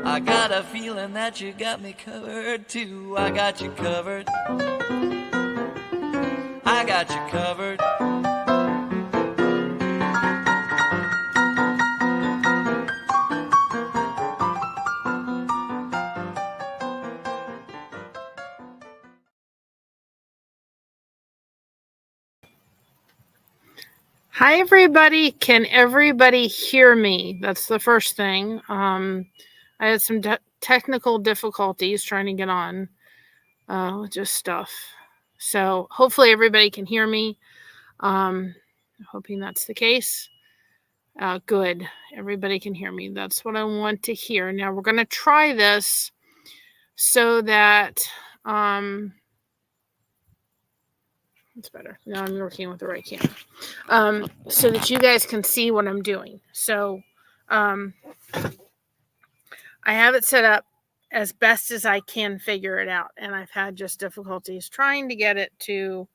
I got a feeling that you got me covered too. I got you covered. I got you covered. Hi, everybody. Can everybody hear me? That's the first thing. I had some technical difficulties trying to get on, just stuff. So hopefully everybody can hear me. Hoping that's the case. Good. Everybody can hear me. That's what I want to hear. Now we're going to try this so that it's better. Now I'm working with the right camera. So that you guys can see what I'm doing. So I have it set up as best as I can figure it out. And I've had just difficulties trying to get it to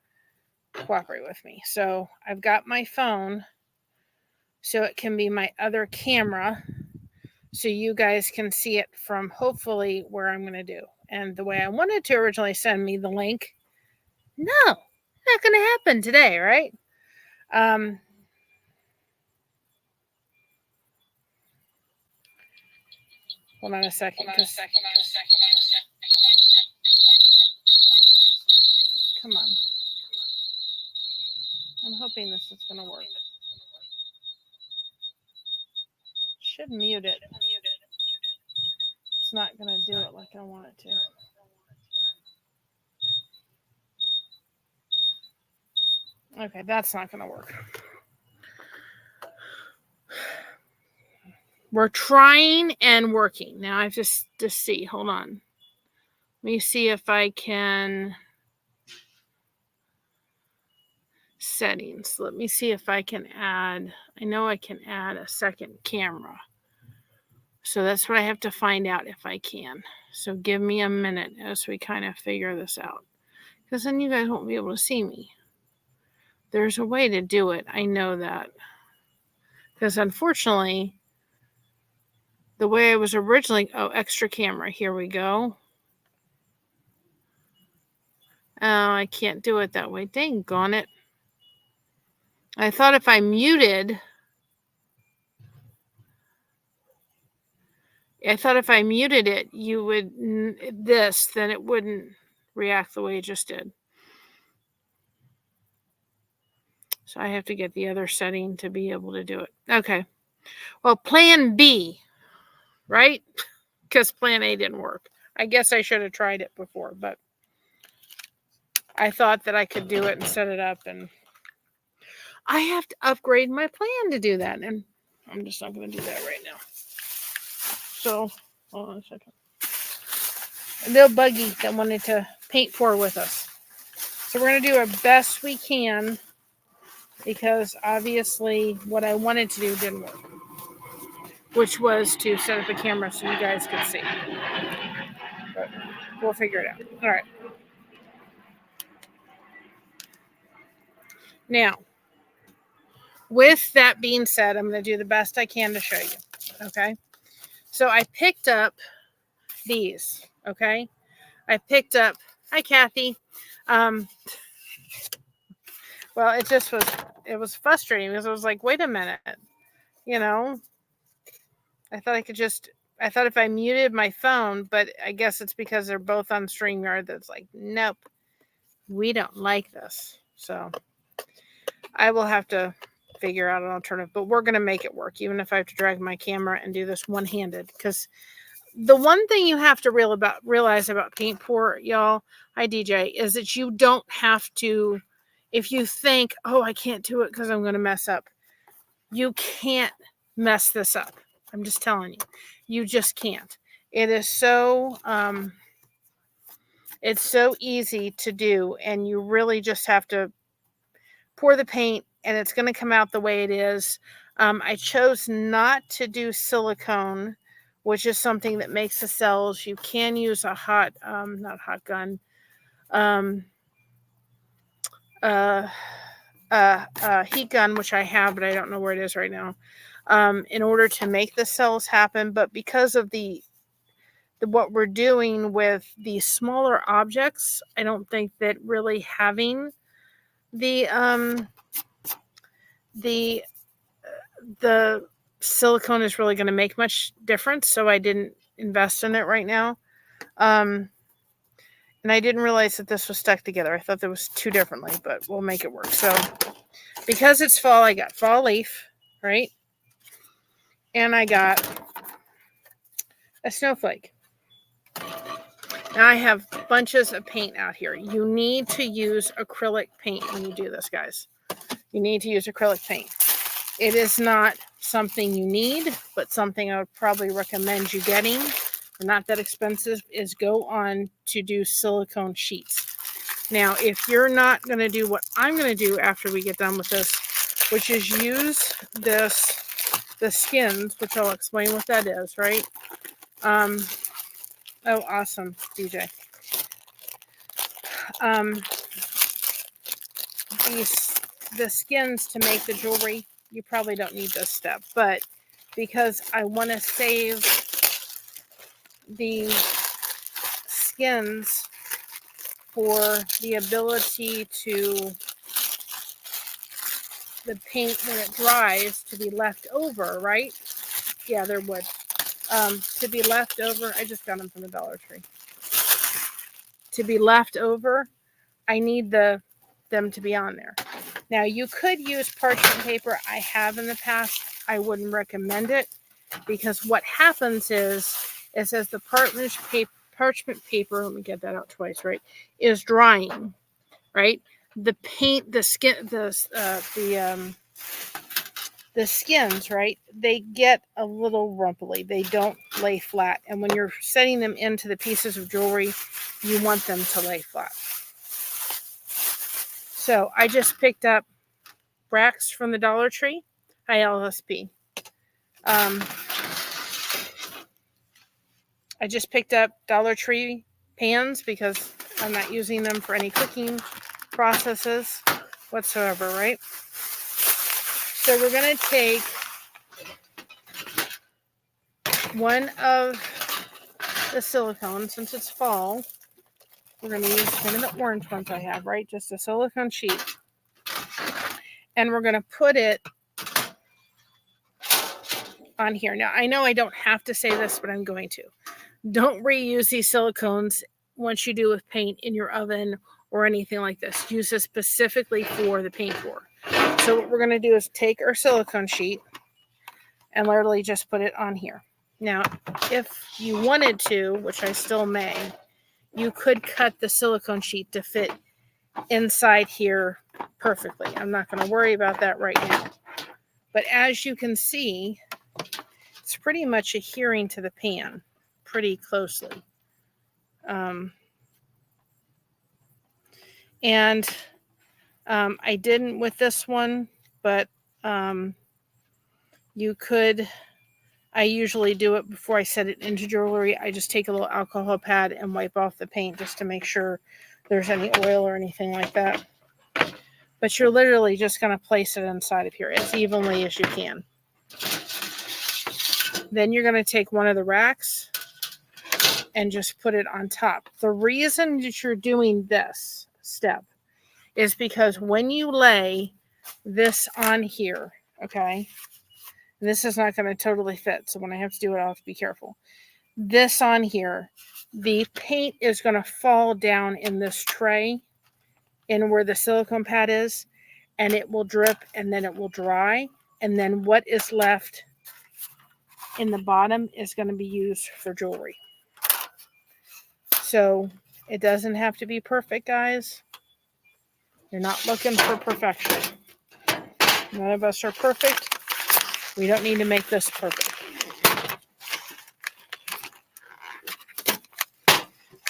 cooperate with me. So I've got my phone so it can be my other camera so you guys can see it from hopefully where I'm going to do. And the way I wanted to originally send me the link, no, not going to happen today, right? Hold on a second. Come on. I'm hoping this is going to work. Should mute it. It's not going to do it like I want it to. Okay, that's not going to work. We're trying and working. Now I have to see. Hold on. Let me see if I can. Settings. Let me see if I can add. I know I can add a second camera. So that's what I have to find out if I can. So give me a minute as we kind of figure this out. Because then you guys won't be able to see me. There's a way to do it. I know that. Because unfortunately, the way I was originally... Oh, extra camera. Here we go. Oh, I can't do it that way. Dang on it. I thought if I muted... it, you would... then it wouldn't react the way it just did. So I have to get the other setting to be able to do it. Okay. Well, plan B, right? Because plan A didn't work. I guess I should have tried it before, but I thought that I could do it and set it up, and I have to upgrade my plan to do that, and I'm just not going to do that right now. So, hold on a second. A little buggy that wanted to paint for with us. So we're going to do our best we can, because obviously what I wanted to do didn't work, which was to set up a camera so you guys could see. But we'll figure it out. All right. Now, with that being said, I'm going to do the best I can to show you. Okay. So I picked up these. Okay. I picked up, hi, Kathy. Well, it was frustrating because I was like, wait a minute. You know, I thought if I muted my phone, but I guess it's because they're both on StreamYard that's like, nope, we don't like this. So I will have to figure out an alternative, but we're going to make it work, even if I have to drag my camera and do this one-handed. Because the one thing you have to realize about paint pour, y'all, hi, DJ, is that you don't have to, if you think, oh, I can't do it because I'm going to mess up, you can't mess this up. I'm just telling you. You just can't. It is so... it's so easy to do, and you really just have to pour the paint, and it's going to come out the way it is. I chose not to do silicone, which is something that makes the cells. You can use a not hot gun, heat gun, which I have, but I don't know where it is right now, in order to make the cells happen. But because of the what we're doing with the smaller objects, I don't think that really having the silicone is really going to make much difference. So I didn't invest in it right now. And I didn't realize that this was stuck together. I thought there was two differently, but we'll make it work. So because it's fall, I got fall leaf, right? And I got a snowflake. Now I have bunches of paint out here. You need to use acrylic paint when you do this, guys. You need to use acrylic paint. It is not something you need, but something I would probably recommend you getting. They're not that expensive, is go on to do silicone sheets. Now, if you're not going to do what I'm going to do after we get done with this, which is use the skins, which I'll explain what that is, right? Oh, awesome, DJ. The skins to make the jewelry, you probably don't need this step, but because I want to save the skins for the ability to the paint when it dries to be left over, right? Yeah, there would. To be left over, I just got them from the Dollar Tree. To be left over, I need them to be on there. Now, you could use parchment paper. I have in the past. I wouldn't recommend it because what happens is as the parchment paper, let me get that out twice, right, is drying, right? The paint, the skin, the skins, right, they get a little rumply. They don't lay flat. And when you're setting them into the pieces of jewelry, you want them to lay flat. So I just picked up racks from the Dollar Tree, ILSP. I just picked up Dollar Tree pans because I'm not using them for any cooking processes whatsoever, right? So we're going to take one of the silicone, since it's fall, we're going to use one of the orange ones I have, right? Just a silicone sheet. And we're going to put it on here. Now, I know I don't have to say this, but I'm going to. Don't reuse these silicones once you do with paint in your oven or anything like this. Use this specifically for the paint pour. So what we're going to do is take our silicone sheet and literally just put it on here. Now, if you wanted to, which I still may, you could cut the silicone sheet to fit inside here perfectly. I'm not going to worry about that right now. But as you can see, it's pretty much adhering to the pan pretty closely. I didn't with this one, but you could. I usually do it before I set it into jewelry. I just take a little alcohol pad and wipe off the paint just to make sure there's any oil or anything like that. But you're literally just going to place it inside of here as evenly as you can. Then you're going to take one of the racks and just put it on top. The reason that you're doing this step is because when you lay this on here, okay, this is not going to totally fit. So when I have to do it, I'll have to be careful. This on here, the paint is going to fall down in this tray in where the silicone pad is, and it will drip and then it will dry. And then what is left in the bottom is going to be used for jewelry. So it doesn't have to be perfect, guys. You're not looking for perfection. None of us are perfect. We don't need to make this perfect.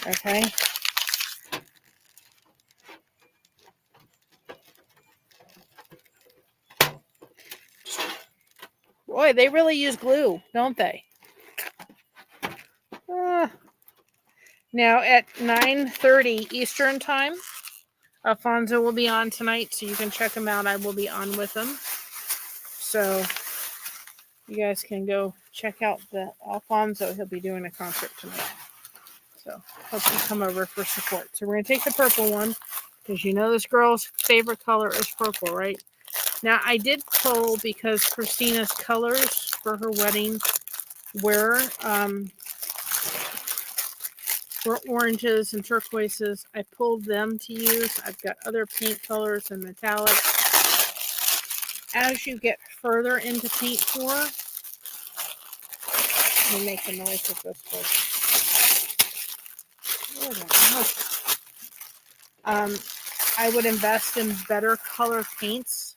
Okay. Boy, they really use glue, don't they? Now at 9:30 Eastern time, Alfonso will be on tonight, so you can check him out. I will be on with him. So you guys can go check out the Alfonso. He'll be doing a concert tonight. So hope you come over for support. So we're going to take the purple one because you know this girl's favorite color is purple, right? Now I did pull because Christina's colors for her wedding were oranges and turquoises. I pulled them to use. I've got other paint colors and metallics. As you get further into paint pour, let me make the noise with this first. I would invest in better color paints.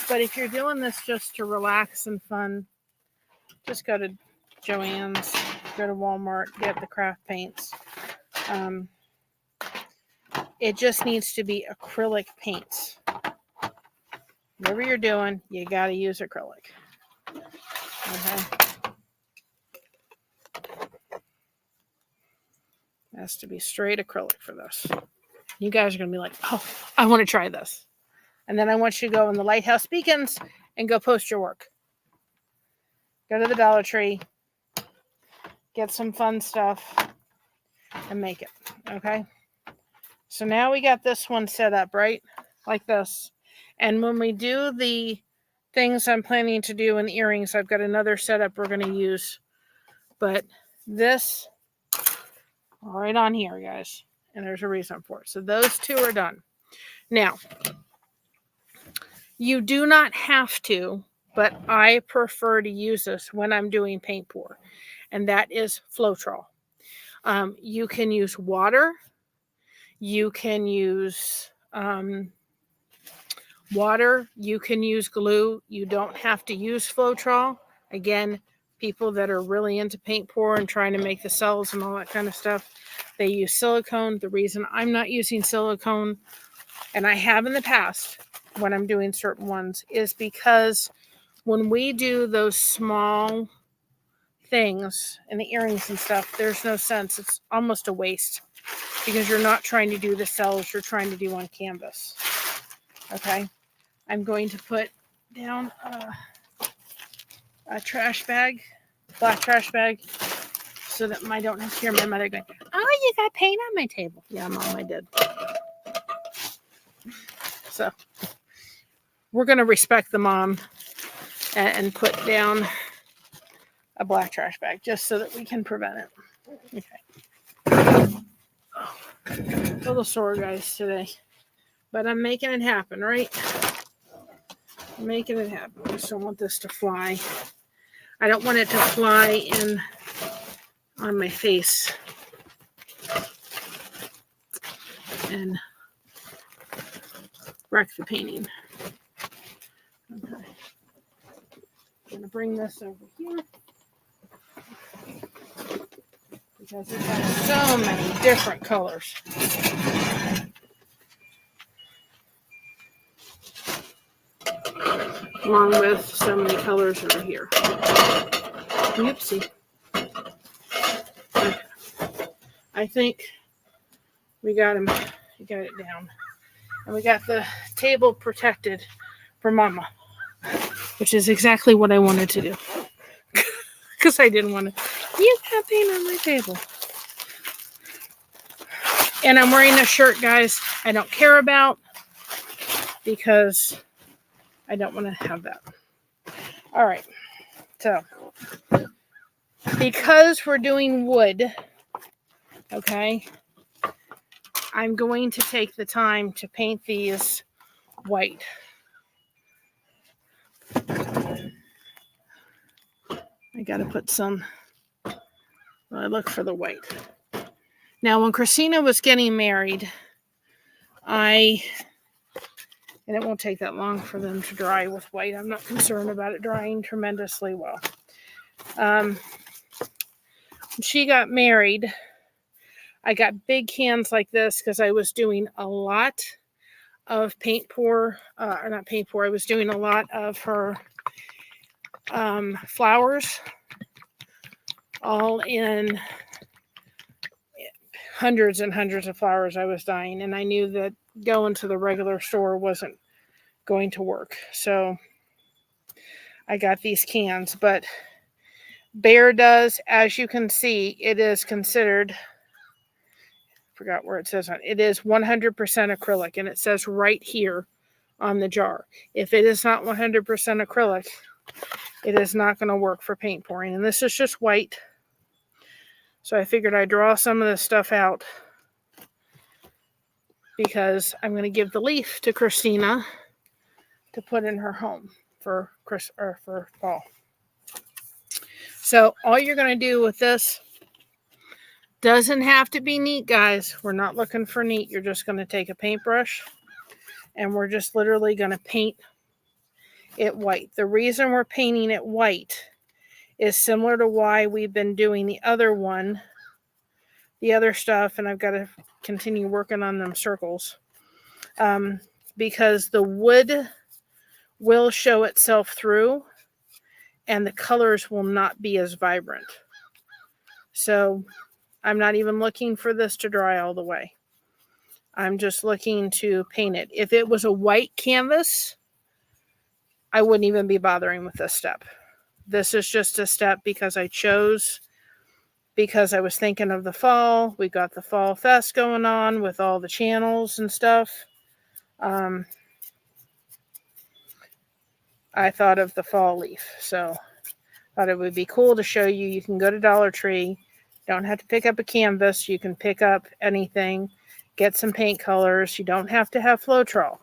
But if you're doing this just to relax and fun, just go to Joann's, go to Walmart, get the craft paints. It just needs to be acrylic paints. Whatever you're doing, you got to use acrylic. Okay. It has to be straight acrylic for this. You guys are going to be like, oh, I want to try this. And then I want you to go in the Lighthouse Beacons and go post your work. Go to the Dollar Tree, get some fun stuff, and make it. Okay? So now we got this one set up, right? Like this. And when we do the things I'm planning to do in the earrings, I've got another setup we're going to use. But this, right on here, guys. And there's a reason for it. So those two are done. Now, you do not have to, but I prefer to use this when I'm doing paint pour. And that is Floetrol. You can use water. You can use water. You can use glue. You don't have to use Floetrol. Again, people that are really into paint pour and trying to make the cells and all that kind of stuff, they use silicone. The reason I'm not using silicone, and I have in the past when I'm doing certain ones, is because when we do those small things in the earrings and stuff, there's no sense. It's almost a waste because you're not trying to do the cells, you're trying to do on canvas. Okay, I'm going to put down a trash bag, black trash bag, so that I don't have to hear my mother going, oh, you got paint on my table. Yeah, Mom, I did. So we're going to respect the mom and put down a black trash bag just so that we can prevent it. Okay. Oh, a little sore, guys, today. But I'm making it happen, right? I'm making it happen. I just don't want this to fly. I don't want it to fly in on my face. And wreck the painting. Okay. I'm going to bring this over here because it has so many different colors. Along with so many colors over here. Oopsie. Okay. I think we got him. We got it down. And we got the table protected for Mama, which is exactly what I wanted to do. Because I didn't want to. You got paint on my table. And I'm wearing a shirt, guys, I don't care about because I don't want to have that. All right. So, because we're doing wood, okay, I'm going to take the time to paint these white. I got to put some, I look for the white. Now, when Christina was getting married, and it won't take that long for them to dry with white. I'm not concerned about it drying tremendously well. When she got married, I got big cans like this because I was doing a lot of paint pour, or not paint pour, I was doing a lot of her flowers, all in hundreds and hundreds of flowers I was dyeing, and I knew that going to the regular store wasn't going to work. So I got these cans, but Bear does. As you can see, it is considered, forgot where it says on it is 100% acrylic, and it says right here on the jar. If it is not 100% acrylic, it is not going to work for paint pouring. And this is just white. So I figured I'd draw some of this stuff out because I'm going to give the leaf to Christina to put in her home for fall. So all you're going to do with this doesn't have to be neat, guys. We're not looking for neat. You're just going to take a paintbrush and we're just literally going to paint it white. The reason we're painting it white is similar to why we've been doing the other one, the other stuff, and I've got to continue working on them circles, because the wood will show itself through and the colors will not be as vibrant. So I'm not even looking for this to dry all the way. I'm just looking to paint it. If it was a white canvas, I wouldn't even be bothering with this step. This is just a step because I chose, because I was thinking of the fall. We got the fall fest going on with all the channels and stuff. I thought of the fall leaf. So thought it would be cool to show you. You can go to Dollar Tree. Don't have to pick up a canvas. You can pick up anything. Get some paint colors. You don't have to have Floetrol.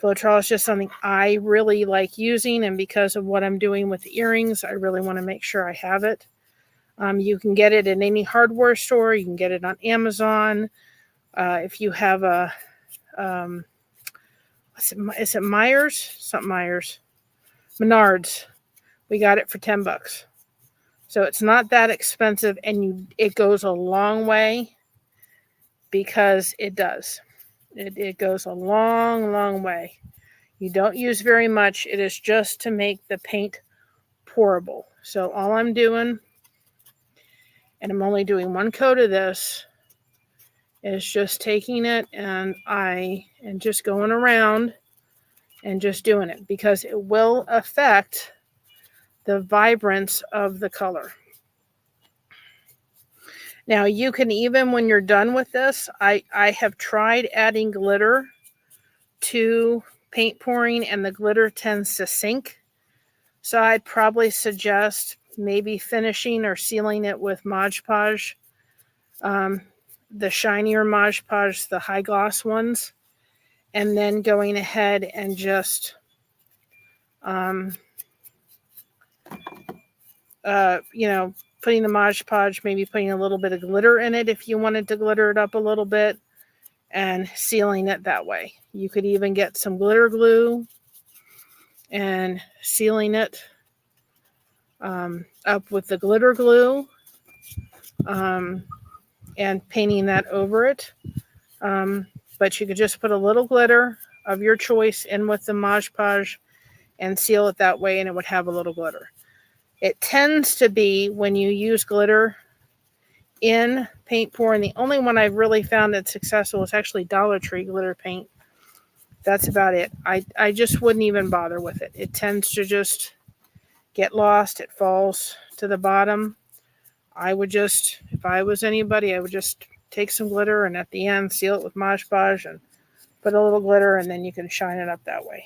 Floetrol is just something I really like using, and because of what I'm doing with the earrings, I really want to make sure I have it. You can get it in any hardware store. You can get it on Amazon. If you have a, is it Myers? Something Myers. Menards. We got it for $10. So it's not that expensive, and it goes a long way, because it does. It goes a long, long way. You don't use very much. It is just to make the paint pourable. So all I'm doing, and I'm only doing one coat of this, is just taking it and just going around and just doing it, because it will affect the vibrance of the color. Now you can, even when you're done with this, I have tried adding glitter to paint pouring, and the glitter tends to sink. So I'd probably suggest maybe finishing or sealing it with Mod Podge, the shinier Mod Podge, the high gloss ones, and then going ahead and just putting the Mod Podge, maybe putting a little bit of glitter in it if you wanted to glitter it up a little bit, and sealing it that way. You could even get some glitter glue and sealing it up with the glitter glue, and painting that over it. But you could just put a little glitter of your choice in with the Mod Podge and seal it that way, and it would have a little glitter. It tends to be, when you use glitter in paint pouring, the only one I've really found that's successful is actually Dollar Tree glitter paint. That's about it. I just wouldn't even bother with it. It tends to just get lost. It falls to the bottom. I would just, if I was anybody, I would just take some glitter and at the end seal it with Mod Podge and put a little glitter, and then you can shine it up that way.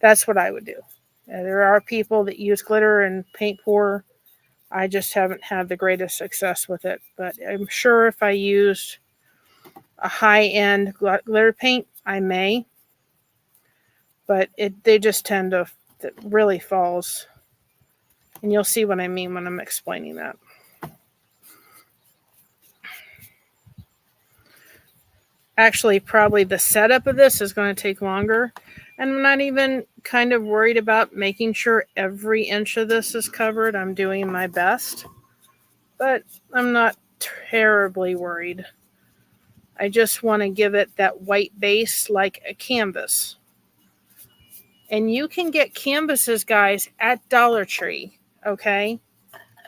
That's what I would do. There are people that use glitter and paint pour. I just haven't had the greatest success with it. But I'm sure if I used a high-end glitter paint, I may. But they just tend to, it really falls. And you'll see what I mean when I'm explaining that. Actually, probably the setup of this is going to take longer. And I'm not even kind of worried about making sure every inch of this is covered. I'm doing my best. But I'm not terribly worried. I just want to give it that white base like a canvas. And you can get canvases, guys, at Dollar Tree, okay?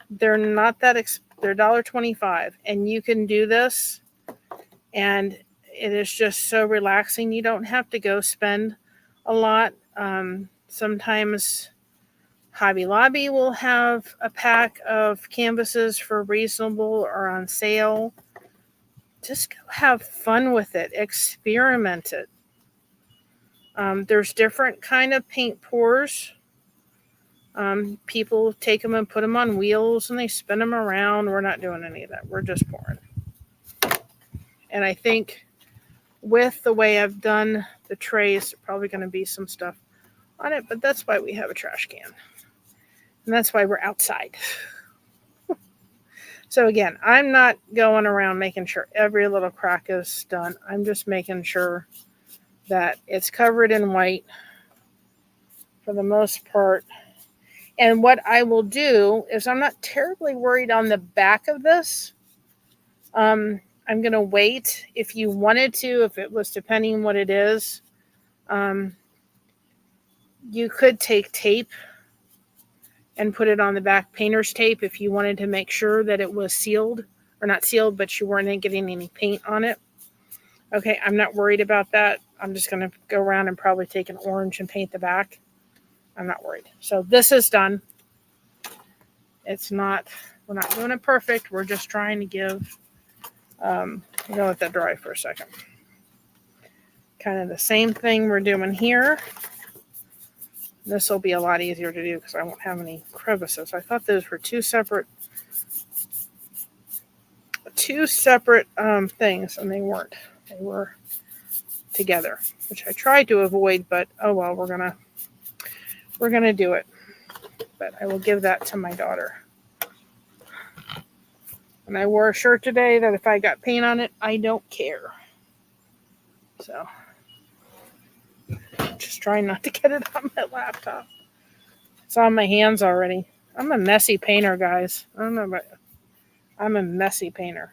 They're not that they're $1.25, and you can do this, and it is just so relaxing. You don't have to go spend a lot. Sometimes Hobby Lobby will have a pack of canvases for reasonable or on sale. Just go have fun with it. Experiment it. There's different kind of paint pours. People take them and put them on wheels and they spin them around. We're not doing any of that. We're just pouring. And I think with the way I've done the trays, there's probably going to be some stuff on it, but that's why we have a trash can. And that's why we're outside. So again, I'm not going around making sure every little crack is done. I'm just making sure that it's covered in white for the most part. And what I will do is I'm not terribly worried on the back of this. I'm going to wait. If you wanted to, if it was depending what it is, you could take tape and put it on the back, painter's tape, if you wanted to make sure that it was sealed, or not sealed, but you weren't getting any paint on it. Okay, I'm not worried about that. I'm just going to go around and probably take an orange and paint the back. I'm not worried. So this is done. It's not, we're not doing it perfect. We're just trying to give, I'm going to let that dry for a second. Kind of the same thing we're doing here. This will be a lot easier to do because I won't have any crevices. I thought those were two separate things, and they weren't. They were together, which I tried to avoid, but oh well, we're gonna do it. But I will give that to my daughter. And I wore a shirt today that if I got paint on it, I don't care. So just trying not to get it on my laptop. It's on my hands already. I'm a messy painter, guys. I don't know about you. I'm a messy painter.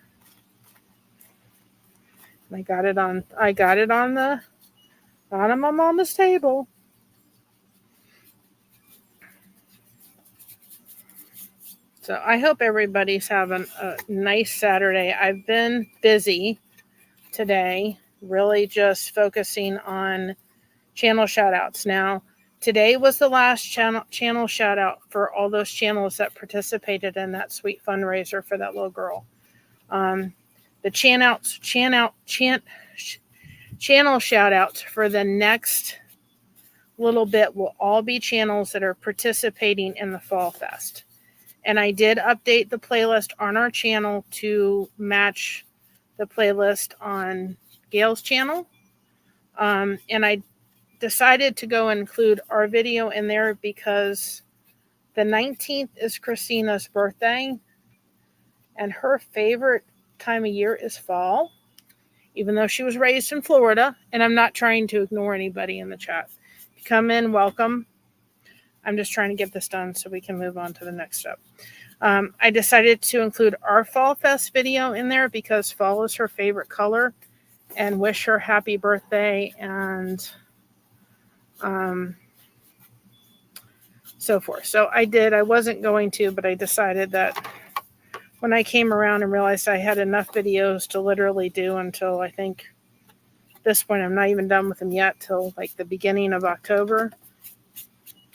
I got it on the bottom of Mama's table. So I hope everybody's having a nice Saturday. I've been busy today, really just focusing on channel shout outs. Now, today was the last channel shout out for all those channels that participated in that sweet fundraiser for that little girl. The channel shout outs for the next little bit will all be channels that are participating in the Fall Fest. And I did update the playlist on our channel to match the playlist on Gail's channel. And I decided to go include our video in there because the 19th is Christina's birthday. And her favorite time of year is fall, even though she was raised in Florida. And I'm not trying to ignore anybody in the chat. If you come in, welcome. I'm just trying to get this done so we can move on to the next step. I decided to include our Fall Fest video in there because fall is her favorite color, and wish her happy birthday and so forth. So I did. I wasn't going to, but I decided that when I came around and realized I had enough videos to literally do until I think at this point I'm not even done with them yet till like the beginning of October.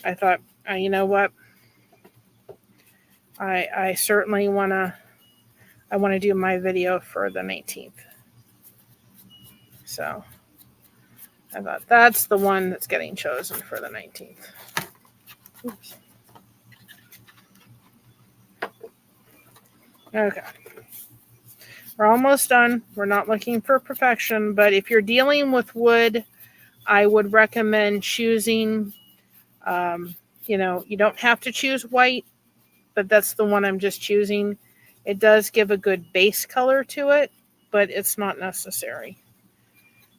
I thought, you know what? I certainly want to do my video for the 19th. So I thought that's the one that's getting chosen for the 19th. Oops. Okay. We're almost done. We're not looking for perfection, but if you're dealing with wood, I would recommend choosing, you don't have to choose white, but that's the one I'm just choosing. It does give a good base color to it, but it's not necessary.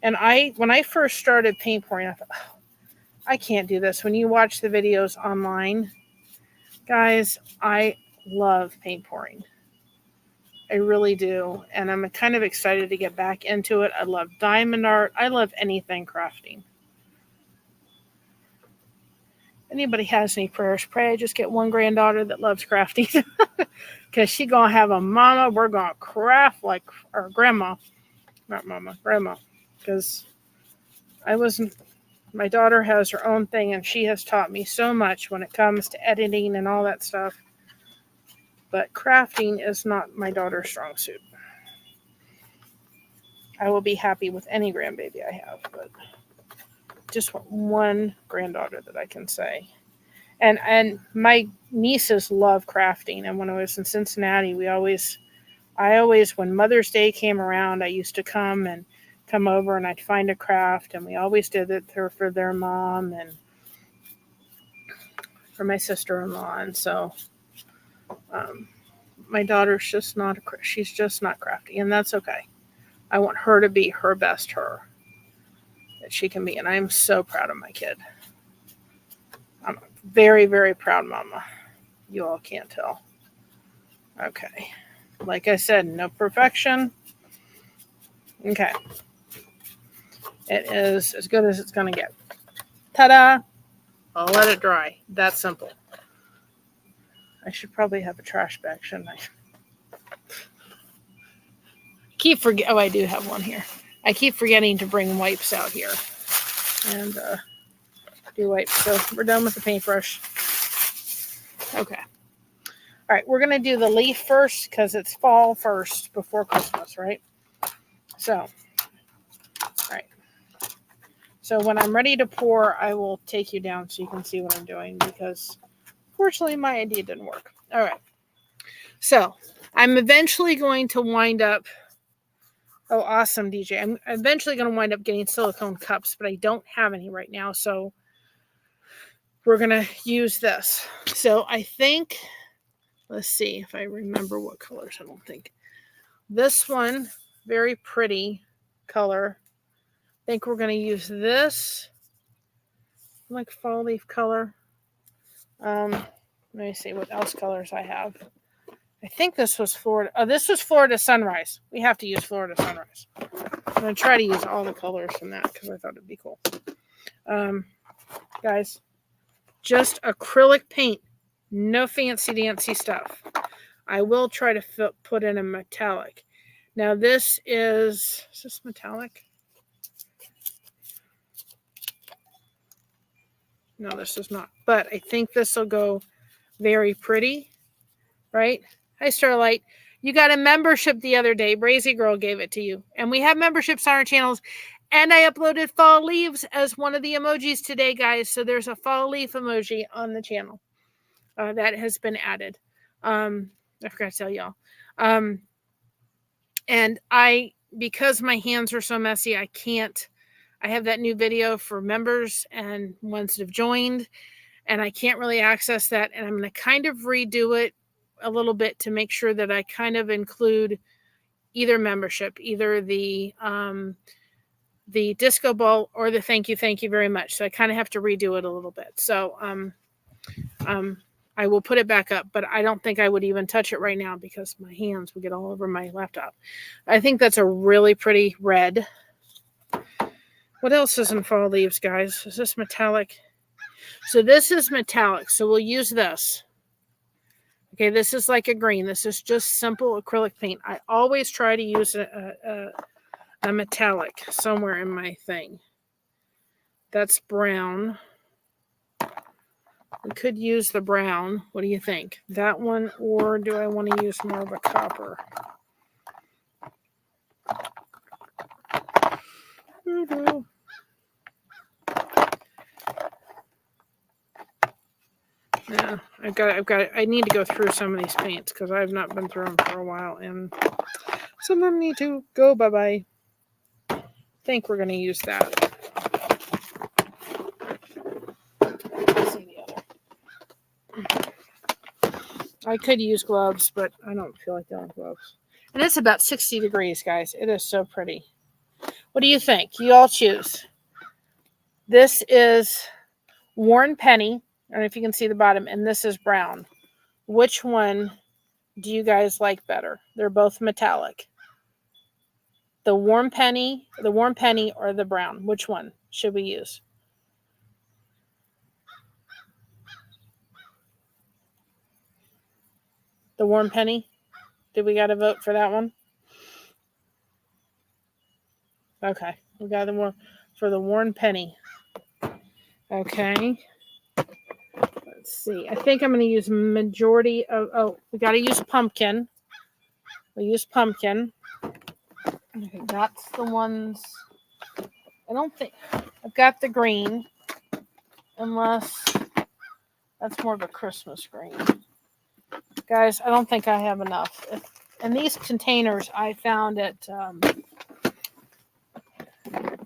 And when I first started paint pouring, I thought, oh, I can't do this. When you watch the videos online, guys, I love paint pouring. I really do. And I'm kind of excited to get back into it. I love diamond art. I love anything crafting. Anybody has any prayers, pray I just get one granddaughter that loves crafting. Because she's going to have a mama. We're going to craft like our grandma. Not mama, grandma. Because I wasn't My daughter has her own thing, and she has taught me so much when it comes to editing and all that stuff. But crafting is not my daughter's strong suit. I will be happy with any grandbaby I have, but just want one granddaughter that I can say. And my nieces love crafting. And when I was in Cincinnati, I always, when Mother's Day came around, I used to come over and I'd find a craft, and we always did it for their mom and for my sister-in-law. And so my daughter's she's just not crafty, and that's okay. I want her to be her best her that she can be, and I am so proud of my kid. I'm a very, very proud mama. You all can't tell. Okay. Like I said, no perfection. Okay. It is as good as it's going to get. Ta-da! I'll let it dry. That simple. I should probably have a trash bag, shouldn't I? Oh, I do have one here. I keep forgetting to bring wipes out here. And do wipes. So we're done with the paintbrush. Okay. All right, we're going to do the leaf first because it's fall first before Christmas, right? So, all right. So when I'm ready to pour, I will take you down so you can see what I'm doing, because fortunately my idea didn't work. All right. So I'm eventually going to wind up. Oh, awesome, DJ. I'm eventually going to wind up getting silicone cups, but I don't have any right now. So we're going to use this. So I think, let's see if I remember what colors. I don't think. This one, very pretty color. I think we're going to use this, like fall leaf color. Let me see what else colors I have. I think this was Florida. Oh, this was Florida Sunrise. We have to use Florida Sunrise. I'm going to try to use all the colors from that because I thought it'd be cool. Guys, just acrylic paint. No fancy dancy stuff. I will try to put in a metallic. Now is this metallic? No, this is not. But I think this will go very pretty, right? Hi, Starlight. You got a membership the other day. Brazy Girl gave it to you. And we have memberships on our channels. And I uploaded fall leaves as one of the emojis today, guys. So there's a fall leaf emoji on the channel that has been added. I forgot to tell y'all. And because my hands are so messy, I have that new video for members and ones that have joined, and I can't really access that. And I'm going to kind of redo it a little bit to make sure that I kind of include either membership, either the disco ball or the thank you very much. So I kind of have to redo it a little bit. So I will put it back up, but I don't think I would even touch it right now because my hands would get all over my laptop. I think that's a really pretty red. What else is in fall leaves, guys? Is this metallic? So this is metallic. So we'll use this. Okay, this is like a green. This is just simple acrylic paint. I always try to use a metallic somewhere in my thing. That's brown. We could use the brown. What do you think? That one, or do I want to use more of a copper? Yeah, I need to go through some of these paints because I've not been through them for a while, and some of them need to go bye-bye. I think we're going to use that. Let's see the other. I could use gloves, but I don't feel like doing gloves. And it's about 60 degrees, guys. It is so pretty. What do you think? You all choose. This is Worn Penny. I don't know if you can see the bottom. And this is brown. Which one do you guys like better? They're both metallic. The Worn Penny, or the brown? Which one should we use? The Worn Penny? Did we got to vote for that one? Okay. We got for the Worn Penny. Okay. Let's see. I think I'm going to use majority of, we got to use pumpkin. We use pumpkin. Okay, that's the ones. I don't think I've got the green, unless that's more of a Christmas green. Guys, I don't think I have enough. And these containers I found at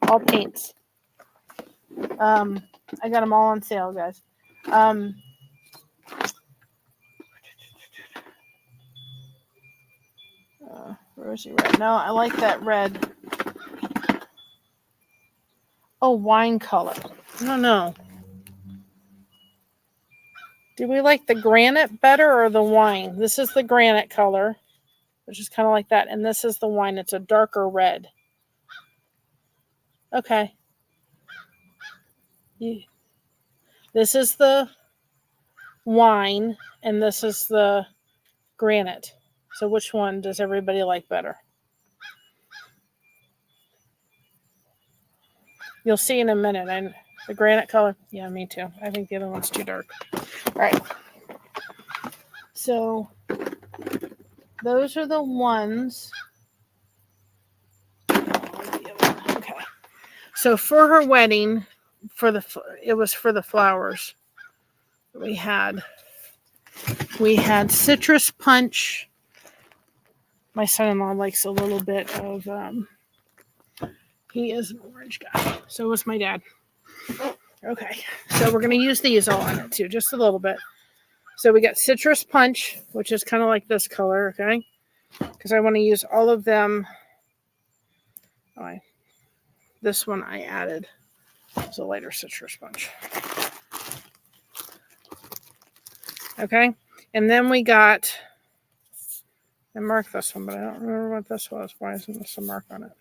All Paints. I got them all on sale, guys. Rosy red. No, I like that red. Oh, wine color. No. Do we like the granite better or the wine? This is the granite color, which is kind of like that. And this is the wine. It's a darker red. Okay. This is the wine, and this is the granite. So which one does everybody like better? You'll see in a minute. And the granite color. Yeah, me too. I think the other one's too dark. All right. So those are the ones. Okay. So for her wedding, it was for the flowers. We had citrus punch. My son-in-law likes a little bit of. He is an orange guy. So was my dad. Okay. So we're going to use these all on it too, just a little bit. So we got citrus punch, which is kind of like this color, okay? Because I want to use all of them. This one I added. It's a lighter citrus punch. Okay. And then we got, I marked this one, but I don't remember what this was. Why isn't this a mark on it?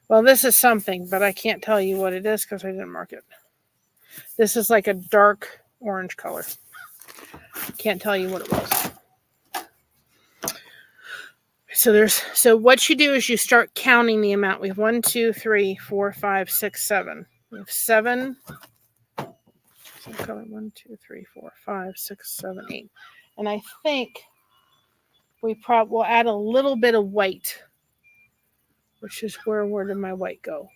Well, this is something, but I can't tell you what it is because I didn't mark it. This is like a dark orange color. Can't tell you what it was. So what you do is you start counting the amount. We have 1, 2, 3, 4, 5, 6, 7. We have 7. So color 1, 2, 3, 4, 5, 6, 7, 8. And I think we'll add a little bit of white, which is where did my white go?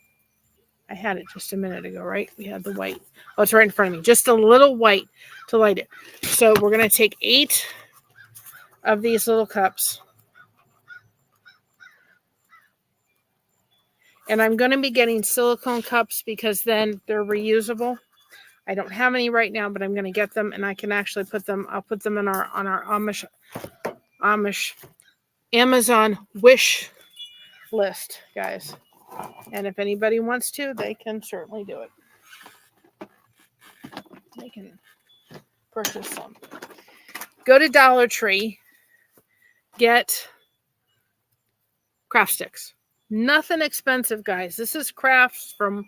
I had it just a minute ago, right? We had the white. Oh, it's right in front of me. Just a little white to light it. So we're going to take 8 of these little cups. And I'm going to be getting silicone cups because then they're reusable. I don't have any right now, but I'm going to get them, and I can actually put them. I'll put them on our Amish Amazon wish list, guys. And if anybody wants to, they can certainly do it. They can purchase some. Go to Dollar Tree, get craft sticks. Nothing expensive, guys. This is crafts from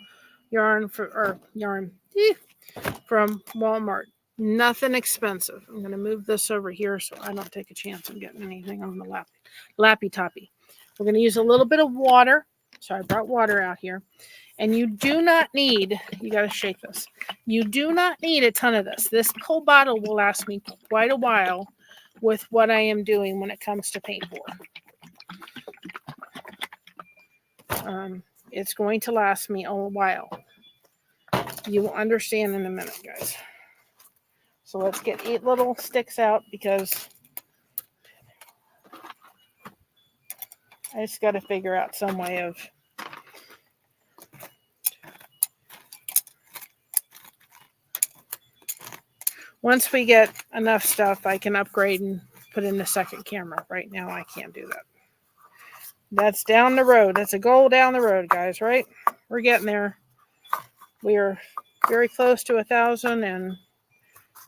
from Walmart. Nothing expensive. I'm going to move this over here so I don't take a chance of getting anything on the lappy toppy. We're going to use a little bit of water. So I brought water out here. And you do not need, you got to shake this. You do not need a ton of this. This whole bottle will last me quite a while with what I am doing when it comes to paint pour. It's going to last me a while. You will understand in a minute, guys. So let's get 8 little sticks out because I just got to figure out some way of once we get enough stuff, I can upgrade and put in a second camera. Right now, I can't do that. That's down the road. That's a goal down the road, guys, right? We're getting there. We are very close to 1,000 and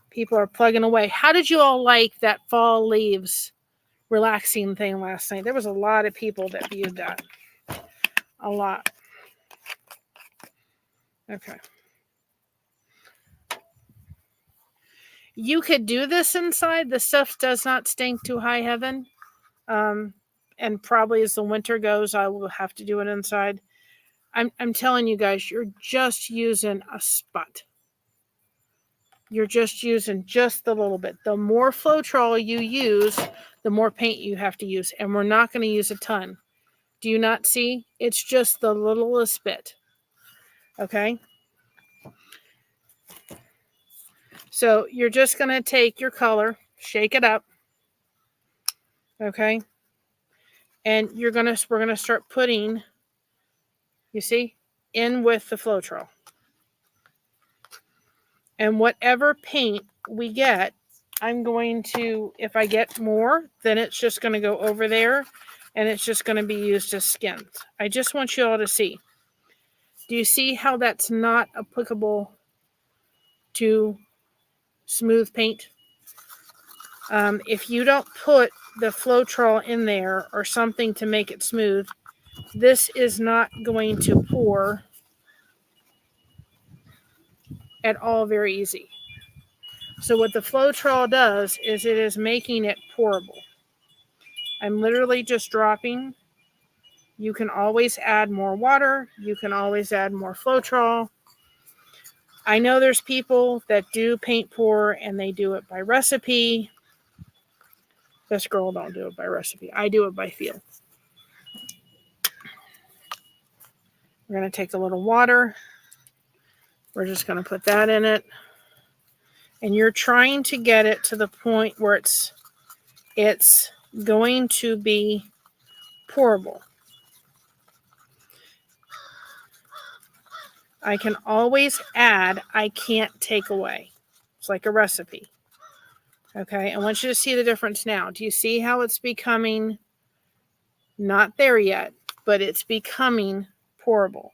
people are plugging away. How did you all like that fall leaves relaxing thing last night? There was a lot of people that viewed that. A lot. Okay. You could do this inside. The stuff does not stink to high heaven. And probably as the winter goes, I will have to do it inside. I'm telling you guys, you're just using a spot. You're just using just a little bit. The more Floetrol you use, the more paint you have to use. And we're not going to use a ton. Do you not see? It's just the littlest bit. Okay? So you're just going to take your color, shake it up. Okay? And we're going to start putting, you see, in with the Floetrol. And whatever paint we get, I'm going to, if I get more, then it's just going to go over there and it's just going to be used as skins. I just want you all to see. Do you see how that's not applicable to smooth paint? If you don't put the Floetrol in there or something to make it smooth, this is not going to pour at all very easy. So what the Floetrol does is it is making it pourable. I'm literally just dropping. You can always add more water. You can always add more Floetrol. I know there's people that do paint pour and they do it by recipe. This girl don't do it by recipe. I do it by feel. We're going to take a little water. We're just going to put that in it. And you're trying to get it to the point where it's going to be pourable. I can always add, I can't take away. It's like a recipe. Okay, I want you to see the difference now. Do you see how it's becoming, not there yet, but it's becoming pourable?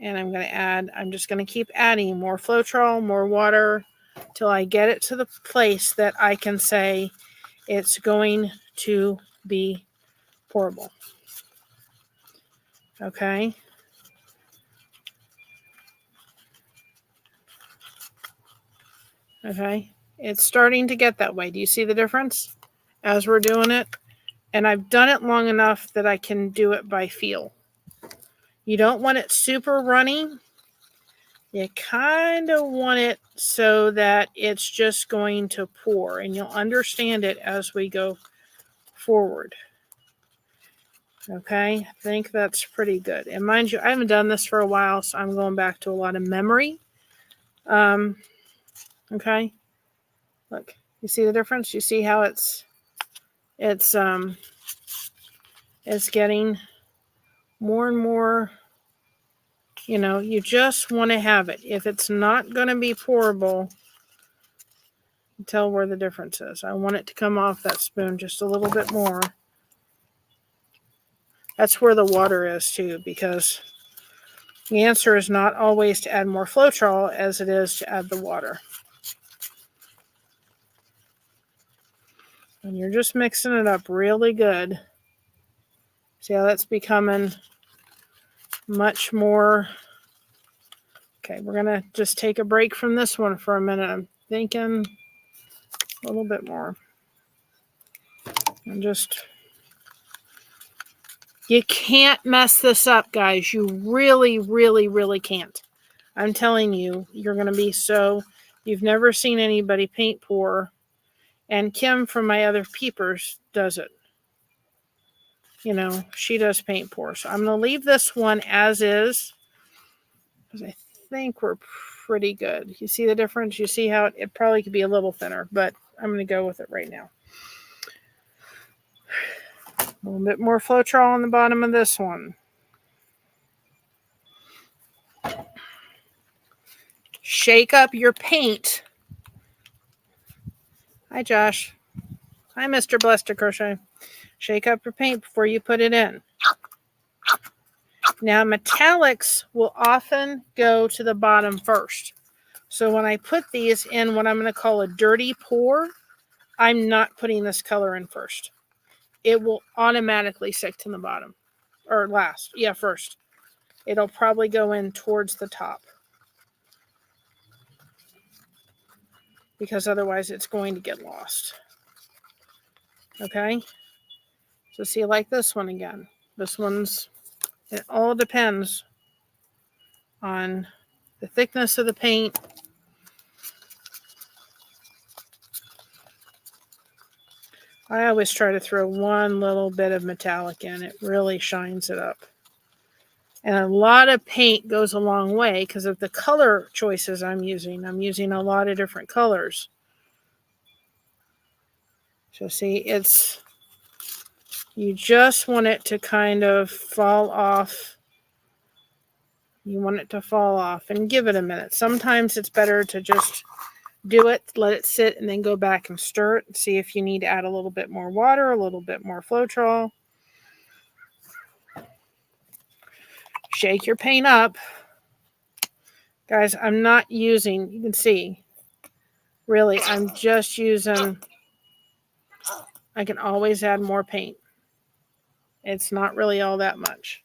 And I'm going to add, I'm just going to keep adding more Floetrol, more water, till I get it to the place that I can say it's going to be pourable. Okay. Okay. It's starting to get that way. Do you see the difference as we're doing it? And I've done it long enough that I can do it by feel. You don't want it super runny. You kind of want it so that it's just going to pour, and you'll understand it as we go forward. Okay, I think that's pretty good. And mind you, I haven't done this for a while, so I'm going back to a lot of memory. Okay, look, you see the difference? You see how it's getting more and more. You know, you just want to have it. If it's not going to be pourable, tell where the difference is. I want it to come off that spoon just a little bit more. That's where the water is too, because the answer is not always to add more Floetrol as it is to add the water. And you're just mixing it up really good. See how that's becoming much more. Okay, we're going to just take a break from this one for a minute. I'm thinking a little bit more. And just, you can't mess this up, guys. You really, really, really can't. I'm telling you, you're going to be so, you've never seen anybody paint pour. And Kim from my other peepers does it. You know, she does paint pour. So I'm going to leave this one as is, because I think we're pretty good. You see the difference? You see how it probably could be a little thinner, but I'm going to go with it right now. A little bit more Floetrol on the bottom of this one. Shake up your paint. Hi, Josh. Hi, Mr. Blessed2Crochet. Shake up your paint before you put it in. Now, metallics will often go to the bottom first. So when I put these in what I'm going to call a dirty pour, I'm not putting this color in first. It will automatically stick to the bottom. Or last. Yeah, first. It'll probably go in towards the top. Because otherwise it's going to get lost. Okay? So see, like this one again. This one's It all depends on the thickness of the paint. I always try to throw one little bit of metallic in. It really shines it up. And a lot of paint goes a long way because of the color choices I'm using. I'm using a lot of different colors. So see, you just want it to kind of fall off. You want it to fall off and give it a minute. Sometimes it's better to just do it, let it sit, and then go back and stir it and see if you need to add a little bit more water, a little bit more Floetrol. Shake your paint up. Guys, I'm not using, you can see, really, I'm just using, I can always add more paint. It's not really all that much.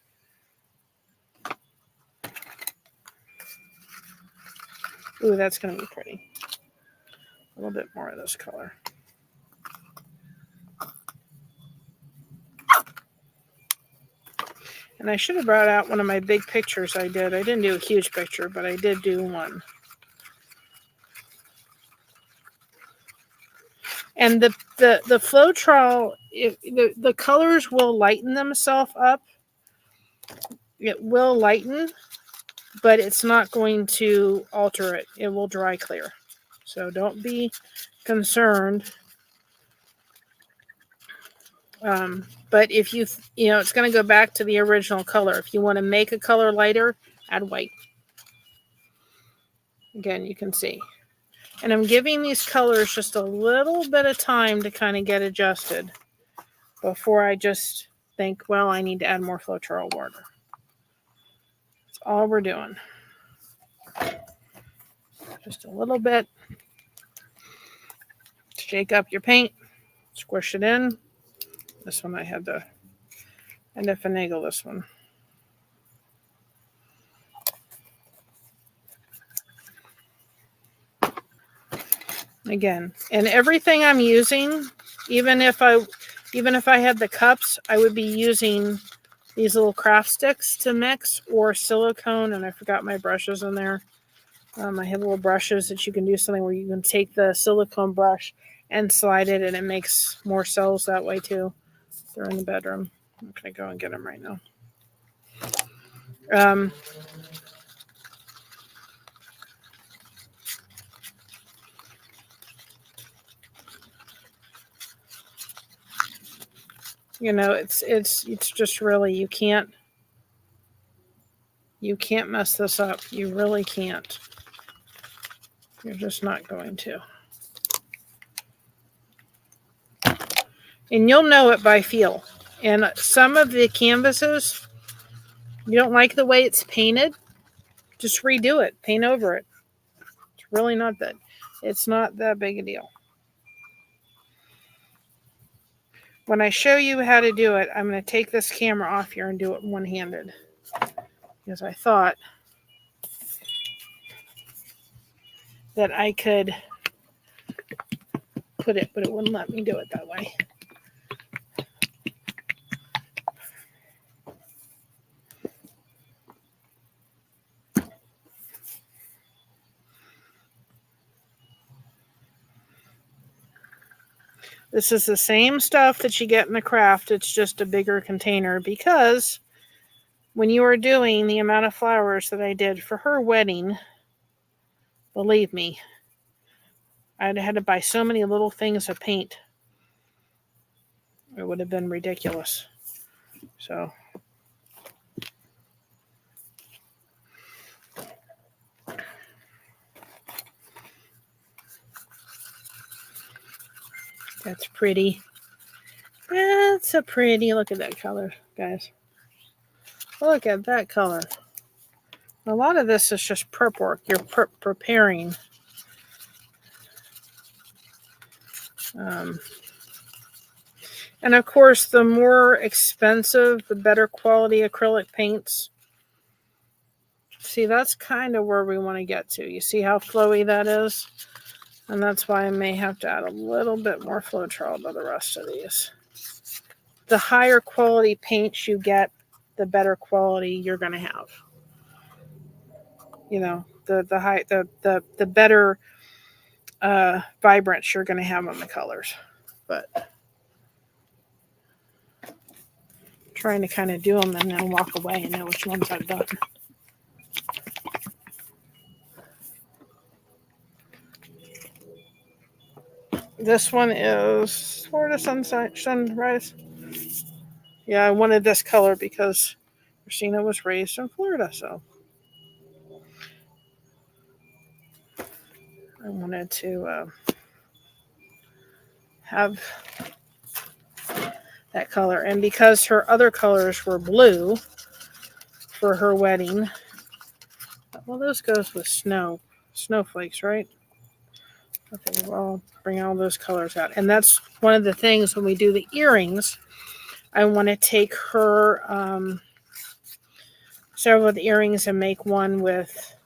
Ooh, that's going to be pretty. A little bit more of this color. And I should have brought out one of my big pictures I did. I didn't do a huge picture, but I did do one. And the Floetrol, the colors will lighten themselves up. It will lighten, but it's not going to alter it. It will dry clear. So don't be concerned. But if you know, it's going to go back to the original color. If you want to make a color lighter, add white. Again, you can see. And I'm giving these colors just a little bit of time to kind of get adjusted before I just think, well, I need to add more Floetrol water. That's all we're doing. Just a little bit. Shake up your paint. Squish it in. This one I had to finagle this one. Again, and everything I'm using, even if I had the cups, I would be using these little craft sticks to mix, or silicone, and I forgot my brushes in there. I have little brushes that you can do something where you can take the silicone brush and slide it, and it makes more cells that way too. They're in the bedroom. I'm going to go and get them right now. You know, it's just really, you can't mess this up. You really can't. You're just not going to. And you'll know it by feel. And some of the canvases, you don't like the way it's painted, just redo it. Paint over it. It's really not that. It's not that big a deal. When I show you how to do it, I'm going to take this camera off here and do it one-handed. Because I thought that I could put it, but it wouldn't let me do it that way. This is the same stuff that you get in the craft. It's just a bigger container, because when you are doing the amount of flowers that I did for her wedding, believe me, I had to buy so many little things of paint. It would have been ridiculous. So that's pretty. That's a pretty. Look at that color, guys. Look at that color. A lot of this is just prep work. You're preparing. And of course, the more expensive, the better quality acrylic paints. See, that's kind of where we want to get to. You see how flowy that is? And that's why I may have to add a little bit more Floetrol to the rest of these. The higher quality paints you get, the better quality you're going to have. You know, the better vibrance you're going to have on the colors. But I'm trying to kind of do them and then walk away and know which ones I've done. This one is Florida Sunrise. Yeah, I wanted this color because Christina was raised in Florida, so I wanted to have that color. And because her other colors were blue for her wedding, well, those goes with snowflakes, right? Okay, well, I'll bring all those colors out. And that's one of the things when we do the earrings. I want to take her several of the earrings and make one with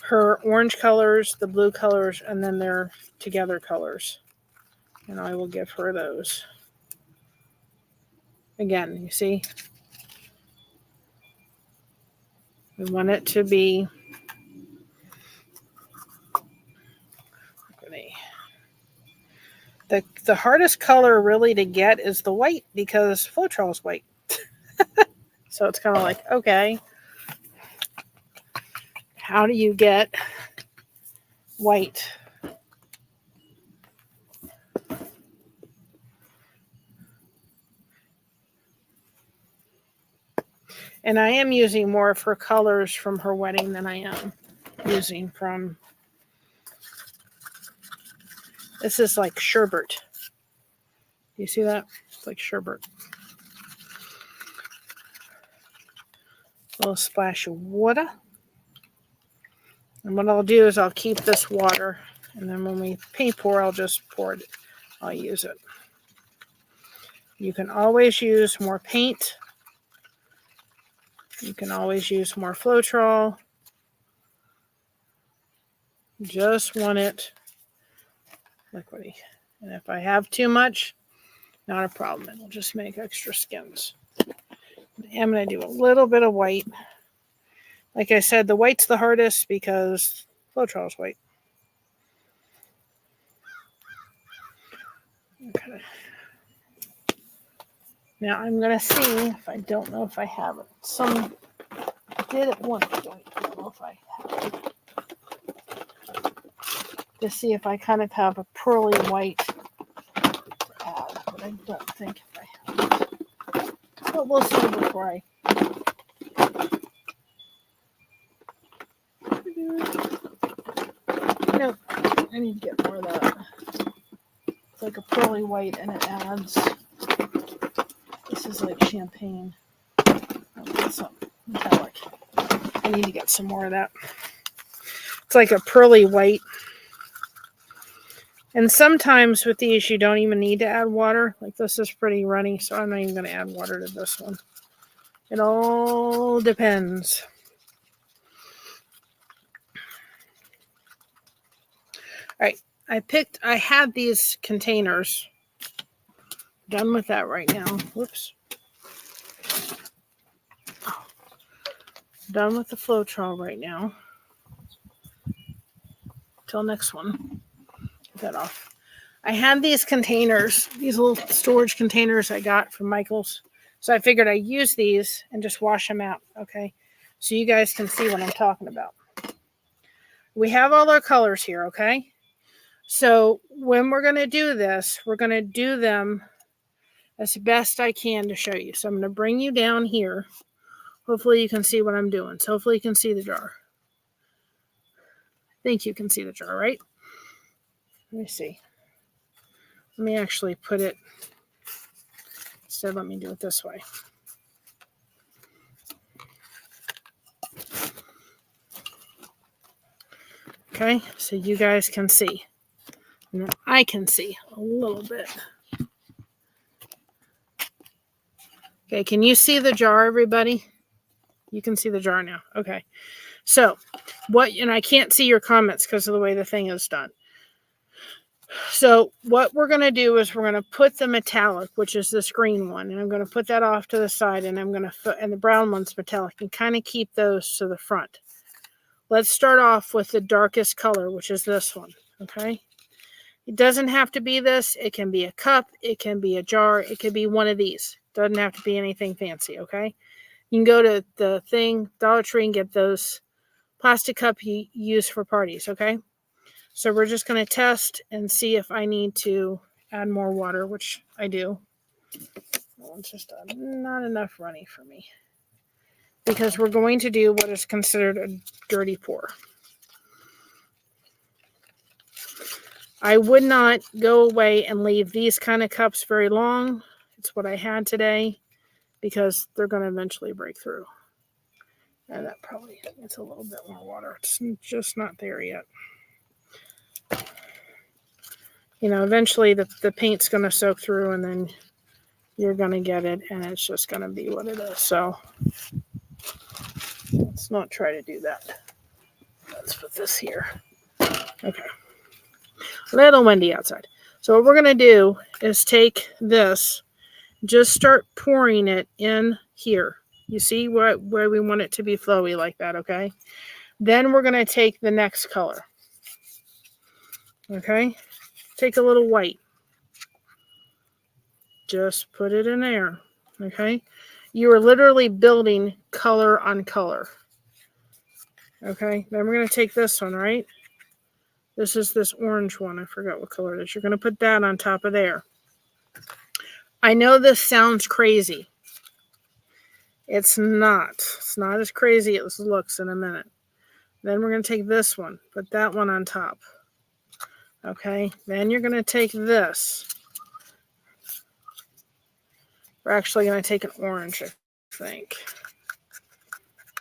her orange colors, the blue colors, and then their together colors. And I will give her those. Again, you see? We want it to be the hardest color really to get is the white because Floetrol is white. So it's kind of like, okay, how do you get white? And I am using more of her colors from her wedding than I am using from, this is like sherbet. You see that? It's like sherbet. A little splash of water. And what I'll do is I'll keep this water, and then when we paint pour, I'll just pour it. I'll use it. You can always use more paint. You can always use more Floetrol. Just want it liquidy. And if I have too much, not a problem. It'll just make extra skins. I'm going to do a little bit of white. Like I said, the white's the hardest because Floetrol is white. Okay. Now I'm going to see if I don't know if I have it. Some did at one point. I don't know if I have it. To see if I kind of have a pearly white pad, but I don't think if I have it. But we'll see before I. Nope, I need to get more of that. It's like a pearly white and it adds. This is like champagne. Metallic. I need to get some more of that. It's like a pearly white. And sometimes with these, you don't even need to add water. Like this is pretty runny, so I'm not even going to add water to this one. It all depends. All right, I had these containers. Done with that right now. Whoops. Done with the Floetrol right now. Till next one. Get that off. I had these containers, these little storage containers I got from Michael's. So I figured I'd use these and just wash them out, okay? So you guys can see what I'm talking about. We have all our colors here, okay? So when we're going to do this, we're going to do them as best I can to show you. So I'm going to bring you down here. Hopefully you can see what I'm doing. So hopefully you can see the jar. I think you can see the jar, right? Let me see. Let me actually put it, instead let me do it this way. Okay, so you guys can see. And then I can see a little bit. Okay, can you see the jar, everybody? You can see the jar now. Okay. So, and I can't see your comments because of the way the thing is done. So what we're going to do is we're going to put the metallic, which is this green one, and I'm going to put that off to the side, and I'm going to, and the brown one's metallic, and kind of keep those to the front. Let's start off with the darkest color, which is this one, okay? It doesn't have to be this. It can be a cup. It can be a jar. It could be one of these. Doesn't have to be anything fancy, okay? You can go to the Dollar Tree, and get those plastic cup you use for parties, okay? So we're just going to test and see if I need to add more water, which I do. Well, it's just not enough runny for me, because we're going to do what is considered a dirty pour. I would not go away and leave these kind of cups very long. It's what I had today, because they're going to eventually break through. And that probably needs a little bit more water. It's just not there yet. You know, eventually the paint's going to soak through, and then you're going to get it, and it's just going to be what it is. So let's not try to do that. Let's put this here. Okay. A little windy outside. So what we're going to do is take this, just start pouring it in here. You see where we want it to be flowy like that, okay? Then we're going to take the next color. Okay? Take a little white. Just put it in there. Okay? You are literally building color on color. Okay? Then we're going to take this one, right? This is this orange one. I forgot what color it is. You're going to put that on top of there. I know this sounds crazy. It's not. It's not as crazy as it looks in a minute. Then we're going to take this one. Put that one on top. Okay? Then you're going to take this. We're actually going to take an orange, I think.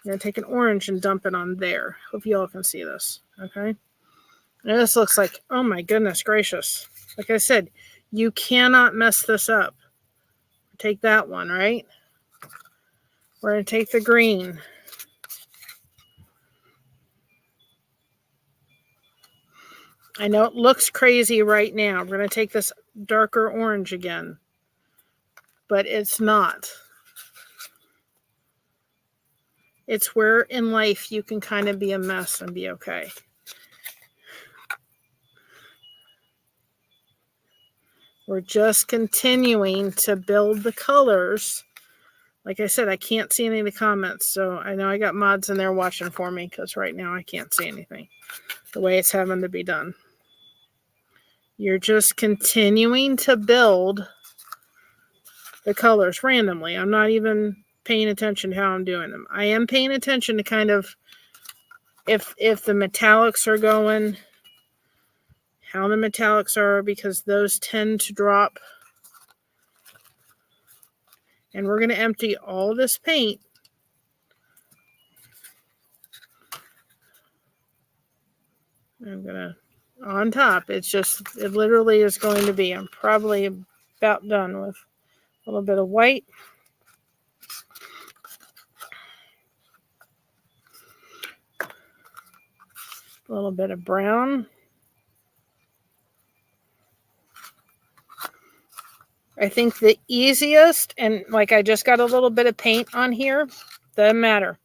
I'm going to take an orange and dump it on there. Hope you all can see this. Okay? And this looks like, oh my goodness gracious. Like I said, you cannot mess this up. Take that one, right? We're going to take the green. I know it looks crazy right now. We're going to take this darker orange again. But it's not. It's where in life you can kind of be a mess and be okay. We're just continuing to build the colors. Like I said, I can't see any of the comments, so I know I got mods in there watching for me, because right now I can't see anything the way it's having to be done. You're just continuing to build the colors randomly. I'm not even paying attention to how I'm doing them. I am paying attention to kind of if the metallics are going, how the metallics are, because those tend to drop. And we're going to empty all this paint. I'm going to, on top, it literally is going to be, I'm probably about done with a little bit of white. A little bit of brown. I think the easiest, and like I just got a little bit of paint on here, doesn't matter.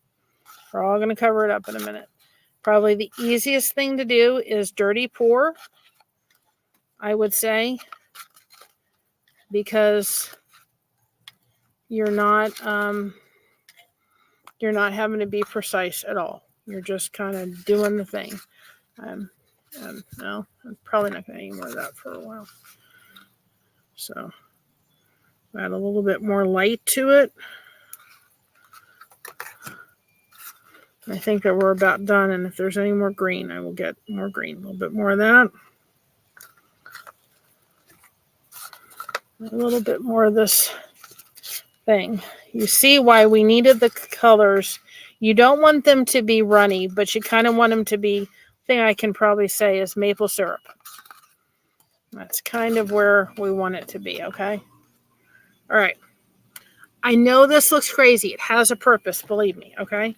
We're all going to cover it up in a minute. Probably the easiest thing to do is dirty pour, I would say, because you're not having to be precise at all. You're just kind of doing the thing. No, I'm probably not going to eat more of that for a while. So add a little bit more light to it. I think that we're about done, and if there's any more green, I will get more green. A little bit more of that. A little bit more of this thing. You see why we needed the colors. You don't want them to be runny, but you kind of want them to be, thing I can probably say is maple syrup. That's kind of where we want it to be, okay? All right. I know this looks crazy. It has a purpose, believe me, okay?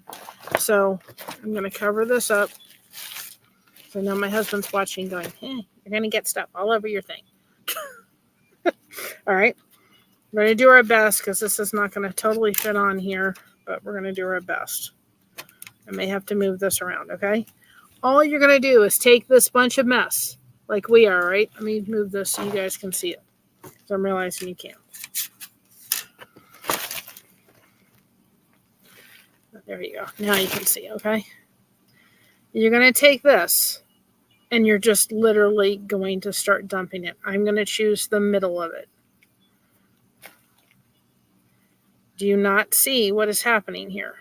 So I'm going to cover this up. So now my husband's watching going, You're going to get stuff all over your thing. All right. We're going to do our best because this is not going to totally fit on here, but we're going to do our best. I may have to move this around, okay? All you're going to do is take this bunch of mess, like we are, right? Let me move this so you guys can see it. So I'm realizing you can't. There you go. Now you can see, okay? You're going to take this, and you're just literally going to start dumping it. I'm going to choose the middle of it. Do you not see what is happening here?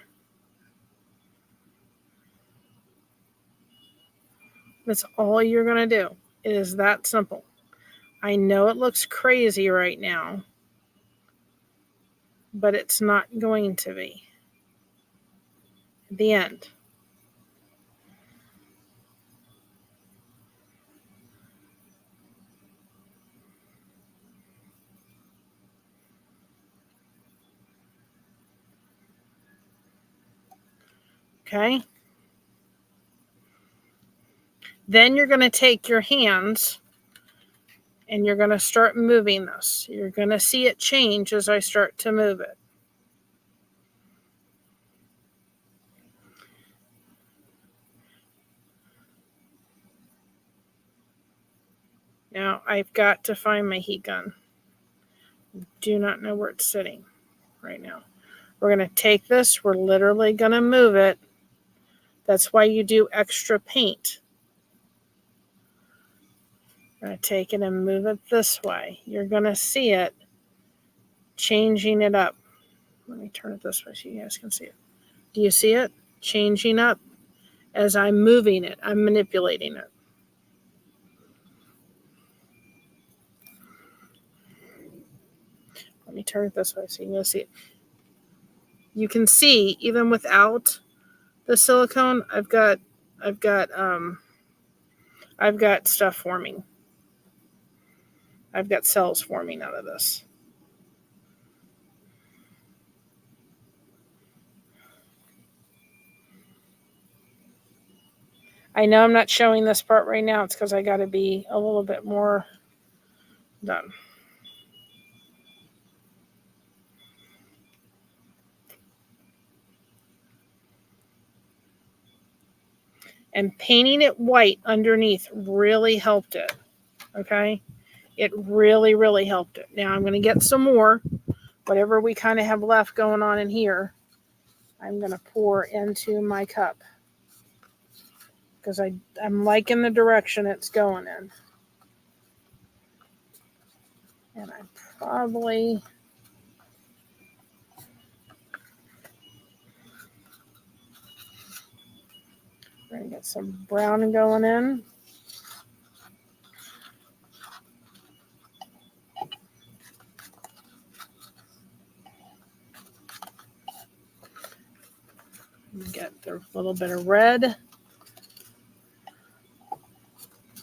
That's all you're going to do. It is that simple. I know it looks crazy right now, but it's not going to be. At the end. Okay? Then you're going to take your hands and you're going to start moving this. You're going to see it change as I start to move it. Now I've got to find my heat gun. Do not know where it's sitting right now. We're going to take this. We're literally going to move it. That's why you do extra paint. We're going to take it and move it this way. You're going to see it changing it up. Let me turn it this way so you guys can see it. Do you see it changing up as I'm moving it? I'm manipulating it. Let me turn it this way so you can see it. You can see even without the silicone, I've got stuff forming. I've got cells forming out of this. I know I'm not showing this part right now. It's because I got to be a little bit more done. And painting it white underneath really helped it. Okay? It really, really helped it. Now I'm going to get some more. Whatever we kind of have left going on in here, I'm going to pour into my cup. Because I'm liking the direction it's going in. And I probably... We're going to get some brown going in. Get a little bit of red.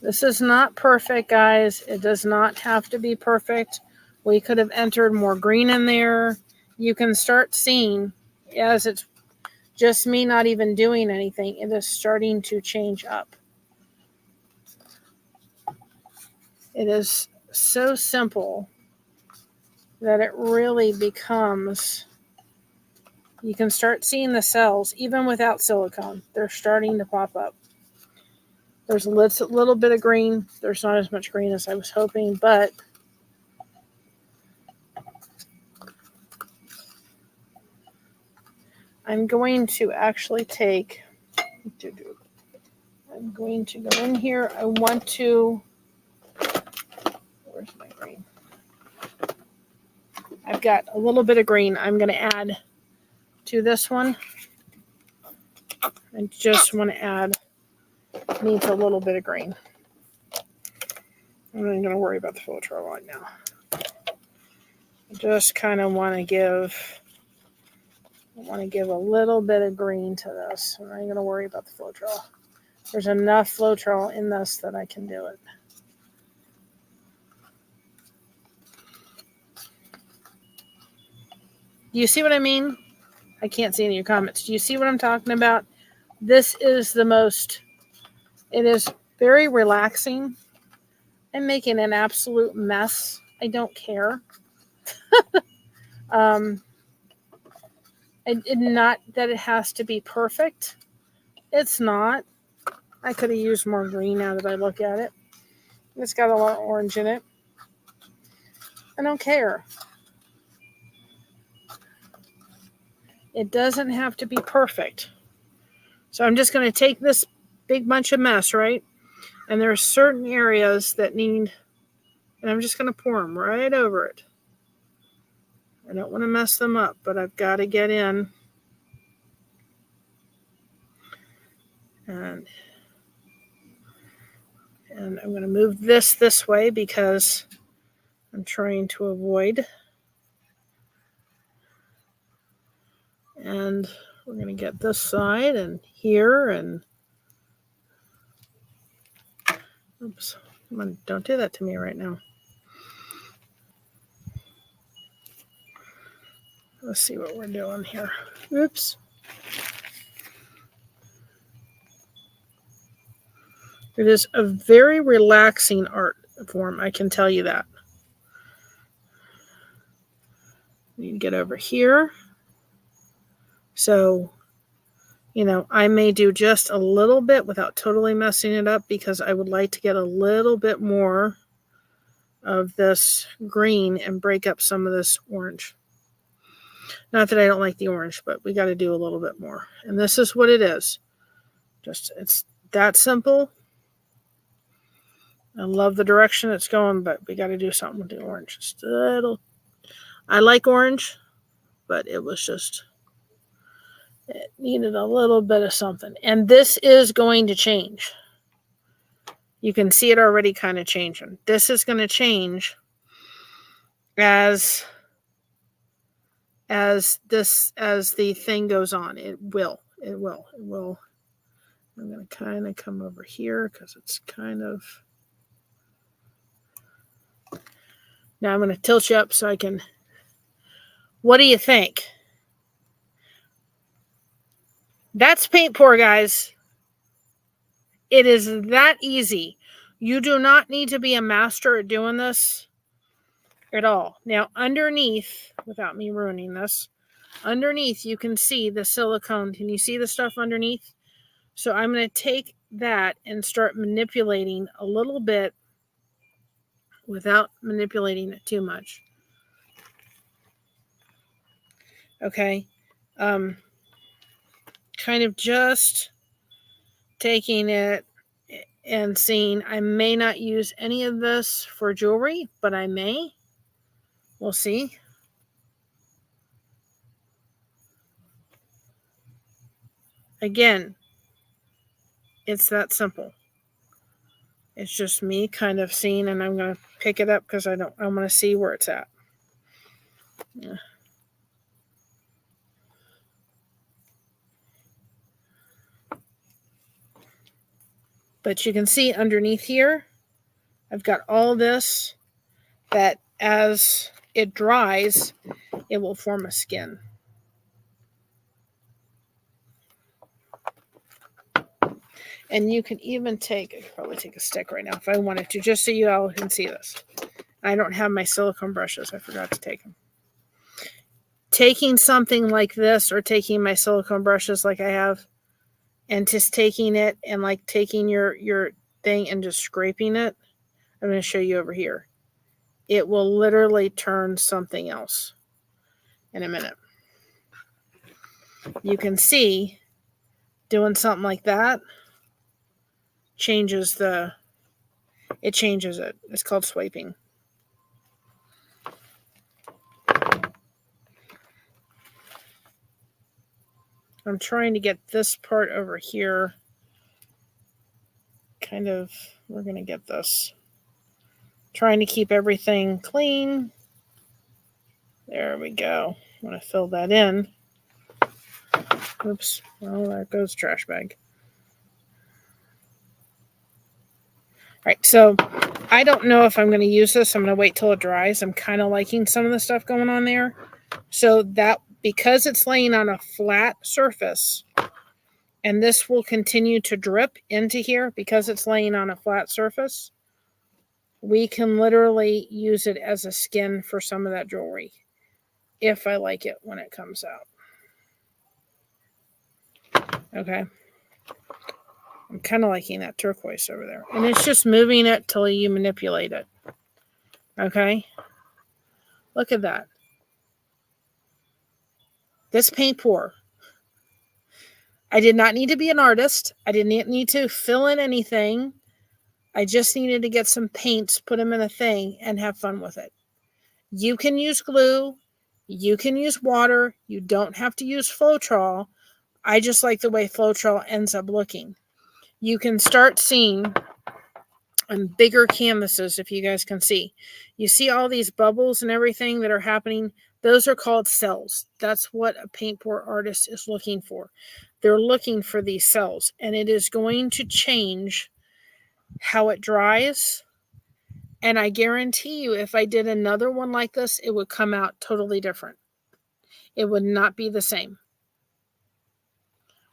This is not perfect, guys. It does not have to be perfect. We could have entered more green in there. You can start seeing, as it's just me not even doing anything, it is starting to change up. It is so simple that it really becomes... You can start seeing the cells, even without silicone. They're starting to pop up. There's a little bit of green. There's not as much green as I was hoping, but I'm going to actually take... I'm going to go in here. I want to... Where's my green? I've got a little bit of green. I'm going to add to this one. I just want to add... Needs a little bit of green. I'm not going to worry about the filter right now. I just kind of want to give... I want to give a little bit of green to this. I'm not going to worry about the Floetrol. There's enough Floetrol in this that I can do it. Do you see what I mean? I can't see any of your comments. Do you see what I'm talking about? This is the most... It is very relaxing. I'm making an absolute mess. I don't care. Not that it has to be perfect. It's not. I could have used more green now that I look at it. It's got a lot of orange in it. I don't care. It doesn't have to be perfect. So I'm just going to take this big bunch of mess, right? And there are certain areas that need, and I'm just going to pour them right over it. I don't want to mess them up, but I've got to get in. And I'm going to move this way because I'm trying to avoid. And we're going to get this side and here and oops, come on, don't do that to me right now. Let's see what we're doing here. Oops. It is a very relaxing art form, I can tell you that. You can get over here. So, you know, I may do just a little bit without totally messing it up because I would like to get a little bit more of this green and break up some of this orange. Not that I don't like the orange, but we got to do a little bit more. And this is what it is. Just, it's that simple. I love the direction it's going, but we got to do something with the orange. Just a little. I like orange, but it was just, it needed a little bit of something. And this is going to change. You can see it already kind of changing. This is going to change as the thing goes on. It will. I'm going to kind of come over here because it's kind of. Now I'm going to tilt you up so I can. What do you think? That's paint pour, guys. It is that easy. You do not need to be a master at doing this at all. Now, underneath, without me ruining this, underneath you can see the silicone. Can you see the stuff underneath? So I'm going to take that and start manipulating a little bit without manipulating it too much. Okay. Kind of just taking it and seeing. I may not use any of this for jewelry, but I may. We'll see. Again, it's that simple. It's just me kind of seeing, and I'm going to pick it up because I want to see where it's at. Yeah. But you can see underneath here, I've got all this that as it dries, it will form a skin. And you can even I could probably take a stick right now if I wanted to, just so you all can see this. I don't have my silicone brushes. I forgot to take them. Taking something like this or taking my silicone brushes like I have and just taking it and like taking your thing and just scraping it. I'm going to show you over here. It will literally turn something else in a minute. You can see doing something like that changes it. It's called swiping. I'm trying to get this part over here. Kind of, we're going to get this. Trying to keep everything clean. There we go. I'm going to fill that in. Oops. Well, there goes trash bag. All right, so I don't know if I'm going to use this. I'm going to wait till it dries. I'm kind of liking some of the stuff going on there. So that, because it's laying on a flat surface, and this will continue to drip into here because it's laying on a flat surface, we can literally use it as a skin for some of that jewelry if I like it when it comes out. Okay. I'm kind of liking that turquoise over there. And it's just moving it till you manipulate it. Okay. Look at that. This paint pour. I did not need to be an artist. I didn't need to fill in anything. I just needed to get some paints, put them in a thing, and have fun with it. You can use glue. You can use water. You don't have to use Floetrol. I just like the way Floetrol ends up looking. You can start seeing on bigger canvases, if you guys can see. You see all these bubbles and everything that are happening? Those are called cells. That's what a paint pour artist is looking for. They're looking for these cells, and it is going to change how it dries. And I guarantee you, if I did another one like this, it would come out totally different. It would not be the same.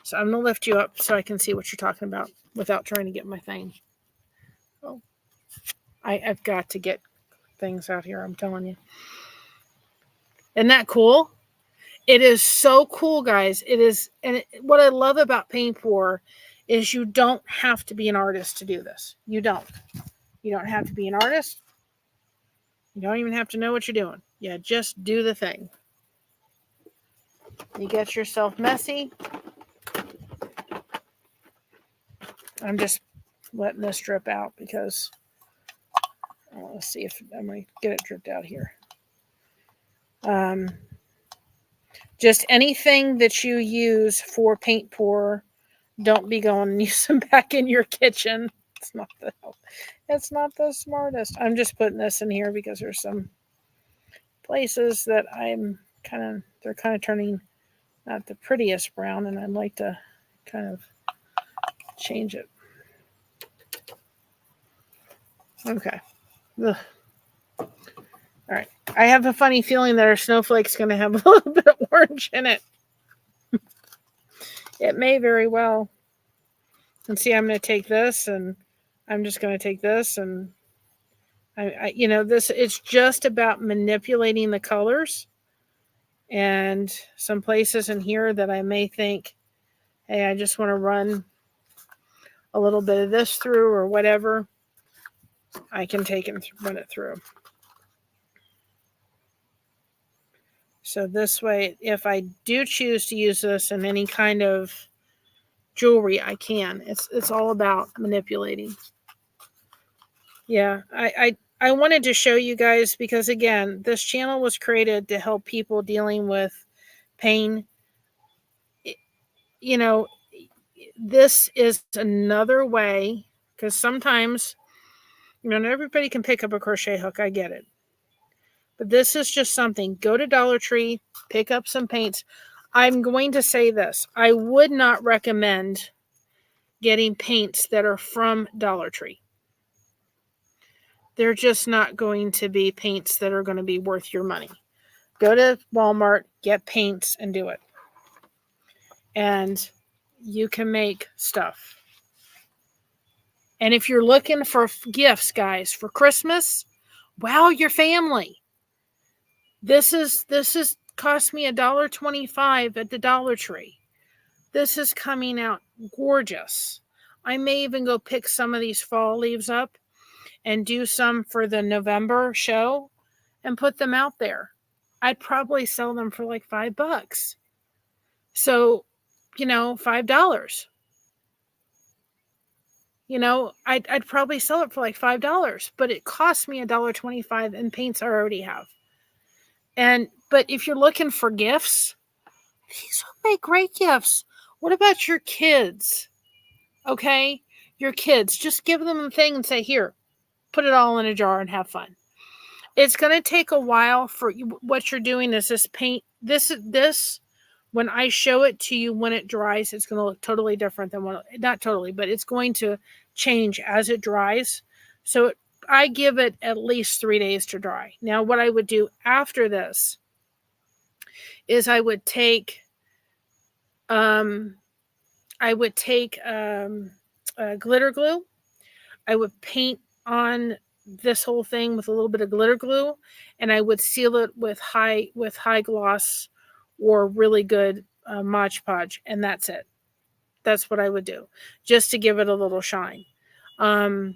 So I'm going to lift you up so I can see what you're talking about without trying to get my thing. Oh, I've got to get things out here, I'm telling you. Isn't that cool? It is so cool, guys. It is, and what I love about paint pour is you don't have to be an artist to do this. You don't. You don't have to be an artist. You don't even have to know what you're doing. Yeah, just do the thing. You get yourself messy. I'm just letting this drip out because let's see if I'm going to get it dripped out here. Just anything that you use for paint pour, don't be going and use them back in your kitchen. It's not the smartest. I'm just putting this in here because there's some places that they're kind of turning not the prettiest brown, and I'd like to kind of change it. Okay. Ugh. All right. I have a funny feeling that our snowflake's going to have a little bit of orange in it. It may very well. And see, I'm going to take this, and I'm just going to take this, and it's just about manipulating the colors. And some places in here that I may think, hey, I just want to run a little bit of this through or whatever, I can take and run it through. So this way, if I do choose to use this in any kind of jewelry, I can. It's all about manipulating. Yeah, I wanted to show you guys because, again, this channel was created to help people dealing with pain. This is another way, because sometimes, not everybody can pick up a crochet hook. I get it. But this is just something. Go to Dollar Tree, pick up some paints. I'm going to say this. I would not recommend getting paints that are from Dollar Tree. They're just not going to be paints that are going to be worth your money. Go to Walmart, get paints, and do it. And you can make stuff. And if you're looking for gifts, guys, for Christmas, wow your family. This is cost me $1.25 at the Dollar Tree. This is coming out gorgeous. I may even go pick some of these fall leaves up and do some for the November show and put them out there. I'd probably sell them for like $5. So, $5. I'd probably sell it for like $5, but it cost me $1.25 in paints I already have. But if you're looking for gifts, these would make great gifts. What about your kids? Okay? Your kids, just give them a thing and say, here, put it all in a jar and have fun. It's going to take a while for you. What you're doing is this paint. This, when I show it to you when it dries, it's going to look totally different than not totally, but it's going to change as it dries. So I give it at least 3 days to dry. Now, what I would do after this is I would take glitter glue. I would paint on this whole thing with a little bit of glitter glue, and I would seal it with high gloss or really good Mod Podge, and that's it. That's what I would do, just to give it a little shine. And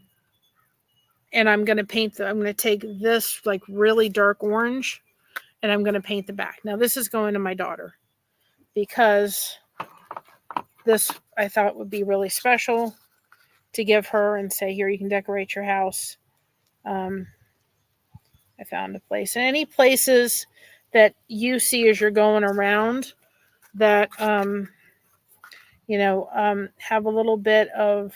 I'm going to paint I'm going to take this like really dark orange, and I'm going to paint the back. Now this is going to my daughter, because this I thought would be really special to give her and say, here, you can decorate your house. I found a place. And any places that you see as you're going around that, have a little bit of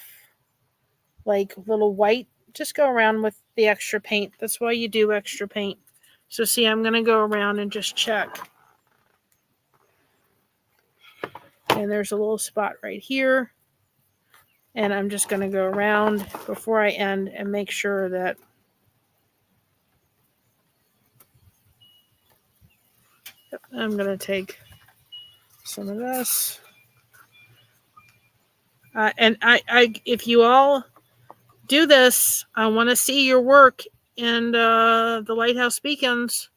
like little white, just go around with the extra paint. That's why you do extra paint. So see, I'm going to go around and just check. And there's a little spot right here. And I'm just going to go around before I end and make sure that I'm going to take some of this. And if you all do this, I want to see your work in the Lighthouse Beacons,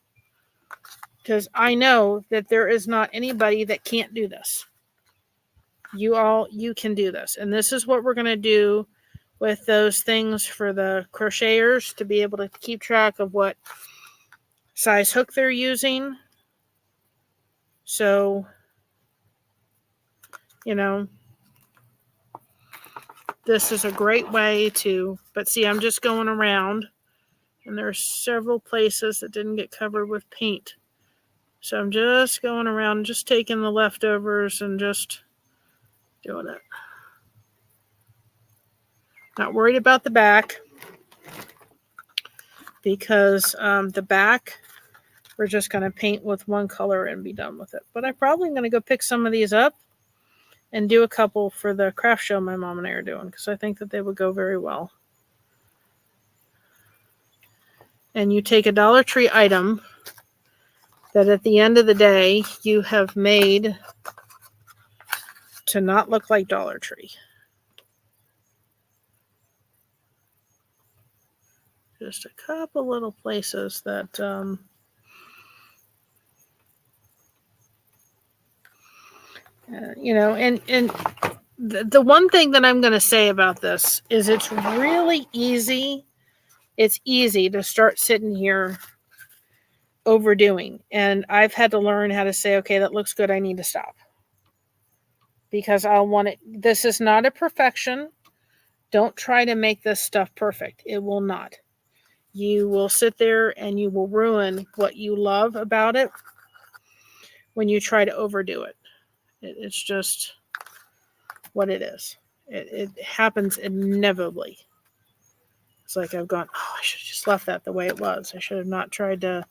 because I know that there is not anybody that can't do this. You can do this. And this is what we're going to do with those things for the crocheters, to be able to keep track of what size hook they're using. So, this is a great way to, but see, I'm just going around, and there's several places that didn't get covered with paint. So I'm just going around, just taking the leftovers and just doing it. Not worried about the back, because the back, we're just going to paint with one color and be done with it. But I'm probably going to go pick some of these up and do a couple for the craft show my mom and I are doing, because I think that they would go very well. And you take a Dollar Tree item that at the end of the day you have made to not look like Dollar Tree. Just a couple little places that and the one thing that I'm going to say about this is it's really easy. It's easy to start sitting here overdoing, and I've had to learn how to say, okay, that looks good, I need to stop, because I'll want it. This is not a perfection. Don't try to make this stuff perfect. It will not. You will sit there and you will ruin what you love about it when you try to overdo it. It's just what it is. It happens inevitably. It's like I've gone, I should have just left that the way it was. I should have not tried to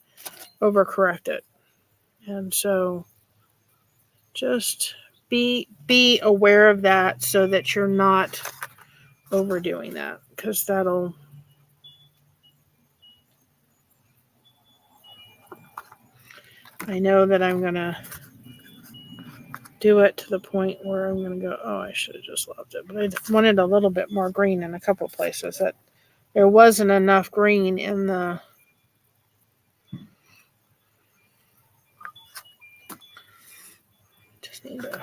overcorrect it. And so just be aware of that, so that you're not overdoing that, because that'll... I know that I'm going to do it to the point where I'm going to go, I should have just left it. But I wanted a little bit more green in a couple places. That there wasn't enough green in the... Just need to...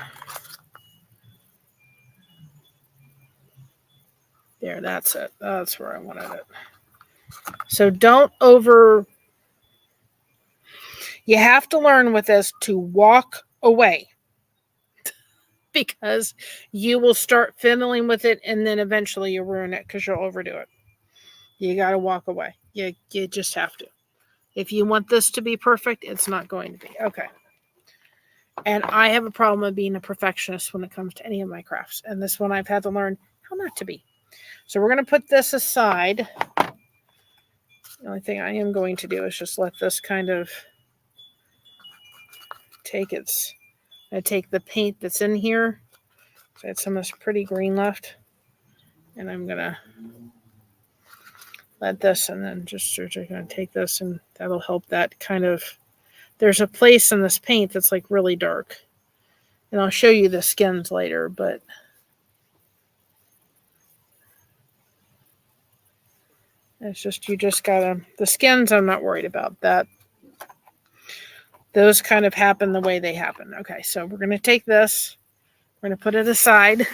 There, that's it. That's where I wanted it. So don't over... You have to learn with this to walk away, because you will start fiddling with it, and then eventually you'll ruin it because you'll overdo it. You got to walk away. You just have to. If you want this to be perfect, it's not going to be. Okay. And I have a problem with being a perfectionist when it comes to any of my crafts. And this one I've had to learn how not to be. So we're going to put this aside. The only thing I am going to do is just let this kind of take its... I take the paint that's in here. So I had some of this pretty green left. And I'm going to let this, and then just going to take this, and that'll help that kind of... There's a place in this paint that's like really dark. And I'll show you the skins later, but... It's just, you just gotta, the skins I'm not worried about. That those kind of happen the way they happen. Okay, so we're going to take this, we're going to put it aside,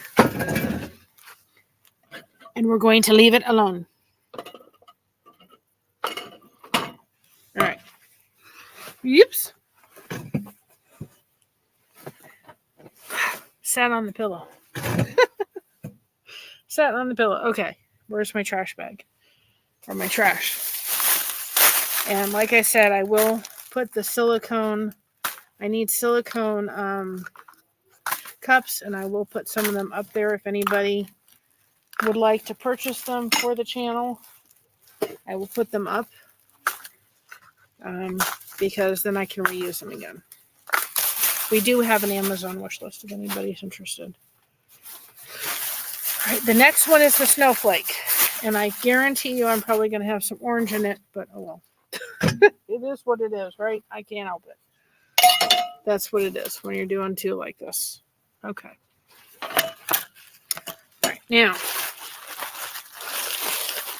and we're going to leave it alone. All right. Oops. Sat on the pillow. Sat on the pillow. Okay, where's my trash bag? Or my trash? And like I said, I will put the silicone, I need silicone cups, and I will put some of them up there if anybody would like to purchase them for the channel. I will put them up because then I can reuse them again. We do have an Amazon wish list if anybody's interested. All right, the next one is the snowflake, and I guarantee you I'm probably going to have some orange in it, but oh well. It is what it is, right? I can't help it. That's what it is when you're doing two like this. Okay. All right, now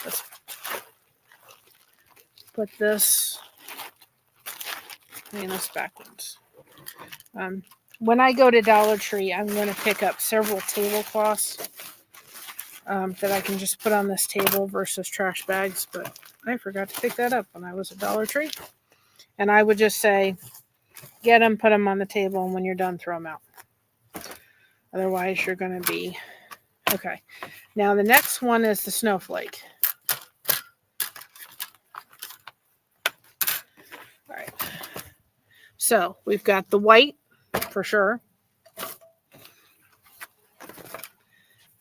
let's put this, and this backwards. When I go to Dollar Tree, I'm going to pick up several tablecloths that I can just put on this table versus trash bags, but I forgot to pick that up when I was at Dollar Tree. And I would just say, get them, put them on the table, and when you're done, throw them out. Otherwise, you're going to be... Okay. Now, the next one is the snowflake. All right. So, we've got the white, for sure.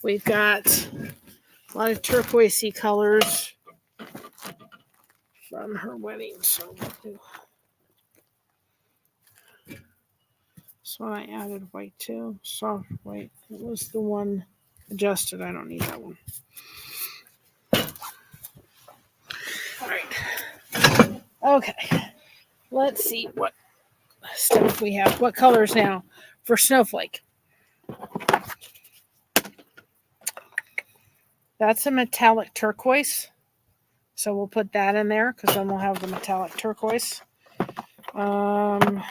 We've got a lot of turquoisey colors from her wedding. So, this one I added white too. Soft white. It was the one adjusted. I don't need that one. All right. Okay. Let's see what stuff we have. What colors now for snowflake? That's a metallic turquoise. So we'll put that in there because then we'll have the metallic turquoise. The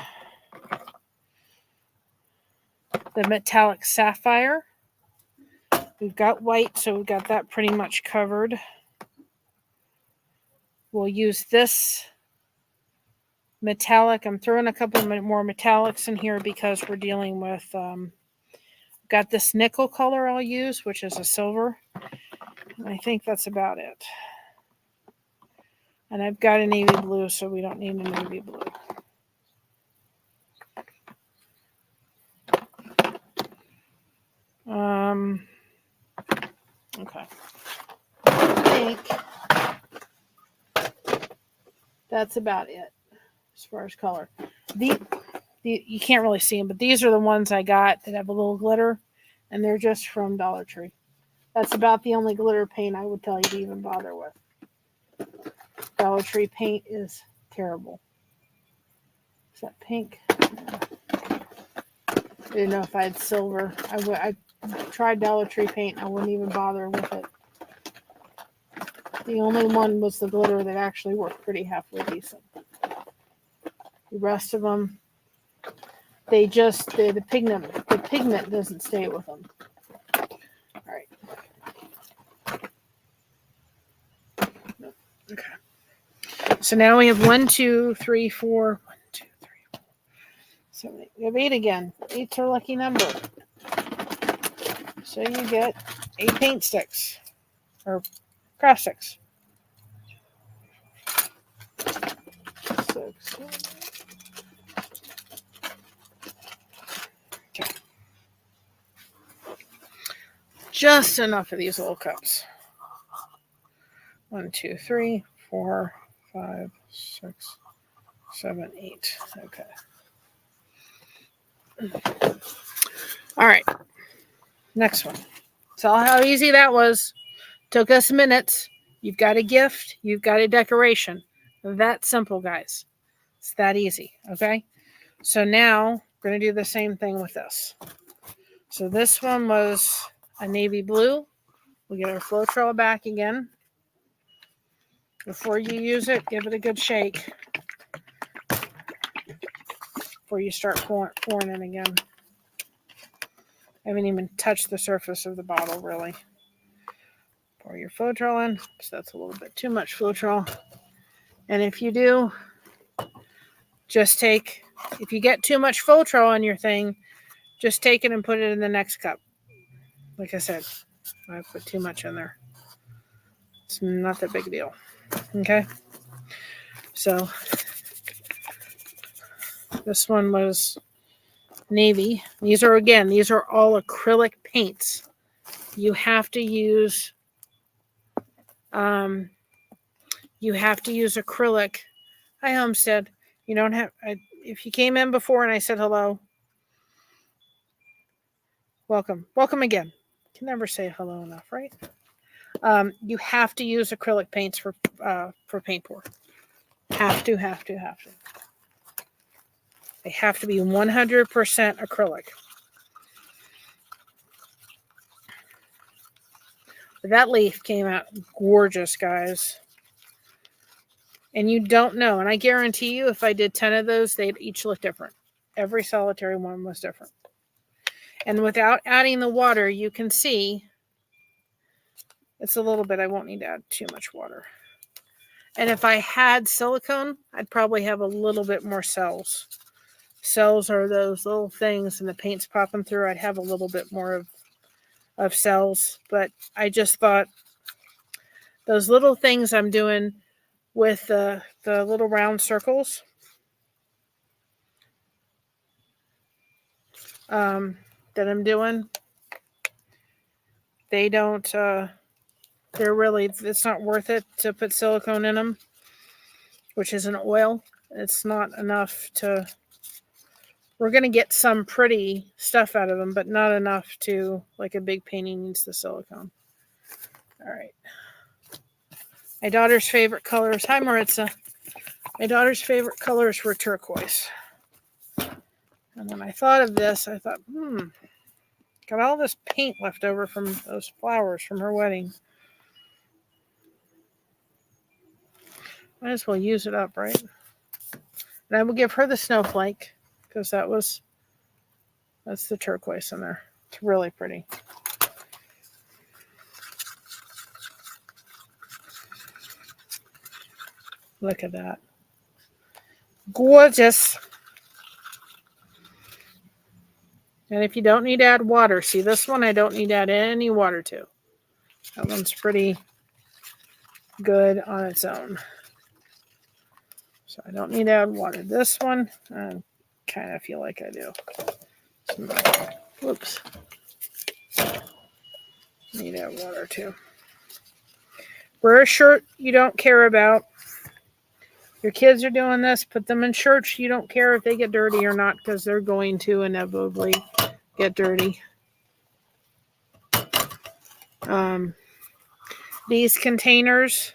metallic sapphire. We've got white, so we've got that pretty much covered. We'll use this metallic. I'm throwing a couple more metallics in here because we're dealing with, got this nickel color I'll use, which is a silver. And I think that's about it. And I've got a navy blue, so we don't need a navy blue. Okay. I think that's about it as far as color. You can't really see them, but these are the ones I got that have a little glitter, and they're just from Dollar Tree. That's about the only glitter paint I would tell you to even bother with. Dollar Tree paint is terrible. Is that pink? Yeah. I didn't know if I had silver. I tried Dollar Tree paint. I wouldn't even bother with it. The only one was the glitter that actually worked pretty halfway decent. The rest of them, the pigment doesn't stay with them. All right. Okay. So now we have 1, 2, 3, 4. 1, 2, 3, 4. 7, 8. We have 8 again. 8's our lucky number. So you get 8 paint sticks or craft sticks. 6. Okay. Just enough of these little cups. 1, 2, 3, 4, 5, 6, 7, 8. Okay. All right. Next one. Saw how easy that was. Took us minutes. You've got a gift. You've got a decoration. That simple, guys. It's that easy. Okay. So now we're going to do the same thing with this. So this one was a navy blue. We'll get our flow trail back again. Before you use it, give it a good shake before you start pouring it again. I haven't even touched the surface of the bottle, really. Pour your Floetrol in, because that's a little bit too much Floetrol. And if you do, just take, if you get too much Floetrol on your thing, just take it and put it in the next cup. Like I said, I put too much in there. It's not that big a deal. Okay? So, this one was navy. These are all acrylic paints. You have to use acrylic. Hi, Homestead. You don't have, if you came in before and I said hello, welcome. Welcome again. Can never say hello enough, right? You have to use acrylic paints for paint pour. Have to. They have to be 100% acrylic. But that leaf came out gorgeous, guys. And you don't know. And I guarantee you, if I did 10 of those, they'd each look different. Every solitary one was different. And without adding the water, you can see it's a little bit. I won't need to add too much water. And if I had silicone, I'd probably have a little bit more cells. Cells are those little things, and the paint's popping through. I'd have a little bit more of cells. But I just thought those little things I'm doing with the little round circles that I'm doing, they don't, it's not worth it to put silicone in them, which is an oil. It's not enough to, we're going to get some pretty stuff out of them, but not enough to, like a big painting needs the silicone. All right. My daughter's favorite colors. Hi, Maritza. My daughter's favorite colors were turquoise. And when I thought of this, I thought, got all this paint left over from those flowers from her wedding. Might as well use it up, right? And I will give her the snowflake, because that's the turquoise in there. It's really pretty. Look at that. Gorgeous. And if you don't need to add water, see this one I don't need to add any water to. That one's pretty good on its own. So I don't need to add water. This one, I kind of feel like I do. Whoops. Need to add water too. Wear a shirt you don't care about. Your kids are doing this, put them in shirts. You don't care if they get dirty or not, because they're going to inevitably get dirty. These containers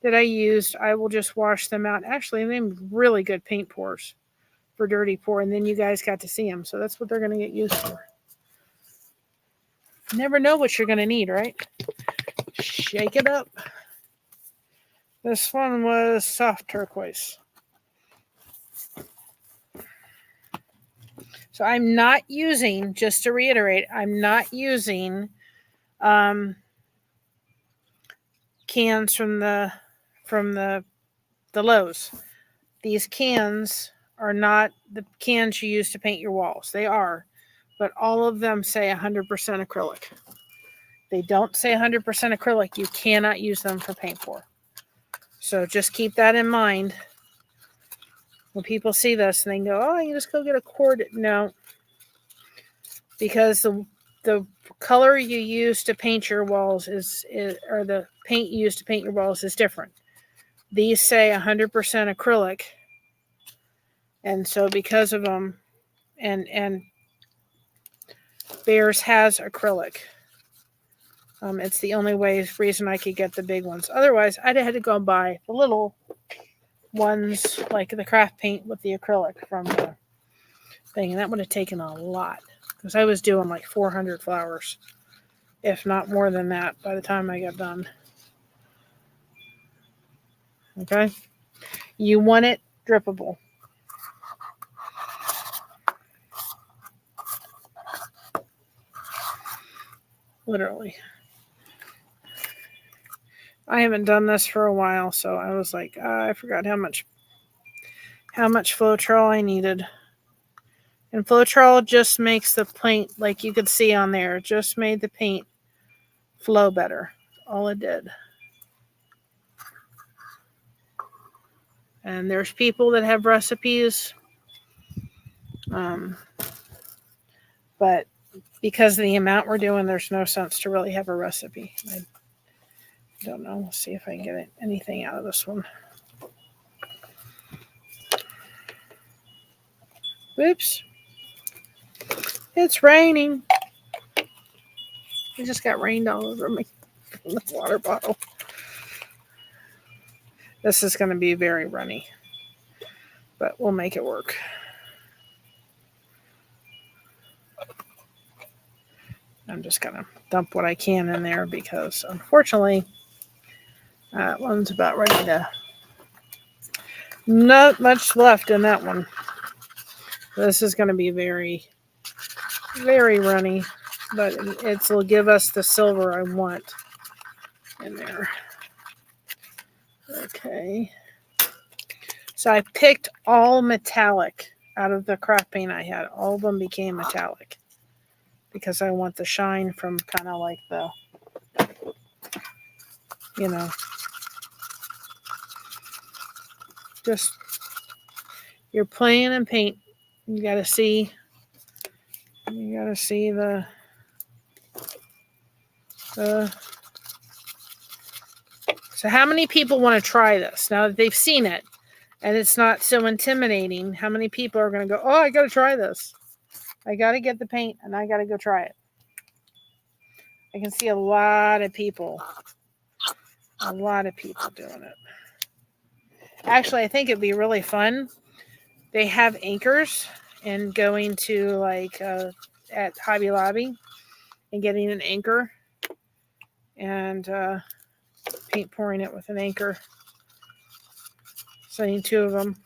that I used, I will just wash them out. Actually, they're really good paint pours for dirty pour, and then you guys got to see them. So that's what they're going to get used for. You never know what you're going to need, right? Shake it up. This one was soft turquoise. So I'm not using, just to reiterate, I'm not using cans from the Lowe's. These cans are not the cans you use to paint your walls. They are, but all of them say 100% acrylic. They don't say 100% acrylic. You cannot use them for paint pour. So just keep that in mind when people see this and they go, "Oh, you just go get a cord." No, because the color you use to paint your walls or the paint you use to paint your walls is different. These say 100% acrylic, and so because of them, and Bears has acrylic. It's the only reason I could get the big ones. Otherwise, I'd have had to go and buy the little ones, like the craft paint with the acrylic from the thing, and that would have taken a lot, because I was doing like 400 flowers, if not more than that, by the time I got done. Okay. You want it drippable. Literally. I haven't done this for a while, so I was like, I forgot how much Floetrol I needed. And Floetrol just makes the paint, like you could see on there, just made the paint flow better. All it did. And there's people that have recipes, but because of the amount we're doing, there's no sense to really have a recipe. I don't know. We'll see if I can get anything out of this one. Whoops. It's raining. It just got rained all over me from the water bottle. This is going to be very runny, but we'll make it work. I'm just going to dump what I can in there because, unfortunately, that one's about ready to... Not much left in that one. This is going to be very, very runny, but it'll give us the silver I want in there. Okay. So I picked all metallic out of the craft paint I had. All of them became metallic because I want the shine from kind of like the, just you're playing in paint. You gotta see the so how many people want to try this now that they've seen it and it's not so intimidating? How many people are going to go, oh, I got to try this. I got to get the paint and I got to go try it. I can see a lot of people doing it. Actually, I think it'd be really fun. They have anchors and going to like at Hobby Lobby and getting an anchor and paint pouring it with an anchor. Setting 2 of them.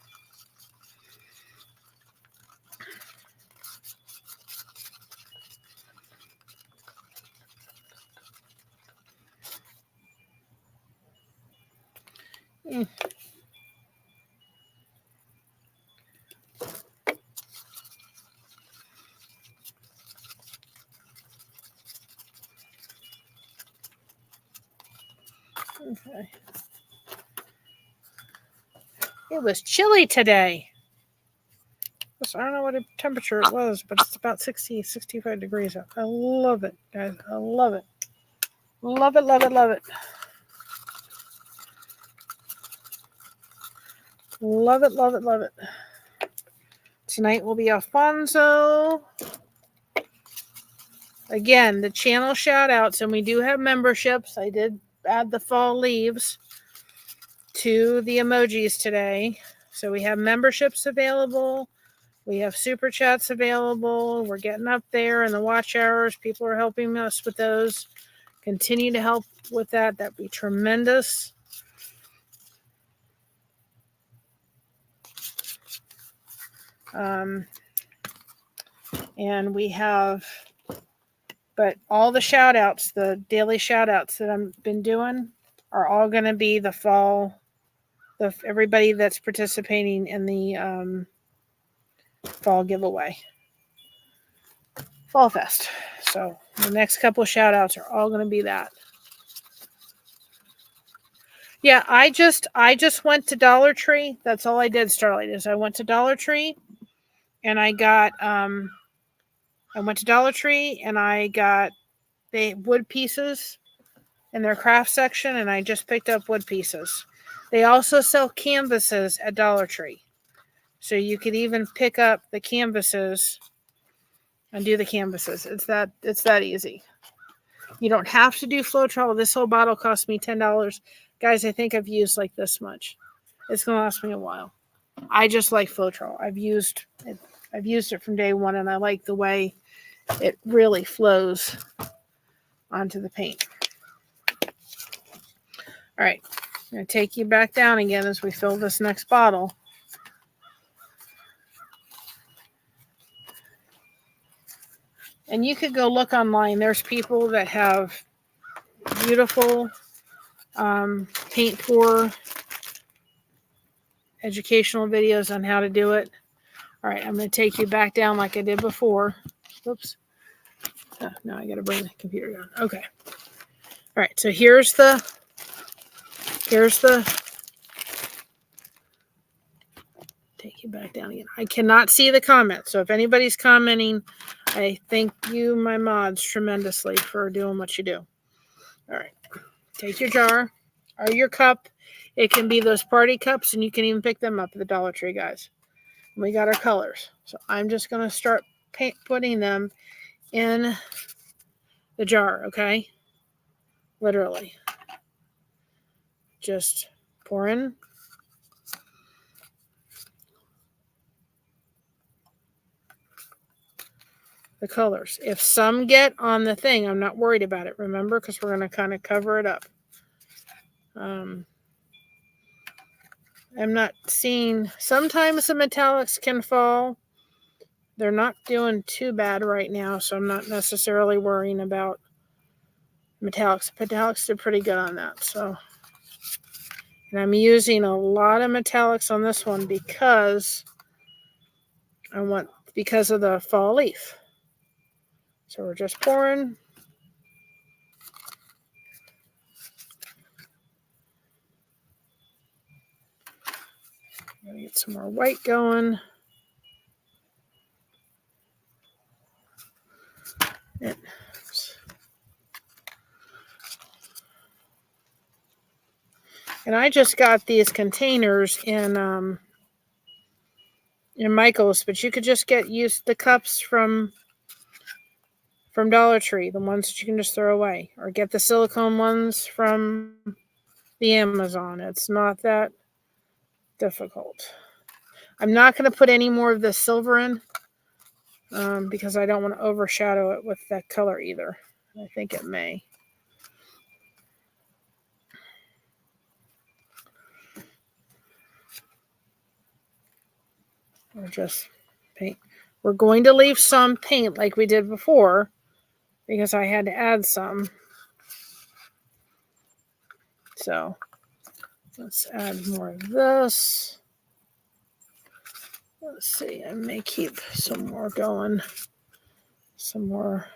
Okay. It was chilly today. I don't know what temperature it was, but it's about 60, 65 degrees out. I love it, guys. I love it. Love it, love it, love it. Love it, love it, love it. Tonight will be Alfonso. Again, the channel shout outs, and we do have memberships. I did add the fall leaves to the emojis today. So we have memberships available. We have super chats available. We're getting up there in the watch hours. People are helping us with those. Continue to help with that. That'd be tremendous. And we have, but all the shout outs, the daily shout outs that I've been doing are all going to be the fall, everybody that's participating in the fall giveaway, Fall Fest. So the next couple of shout outs are all going to be that. Yeah, I just went to Dollar Tree. That's all I did, Starlight, is I went to Dollar Tree and I got the wood pieces in their craft section, and I just picked up wood pieces. They also sell canvases at Dollar Tree. So you could even pick up the canvases and do the canvases. It's that easy. You don't have to do Floetrol. This whole bottle cost me $10. Guys, I think I've used like this much. It's going to last me a while. I just like Floetrol. I've used it from day one, and I like the way it really flows onto the paint. All right. I'm going to take you back down again as we fill this next bottle. And you could go look online. There's people that have beautiful paint pour educational videos on how to do it. All right, I'm going to take you back down like I did before. Oops. Oh, now I got to bring the computer down. Okay. All right, so here's the take you back down again. I cannot see the comments, so if anybody's commenting, I thank you, my mods, tremendously for doing what you do. All right, take your jar or your cup. It can be those party cups, and you can even pick them up at the Dollar Tree, guys. And we got our colors, so I'm just going to start putting them in the jar, okay? Literally. Just pour in. The colors. If some get on the thing, I'm not worried about it, remember, because we're going to kind of cover it up. I'm not seeing, sometimes the metallics can fall. They're not doing too bad right now, so I'm not necessarily worrying about metallics. Metallics did pretty good on that. So, and I'm using a lot of metallics on this one because because of the fall leaf. So we're just pouring. Get some more white going. And I just got these containers in Michael's, but you could just use the cups from Dollar Tree, the ones that you can just throw away, or get the silicone ones from the Amazon. It's not that difficult. I'm not going to put any more of the silver in because I don't want to overshadow it with that color either. I think it may. Or just paint. We're going to leave some paint like we did before because I had to add some. So let's add more of this. Let's see, I may keep some more going. Some more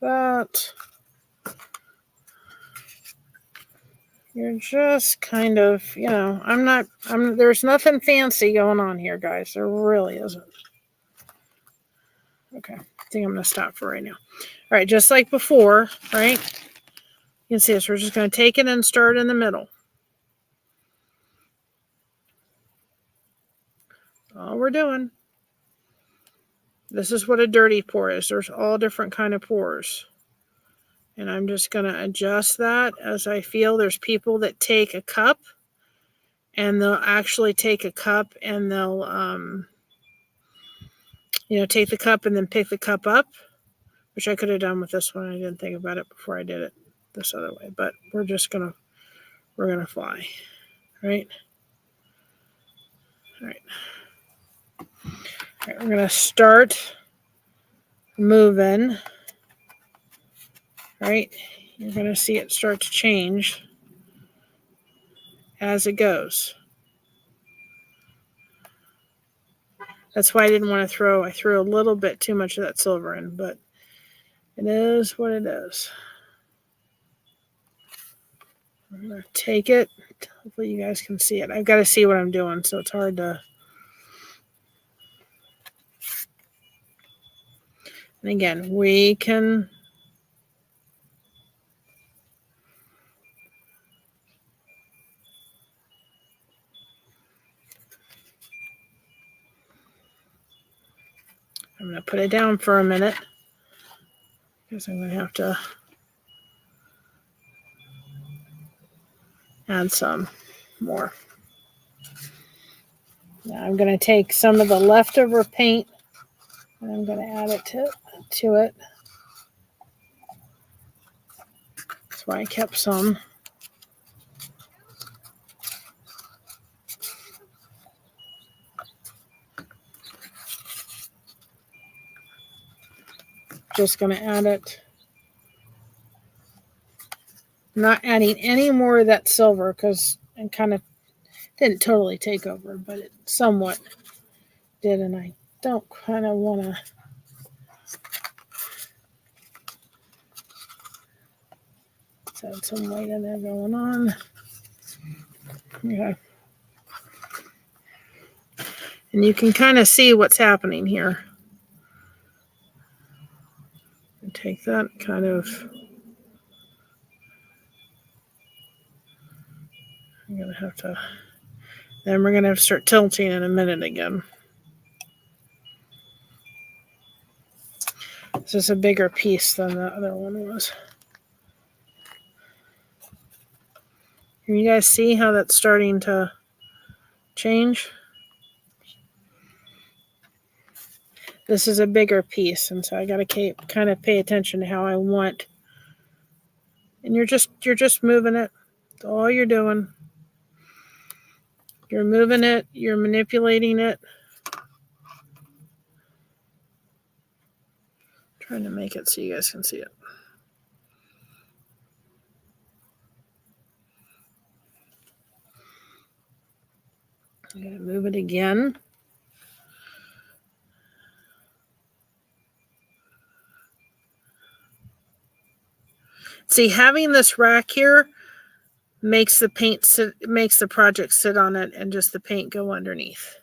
of that. You're just kind of, there's nothing fancy going on here, guys. There really isn't. Okay, I think I'm going to stop for right now. All right, just like before, right? You can see this. We're just going to take it and start in the middle. All we're doing. This is what a dirty pour is. There's all different kind of pours. And I'm just going to adjust that as I feel. There's people that take a cup and they'll actually take a cup and they'll, take the cup and then pick the cup up, which I could have done with this one. I didn't think about it before I did it this other way, but we're going to fly, right? All right. All right, we're going to start moving, right? You're going to see it start to change as it goes. That's why I didn't want to I threw a little bit too much of that silver in, but it is what it is. I'm going to take it. Hopefully you guys can see it. I've got to see what I'm doing, so it's hard to. And again, we can. I'm going to put it down for a minute because I'm going to have to add some more. Now I'm going to take some of the leftover paint and I'm going to add it to it. That's why I kept some. just going to add it. I'm not adding any more of that silver because it kind of didn't totally take over, but it somewhat did, and I don't kind of want to. Add some white in there going on. Okay. And you can kind of see what's happening here. And take that kind of. I'm going to have to. Then we're going to have to start tilting in a minute again. This is a bigger piece than the other one was. Can you guys see how that's starting to change? This is a bigger piece, and so I got to kind of pay attention to how I want. And you're just moving it. That's all you're doing. You're moving it. You're manipulating it. Trying to make it so you guys can see it. I'm going to move it again. See, having this rack here makes the paint sit, makes the project sit on it and just the paint go underneath.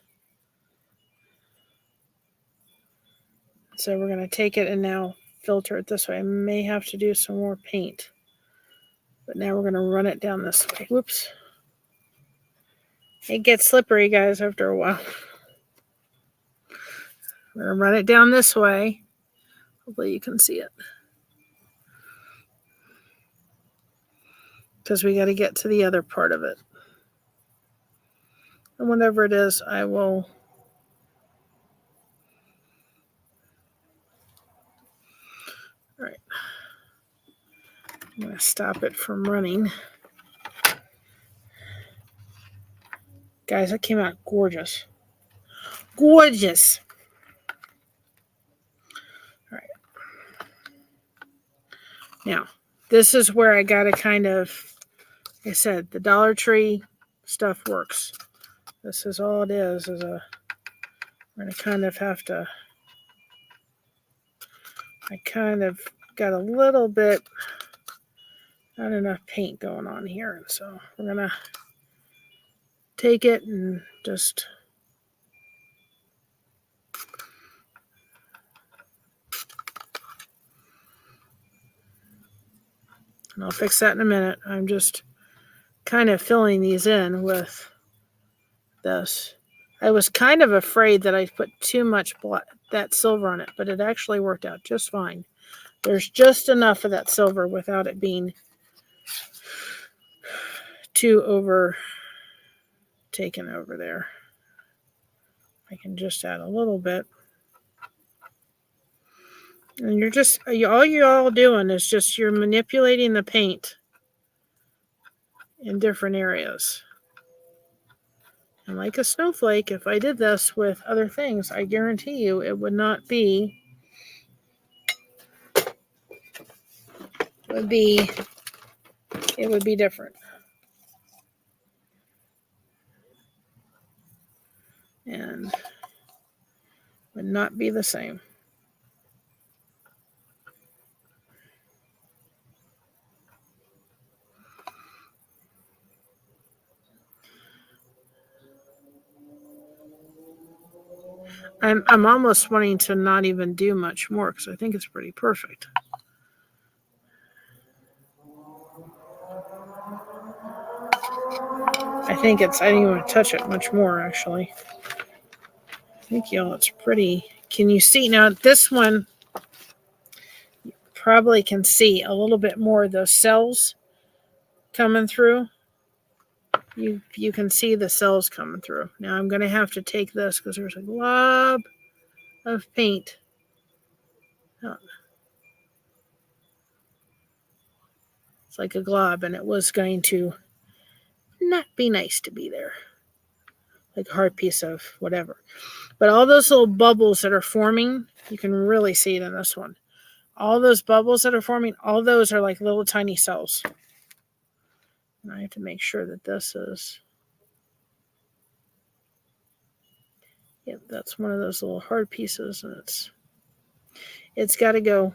So we're going to take it and now filter it this way. I may have to do some more paint. But now we're going to run it down this way. Whoops. It gets slippery, guys, after a while. We're going to run it down this way. Hopefully you can see it. Because we got to get to the other part of it. And whatever it is, I will... All right. I'm going to stop it from running. Guys, that came out gorgeous. Gorgeous. All right. Now, this is where I got to kind of, like I said, the Dollar Tree stuff works. This is all it is a, we're going to kind of have to, I kind of got a little bit, not enough paint going on here. And so we're going to take it and just and I'll fix that in a minute. I'm just kind of filling these in with this. I was kind of afraid that I put too much that silver on it, but it actually worked out just fine. There's just enough of that silver without it being too taken over there. I can just add a little bit. And you're just, all you're all doing is just you're manipulating the paint in different areas. And like a snowflake, if I did this with other things, I guarantee you it would not be, it would be different. And would not be the same. I'm almost wanting to not even do much more because I think it's pretty perfect. I don't even want to touch it much more, actually. Thank y'all. It's pretty. Can you see? Now, this one, you probably can see a little bit more of those cells coming through. You can see the cells coming through. Now, I'm going to have to take this because there's a glob of paint. Oh. It's like a glob, and it was going to not be nice to be there. Like a hard piece of whatever. But all those little bubbles that are forming, you can really see it in this one. all those bubbles that are forming, all those are like little tiny cells. And I have to make sure that this is, yep, that's one of those little hard pieces, and it's got to go.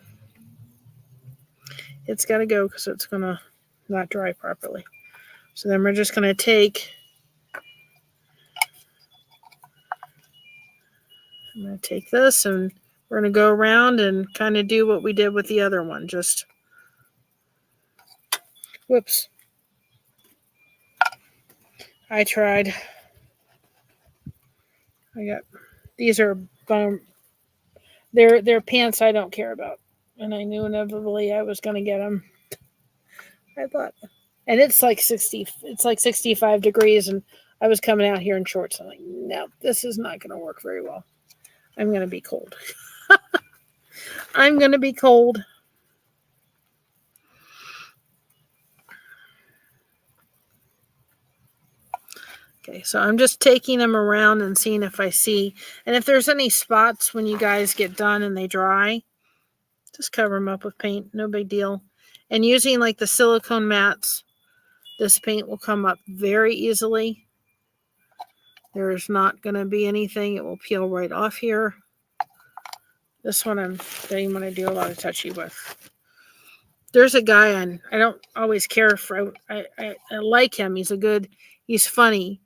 It's got to go because it's going to not dry properly. So then we're just going to take, I'm going to take this and we're going to go around and kind of do what we did with the other one. Just, whoops. I tried. These are they're pants I don't care about. And I knew inevitably I was going to get them. I thought, and it's like 65 degrees, and I was coming out here in shorts. I'm like, no, this is not going to work very well. I'm going to be cold. I'm going to be cold. Okay, so I'm just taking them around and seeing if I see, and if there's any spots when you guys get done and they dry, just cover them up with paint, no big deal. And using like the silicone mats, this paint will come up very easily. There's not going to be anything, it will peel right off here. This one I'm getting when I do a lot of touchy with. There's a guy on, I don't always care for, I like him, he's funny.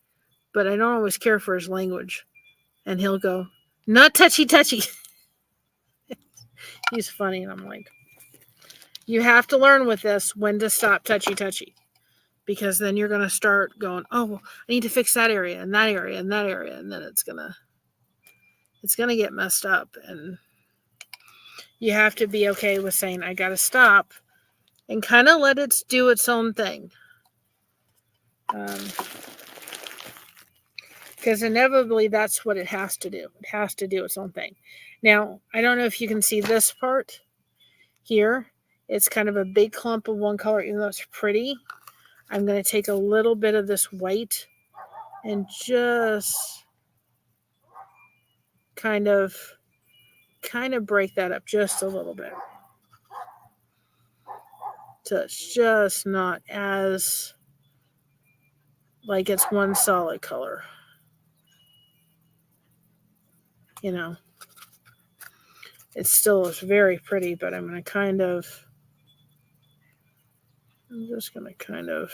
But I don't always care for his language. And he'll go, not touchy. He's funny. And I'm like, you have to learn with this when to stop touchy. Because then you're going to start going, oh, well, I need to fix that area and that area and that area. And then it's going to get messed up. And you have to be okay with saying, I got to stop and kind of let it do its own thing. Because inevitably, that's what it has to do. It has to do its own thing. Now, I don't know if you can see this part here. It's kind of a big clump of one color, even though it's pretty. I'm going to take a little bit of this white and just kind of break that up just a little bit. So it's just not as like it's one solid color. You know, it still is very pretty, but I'm just going to kind of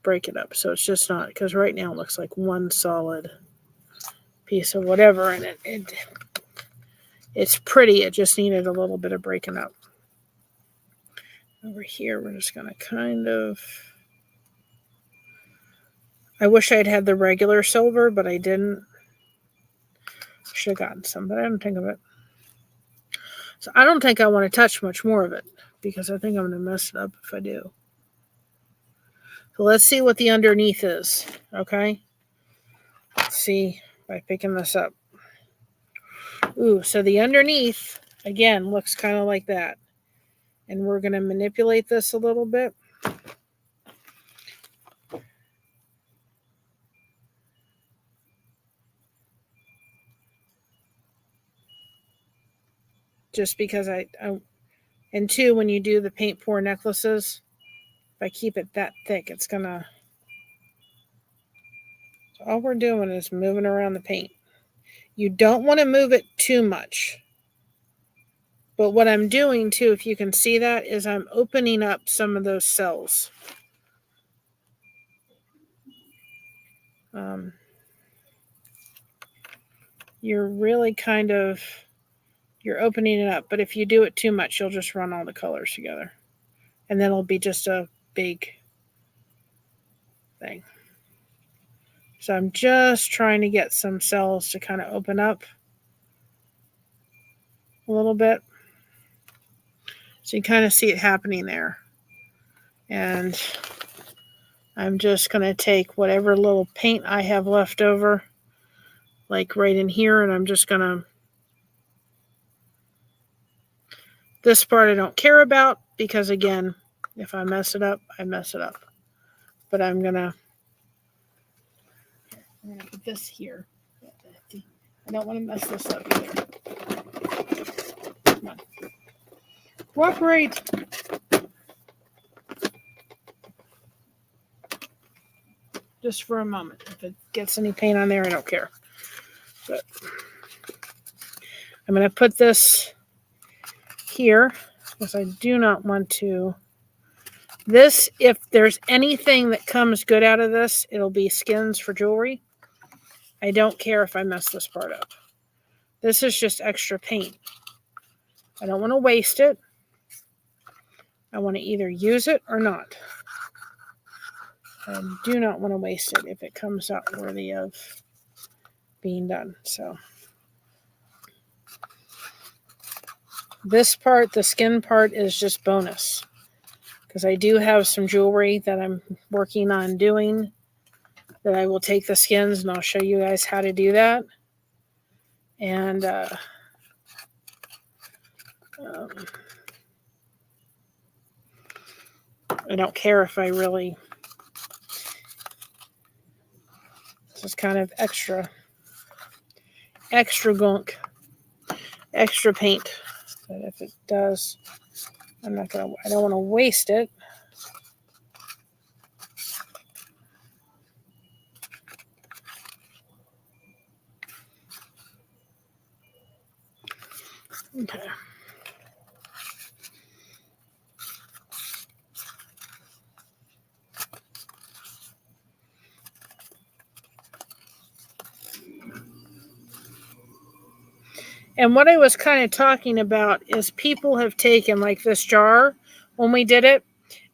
break it up. So it's just not, because right now it looks like one solid piece of whatever, and it's pretty. It just needed a little bit of breaking up. Over here, we're just going to kind of, I wish I'd had the regular silver, but I didn't. Should have gotten some, but I didn't think of it. So I don't think I want to touch much more of it, because I think I'm going to mess it up if I do. So let's see what the underneath is, okay? Let's see by picking this up. Ooh, so the underneath, again, looks kind of like that. And we're going to manipulate this a little bit. Just because and two, when you do the paint pour necklaces, if I keep it that thick, it's going to, so all we're doing is moving around the paint. You don't want to move it too much. But what I'm doing too, if you can see that, is I'm opening up some of those cells. You're really you're opening it up. But if you do it too much, you'll just run all the colors together. And then it'll be just a big thing. So I'm just trying to get some cells to kind of open up a little bit. So you kind of see it happening there. And I'm just going to take whatever little paint I have left over, like right in here, and I'm just going to, this part I don't care about, because again, if I mess it up, I mess it up. But I'm going to put this here. I don't want to mess this up either. Come on. Cooperate. Just for a moment. If it gets any paint on there, I don't care. But I'm going to put this here because I do not want to. This, if there's anything that comes good out of this, it'll be skins for jewelry. I don't care if I mess this part up. This is just extra paint. I don't want to waste it. I want to either use it or not. I do not want to waste it if it comes out worthy of being done. So this part, the skin part, is just bonus. Because I do have some jewelry that I'm working on doing that I will take the skins and I'll show you guys how to do that. And I don't care if I really, this is kind of extra gunk, extra paint. But if it does, I don't want to waste it. Okay. And what I was kind of talking about is people have taken like this jar when we did it,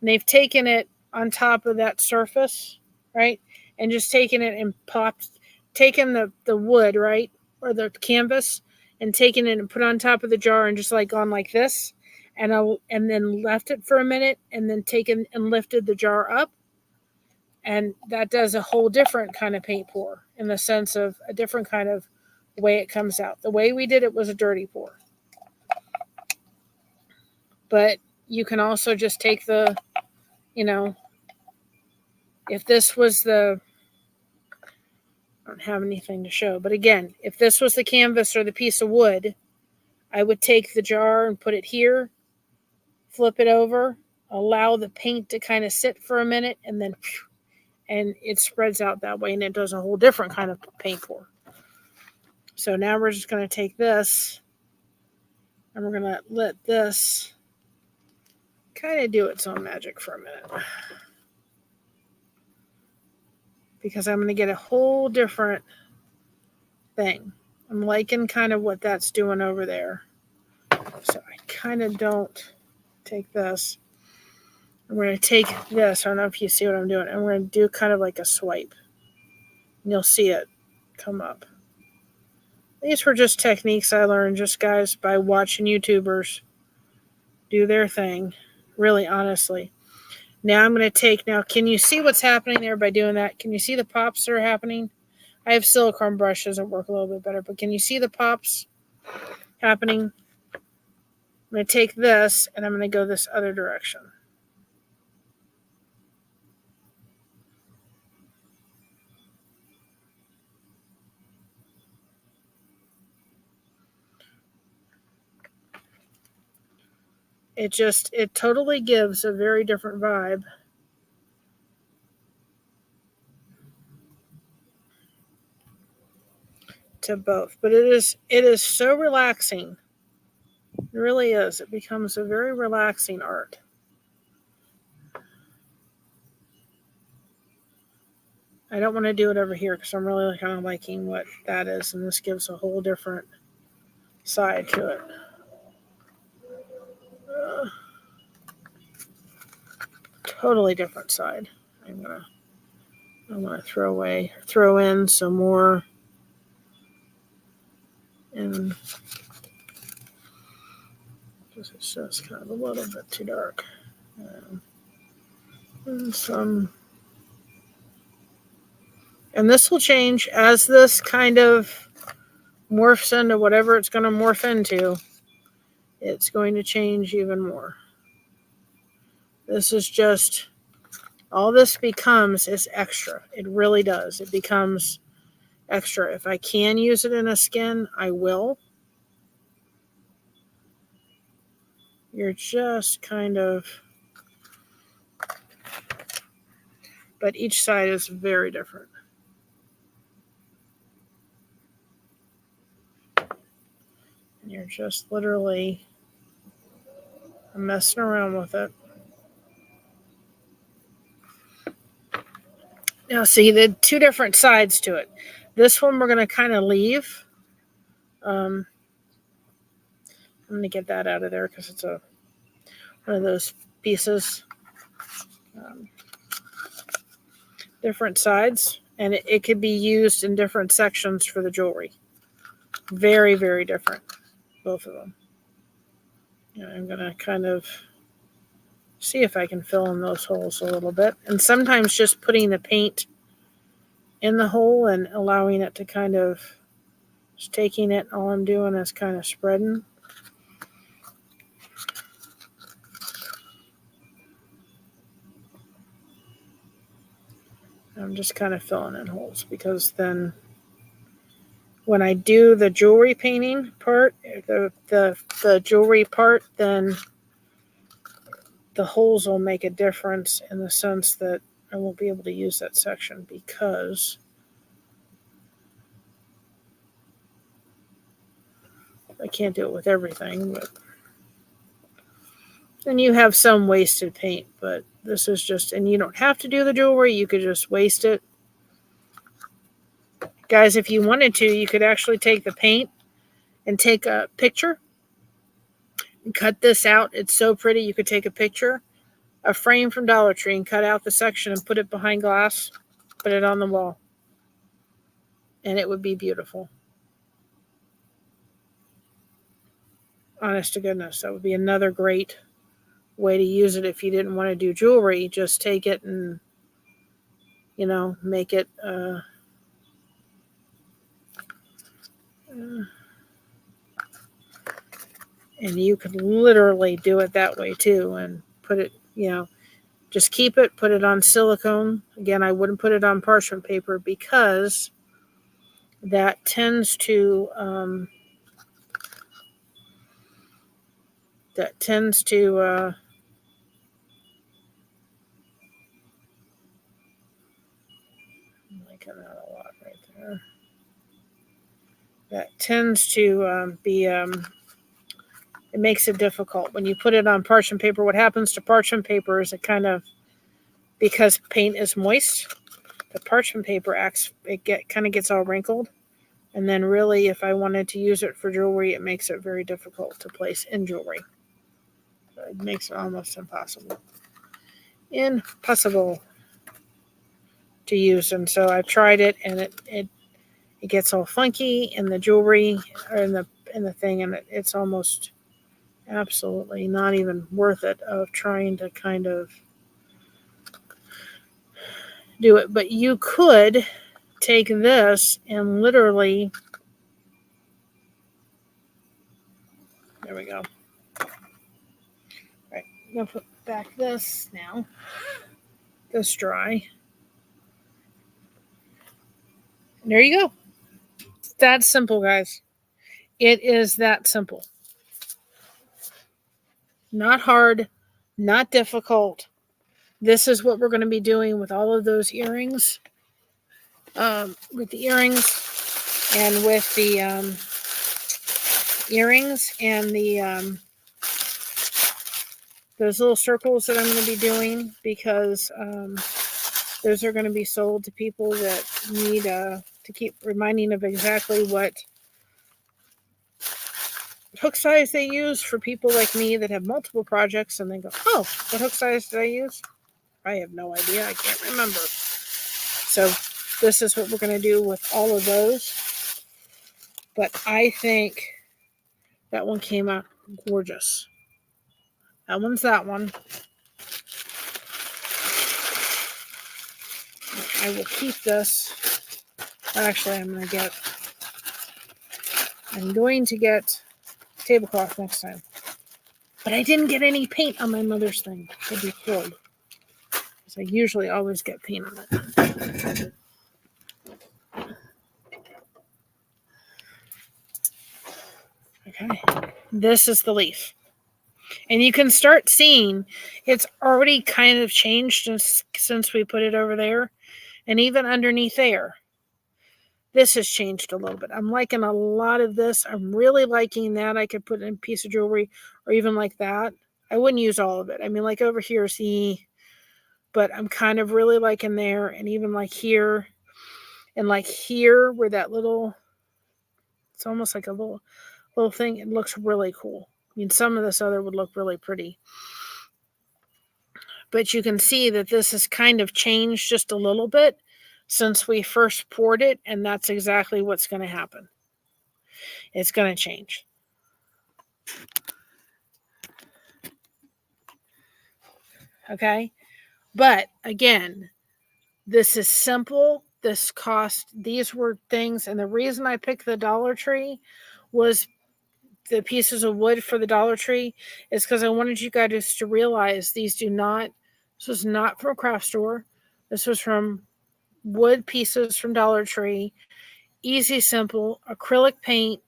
and they've taken it on top of that surface, right? And just taken it and taken the wood, right? Or the canvas and taken it and put it on top of the jar and just like gone like this. And then left it for a minute and then taken and lifted the jar up. And that does a whole different kind of paint pour in the sense of a different kind of way it comes out. The way we did it was a dirty pour. But you can also just take the, if this was I don't have anything to show, but again, if this was the canvas or the piece of wood, I would take the jar and put it here, flip it over, allow the paint to kind of sit for a minute, and then and it spreads out that way, and it does a whole different kind of paint pour. So now we're just going to take this and we're going to let this kind of do its own magic for a minute. Because I'm going to get a whole different thing. I'm liking kind of what that's doing over there. So I kind of don't take this. I'm going to take this. I don't know if you see what I'm doing. I'm going to do kind of like a swipe. And you'll see it come up. These were just techniques I learned just, guys, by watching YouTubers do their thing. Really, honestly. Now I'm going to take, can you see what's happening there by doing that? Can you see the pops that are happening? I have silicone brushes that work a little bit better, but can you see the pops happening? I'm going to take this and I'm going to go this other direction. It totally gives a very different vibe. To both, but it is so relaxing. It really is. It becomes a very relaxing art. I don't want to do it over here because I'm really kind of liking what that is, and this gives a whole different side to it. Totally different side. I'm gonna throw in some more, and it's just kind of a little bit too dark. And this will change as this kind of morphs into whatever it's going to morph into. It's going to change even more. This is just, all this becomes is extra. It really does. It becomes extra. If I can use it in a skin, I will. you're just kind of, but each side is very different. And you're just literally messing around with it. Now see, the two different sides to it. This one we're going to kind of leave. I'm going to get that out of there because it's one of those pieces. Different sides, and it could be used in different sections for the jewelry. Very, very different, both of them. And I'm going to kind of see if I can fill in those holes a little bit. And sometimes just putting the paint in the hole and allowing it to kind of, just taking it, all I'm doing is kind of spreading. I'm just kind of filling in holes because then when I do the jewelry painting part, the jewelry part, then the holes will make a difference in the sense that I won't be able to use that section because I can't do it with everything. But then you have some wasted paint, but this is just, and you don't have to do the jewelry, you could just waste it. Guys, if you wanted to, you could actually take the paint and take a picture and cut this out. It's so pretty. You could take a picture, a frame from Dollar Tree, and cut out the section and put it behind glass, put it on the wall, and it would be beautiful. Honest to goodness, that would be another great way to use it if you didn't want to do jewelry. Just take it and, make it and you could literally do it that way too and put it, just keep it, put it on silicone. Again, I wouldn't put it on parchment paper because that tends to I'm liking that a lot right there. That tends to be it makes it difficult. When you put it on parchment paper, what happens to parchment paper is it kind of, because paint is moist, the parchment paper kind of gets all wrinkled. And then really, if I wanted to use it for jewelry, it makes it very difficult to place in jewelry. So it makes it almost impossible. Impossible to use. And so I tried it, and it gets all funky in the jewelry or in the thing, and it's almost absolutely not even worth it of trying to kind of do it. But you could take this and literally, there we go. All right, I'm going to put back this now. This dry. And there you go. It's that simple, guys. It is that simple. Not hard, not difficult. This is what we're going to be doing with all of those earrings. With the earrings and with the those little circles that I'm going to be doing, because those are going to be sold to people that need to keep reminding of exactly what hook size they use, for people like me that have multiple projects and they go, oh, what hook size did I use? I have no idea. I can't remember. So this is what we're going to do with all of those. But I think that one came out gorgeous. That one's that one. I will keep this. Actually, I'm going to get tablecloth next time. But I didn't get any paint on my mother's thing. It'd be cold. Because I usually always get paint on it. Okay. This is the leaf. And you can start seeing it's already kind of changed since we put it over there. And even underneath there, this has changed a little bit. I'm liking a lot of this. I'm really liking that. I could put in a piece of jewelry or even like that. I wouldn't use all of it. I mean, like over here, see, but I'm kind of really liking there, and even like here, and like here where that little, it's almost like a little thing. It looks really cool. I mean, some of this other would look really pretty. But you can see that this has kind of changed just a little bit since we first poured it, and that's exactly what's going to happen. It's going to change. Okay? But again, this is simple. These were things, and the reason I picked the Dollar Tree was the pieces of wood for the Dollar Tree is because I wanted you guys to realize this was not from a craft store. This was from wood pieces from Dollar Tree. Easy, simple, acrylic paint.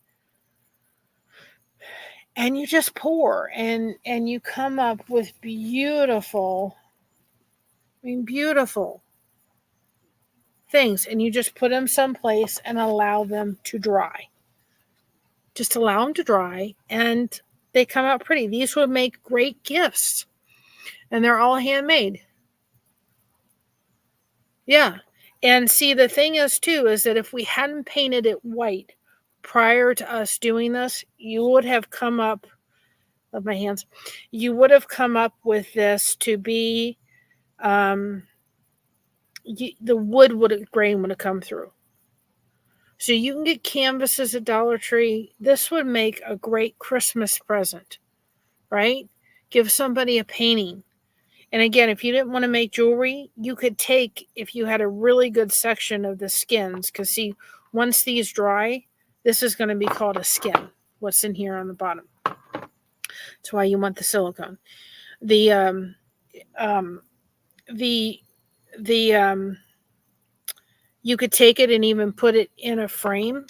And you just pour and you come up with beautiful things, and you just put them someplace and allow them to dry. Just allow them to dry, and they come out pretty. These would make great gifts, and they're all handmade. Yeah. And see, the thing is too, is that if we hadn't painted it white prior to us doing this, you would have come up of my hands, you would have come up with this to be, the grain would have come through. So you can get canvases at Dollar Tree. This would make a great Christmas present, right? Give somebody a painting. And again, if you didn't want to make jewelry, you could take, if you had a really good section of the skins, because see, once these dry, this is going to be called a skin, what's in here on the bottom. That's why you want the silicone. You could take it and even put it in a frame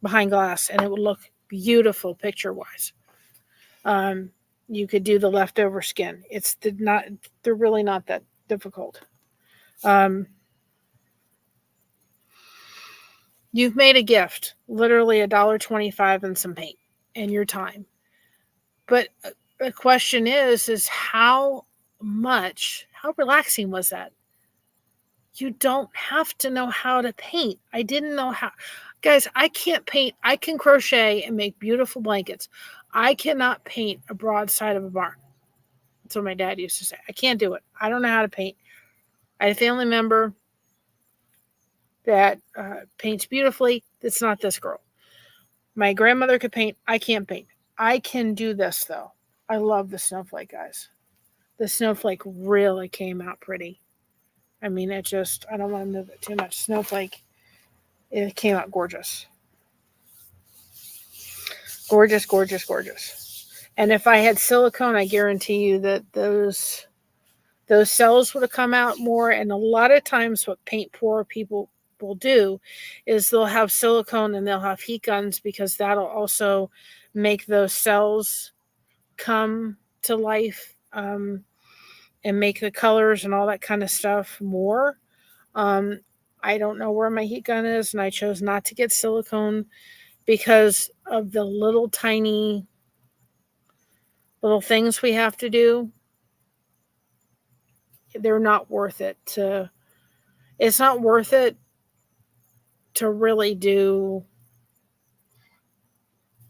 behind glass, and it would look beautiful picture-wise. You could do the leftover skin. They're really not that difficult. You've made a gift, literally $1.25 and some paint and your time. But the question is how relaxing was that? You don't have to know how to paint. I didn't know how. Guys, I can't paint. I can crochet and make beautiful blankets. I cannot paint a broadside of a barn. That's what my dad used to say. I can't do it. I don't know how to paint. I had a family member that paints beautifully. It's not this girl. My grandmother could paint. I can't paint. I can do this, though. I love the snowflake, guys. The snowflake really came out pretty. I mean, I don't want to move it too much. Snowflake, it came out gorgeous. Gorgeous, gorgeous, gorgeous. And if I had silicone, I guarantee you that those cells would have come out more. And a lot of times what paint pour people will do is they'll have silicone and they'll have heat guns, because that'll also make those cells come to life, and make the colors and all that kind of stuff more. I don't know where my heat gun is, and I chose not to get silicone because of the little tiny little things we have to do. They're not worth it it's not worth it to really do.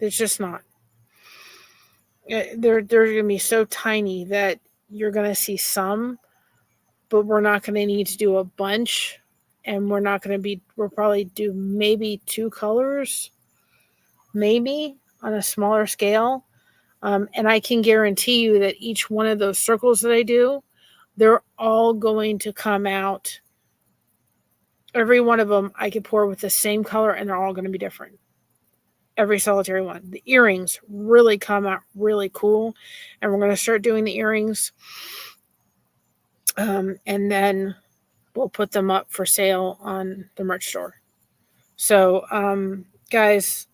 It's just not. They're going to be so tiny that you're going to see some, but we're not going to need to do a bunch, and we'll probably do maybe 2 colors, maybe on a smaller scale. And I can guarantee you that each one of those circles that I do, they're all going to come out. Every one of them I could pour with the same color, and they're all going to be different. Every solitary one. The earrings really come out really cool, and we're going to start doing the earrings. And then we'll put them up for sale on the merch store. So, guys,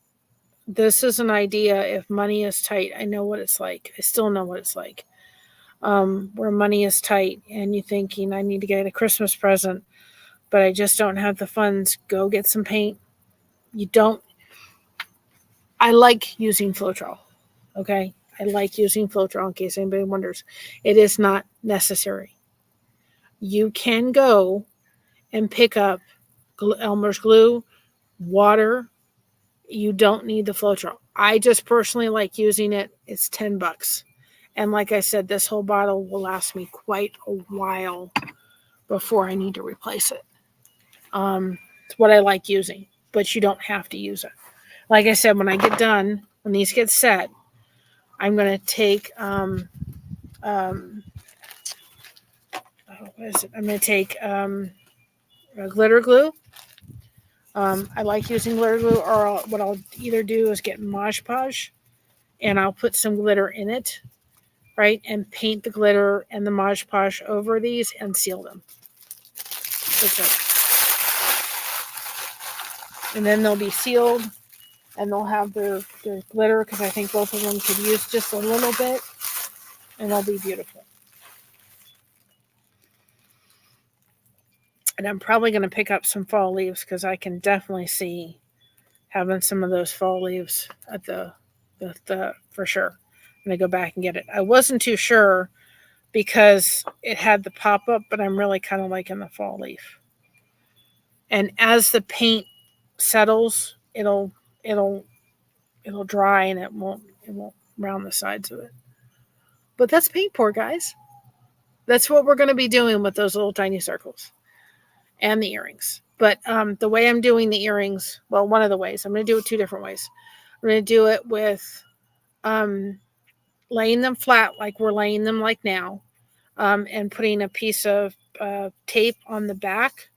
this is an idea. If money is tight, I know what it's like. I still know what it's like. Where money is tight and you're thinking, I need to get a Christmas present, but I just don't have the funds. Go get some paint. You don't. I like using Floetrol. Okay. I like using Floetrol in case anybody wonders. It is not necessary. You can go and pick up Elmer's glue, water. You don't need the Floetrol. I just personally like using it. It's $10. And like I said, this whole bottle will last me quite a while before I need to replace it. It's what I like using, but you don't have to use it. Like I said, when I get done, when these get set, I'm going to take I'm going to take glitter glue. I like using glitter glue, or what I'll either do is get Mod Podge, and I'll put some glitter in it, right, and paint the glitter and the Mod Podge over these and seal them. That's it. And then they'll be sealed, and they'll have their glitter, because I think both of them could use just a little bit, and they'll be beautiful. And I'm probably going to pick up some fall leaves, because I can definitely see having some of those fall leaves at the for sure. I'm going to go back and get it. I wasn't too sure because it had the pop-up, but I'm really kind of liking the fall leaf. And as the paint settles, it'll dry, and it won't round the sides of it. But that's paint pour, guys. That's what we're going to be doing with those little tiny circles and the earrings. But the way I'm doing the earrings, well, one of the ways, I'm going to do it 2 different ways. I'm going to do it with laying them flat like we're laying them like now, and putting a piece of tape on the back,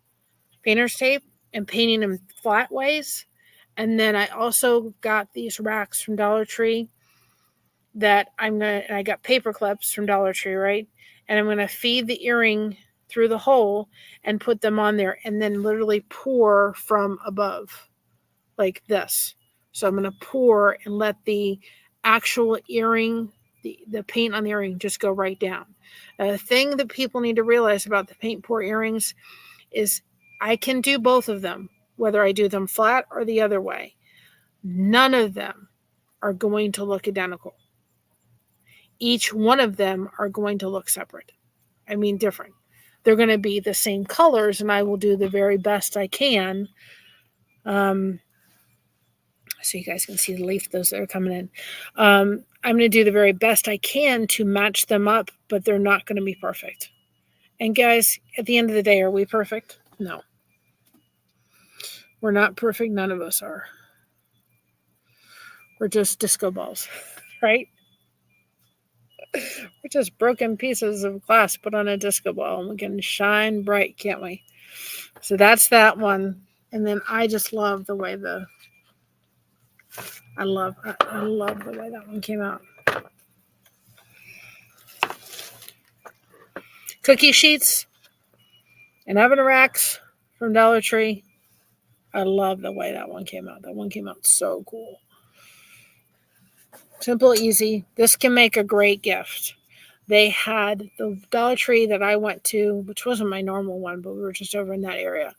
painter's tape, and painting them flat ways. And then I also got these racks from Dollar Tree that I got paper clips from Dollar Tree, right? And I'm going to feed the earring through the hole and put them on there, and then literally pour from above like this. So I'm going to pour and let the actual earring, the paint on the earring, just go right down. The thing that people need to realize about the paint pour earrings is I can do both of them, whether I do them flat or the other way. None of them are going to look identical. Each one of them are going to look separate. I mean, different. They're going to be the same colors, and I will do the very best I can. So you guys can see the leaf, those that are coming in. I'm going to do the very best I can to match them up, but they're not going to be perfect. And guys, at the end of the day, are we perfect? No. We're not perfect. None of us are. We're just disco balls, right? We're just broken pieces of glass put on a disco ball, and we can shine bright, can't we? So that's that one. And then I just love the way I love the way that one came out. Cookie sheets and oven racks from Dollar Tree. I love the way that one came out. That one came out so cool. Simple, easy. This can make a great gift. They had the Dollar Tree that I went to, which wasn't my normal one, but we were just over in that area.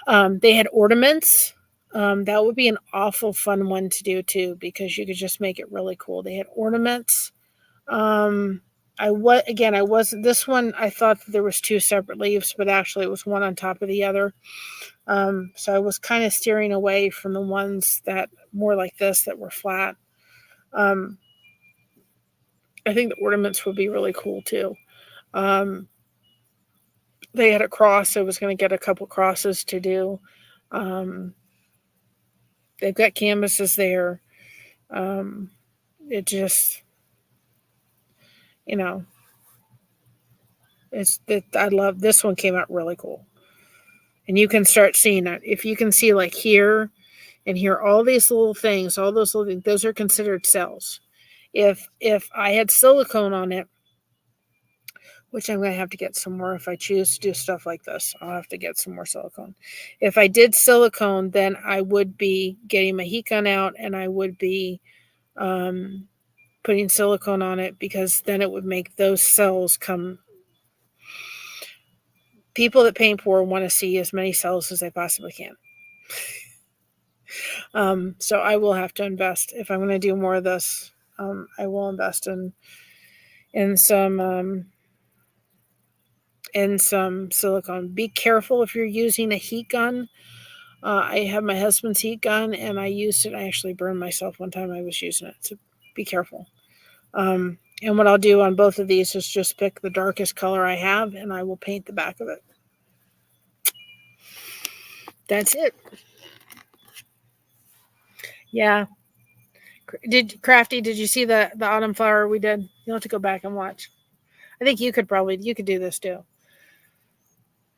They had ornaments. That would be an awful fun one to do too, because you could just make it really cool. They had ornaments. This one, I thought that there was 2 separate leaves, but actually it was one on top of the other. So I was kind of steering away from the ones that more like this that were flat. I think the ornaments would be really cool too. They had a cross. I was going to get a couple crosses to do. They've got canvases there. It just, I love this one. Came out really cool. And you can start seeing it. If you can see like here and here, all these little things, all those little things, those are considered cells. If I had silicone on it, which I'm going to have to get some more if I choose to do stuff like this. I'll have to get some more silicone. If I did silicone, then I would be getting my heat gun out and I would be putting silicone on it, because then it would make those cells come. People that paint pour want to see as many cells as they possibly can. So I will have to invest. If I'm going to do more of this, I will invest in some silicone. Be careful if you're using a heat gun. I have my husband's heat gun, and I used it. I actually burned myself one time I was using it, so be careful. And what I'll do on both of these is just pick the darkest color I have, and I will paint the back of it. That's it. Yeah. Crafty, did you see the autumn flower we did? You'll have to go back and watch. I think you could do this too.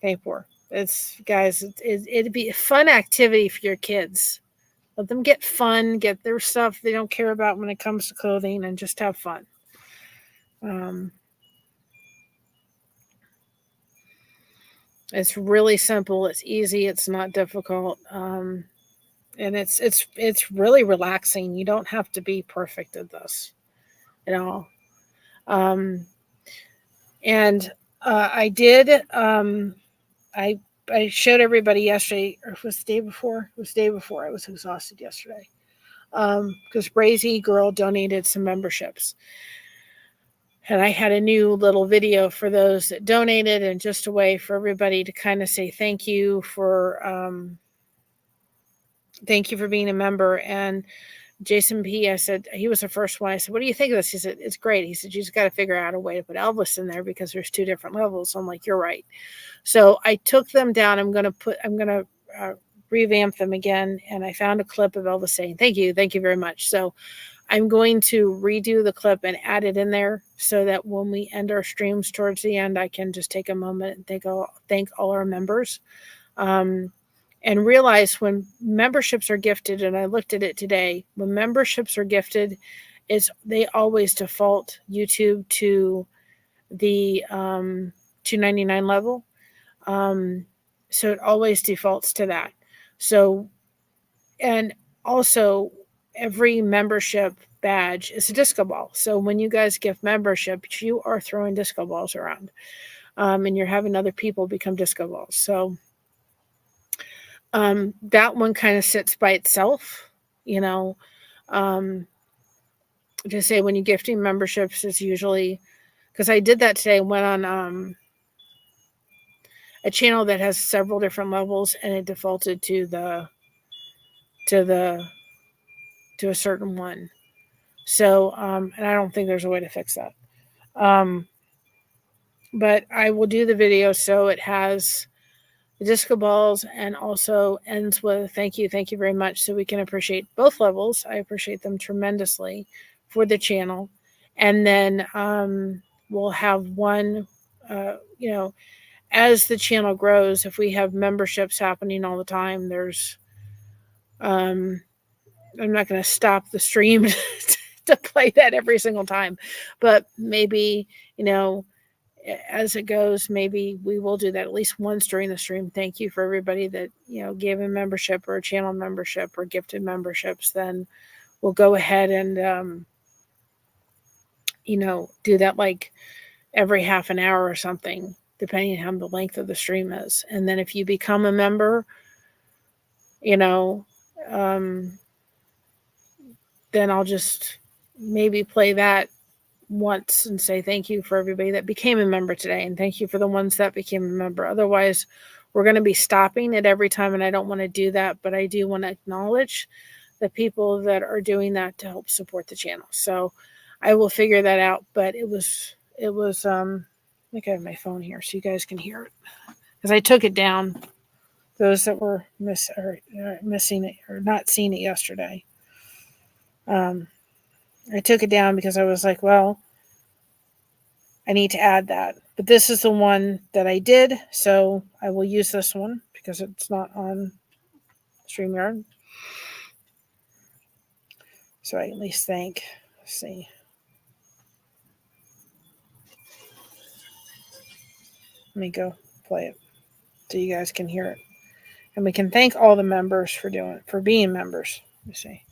Pay for. It's, guys, it'd be a fun activity for your kids. Let them get fun, get their stuff they don't care about when it comes to clothing, and just have fun. It's really simple. It's easy. It's not difficult. And it's really relaxing. You don't have to be perfect at this at all. And I did. I showed everybody yesterday, or it was the day before. It was the day before. I was exhausted yesterday because Brazy Girl donated some memberships. And I had a new little video for those that donated, and just a way for everybody to kind of say thank you for being a member. And Jason P., I said, he was the first one. I said, what do you think of this? He said, it's great. He said, you just got to figure out a way to put Elvis in there because there's 2 different levels. So I'm like, you're right. So I took them down. I'm going to revamp them again. And I found a clip of Elvis saying, thank you very much. So I'm going to redo the clip and add it in there so that when we end our streams towards the end, I can just take a moment and thank all our members. And realize when memberships are gifted, and I looked at it today, when memberships are gifted, they always default YouTube to the $2.99 level. So it always defaults to that. So, and also every membership badge is a disco ball. So when you guys gift memberships, you are throwing disco balls around, and you're having other people become disco balls. So that one kind of sits by itself, to say when you're gifting memberships, it's usually, because I did that today, went on a channel that has several different levels, and it defaulted to a certain one. So, and I don't think there's a way to fix that. But I will do the video so it has the disco balls and also ends with thank you very much, so we can appreciate both levels. I appreciate them tremendously for the channel. And then we'll have one, as the channel grows, if we have memberships happening all the time, there's I'm not going to stop the stream to play that every single time, but maybe, as it goes, maybe we will do that at least once during the stream. Thank you for everybody that, gave a membership or a channel membership or gifted memberships. Then we'll go ahead and, do that like every half an hour or something, depending on how the length of the stream is. And then if you become a member, then I'll just maybe play that once and say thank you for everybody that became a member today, and thank you for the ones that became a member. Otherwise, we're going to be stopping it every time, and I don't want to do that, but I do want to acknowledge the people that are doing that to help support the channel. So I will figure that out, but it was I think I have my phone here so you guys can hear it, because I took it down, those that were missing it or not seeing it yesterday. I took it down because I was like, well, I need to add that. But this is the one that I did, so I will use this one because it's not on StreamYard. So I at least let's see. Let me go play it so you guys can hear it. And we can thank all the members for being members. Let me see.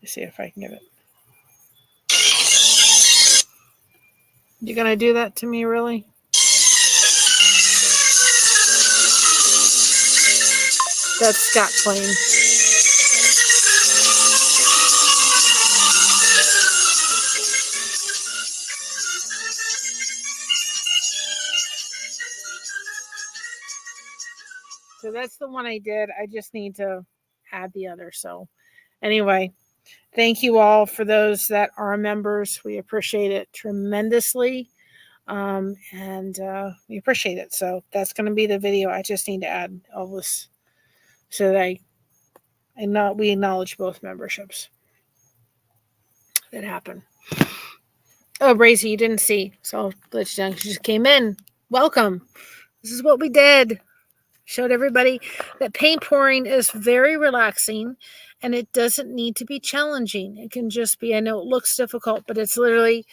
Let's see if I can get it. You gonna do that to me, really? That's Scott playing. So that's the one I did. I just need to add the other. So anyway, thank you all for those that are members. We appreciate it tremendously. And we appreciate it. So that's going to be the video. I just need to add all this so that we acknowledge both memberships that happen. Oh, Brazy, you didn't see. So let's you just came in. Welcome. This is what we did. Showed everybody that paint pouring is very relaxing and it doesn't need to be challenging. It can just be, I know it looks difficult, but it's literally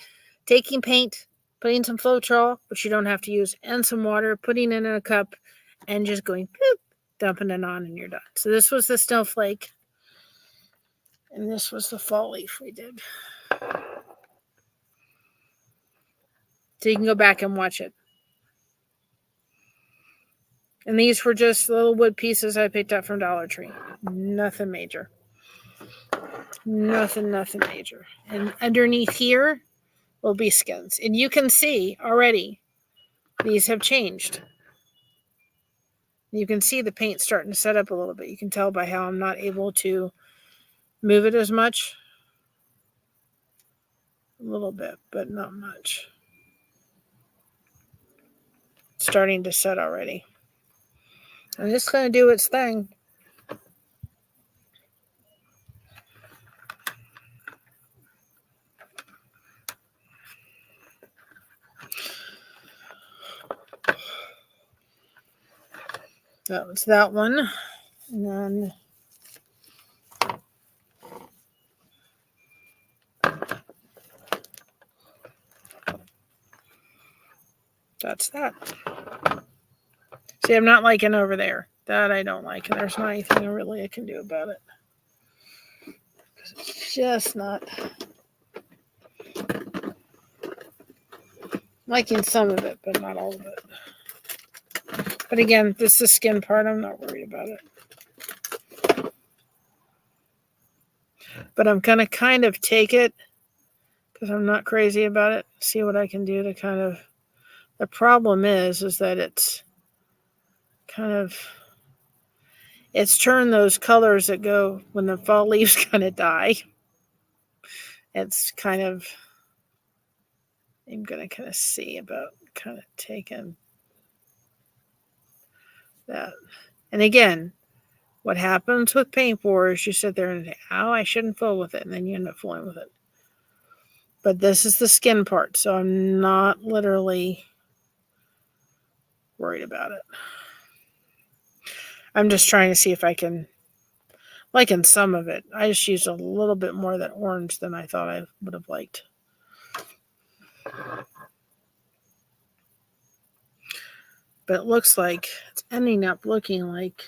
taking paint, putting some Floetrol, which you don't have to use, and some water, putting it in a cup, and just going, boop, dumping it on, and you're done. So this was the snowflake, and this was the fall leaf we did. So you can go back and watch it. And these were just little wood pieces I picked up from Dollar Tree. Nothing major. Nothing major. And underneath here will be skins. And you can see already these have changed. You can see the paint starting to set up a little bit. You can tell by how I'm not able to move it as much. A little bit, but not much. It's starting to set already. I'm just going to do its thing. That was that one. And then that's that. See, I'm not liking over there. That I don't like. And there's not anything really I can do about it. Because it's just not liking some of it, but not all of it. But again, this is the skin part. I'm not worried about it. But I'm going to kind of take it because I'm not crazy about it. See what I can do to kind of... The problem is that it's kind of... It's turned those colors that go when the fall leaves kind of die. It's kind of... I'm going to kind of see about kind of taking that. And again, what happens with paint pour is you sit there and say, oh, I shouldn't fool with it. And then you end up fooling with it. But this is the skin part. So I'm not literally worried about it. I'm just trying to see if I can, like in some of it, I just used a little bit more of that orange than I thought I would have liked. But it looks like it's ending up looking like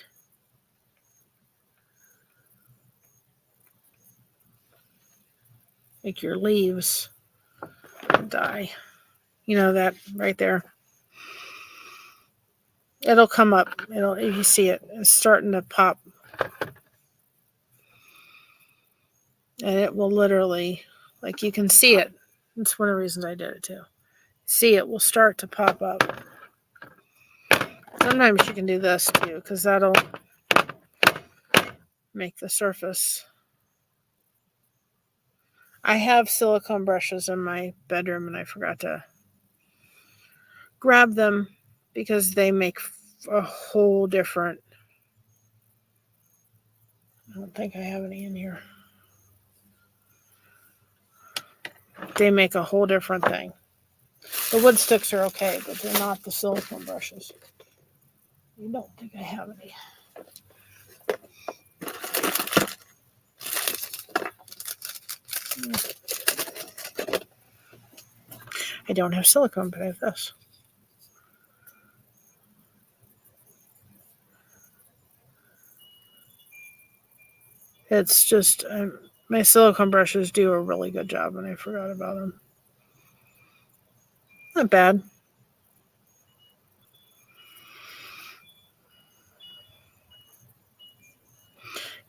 your leaves die. You know that right there. It'll come up. If you see it, it's starting to pop. And it will literally, like you can see it. That's one of the reasons I did it too. See, it will start to pop up. Sometimes you can do this too, because that'll make the surface. I have silicone brushes in my bedroom and I forgot to grab them because they make a whole different... I don't think I have any in here. They make a whole different thing. The wood sticks are okay, but they're not the silicone brushes. I don't think I have any. I don't have silicone, but I have this. It's just, my silicone brushes do a really good job, and I forgot about them. Not bad.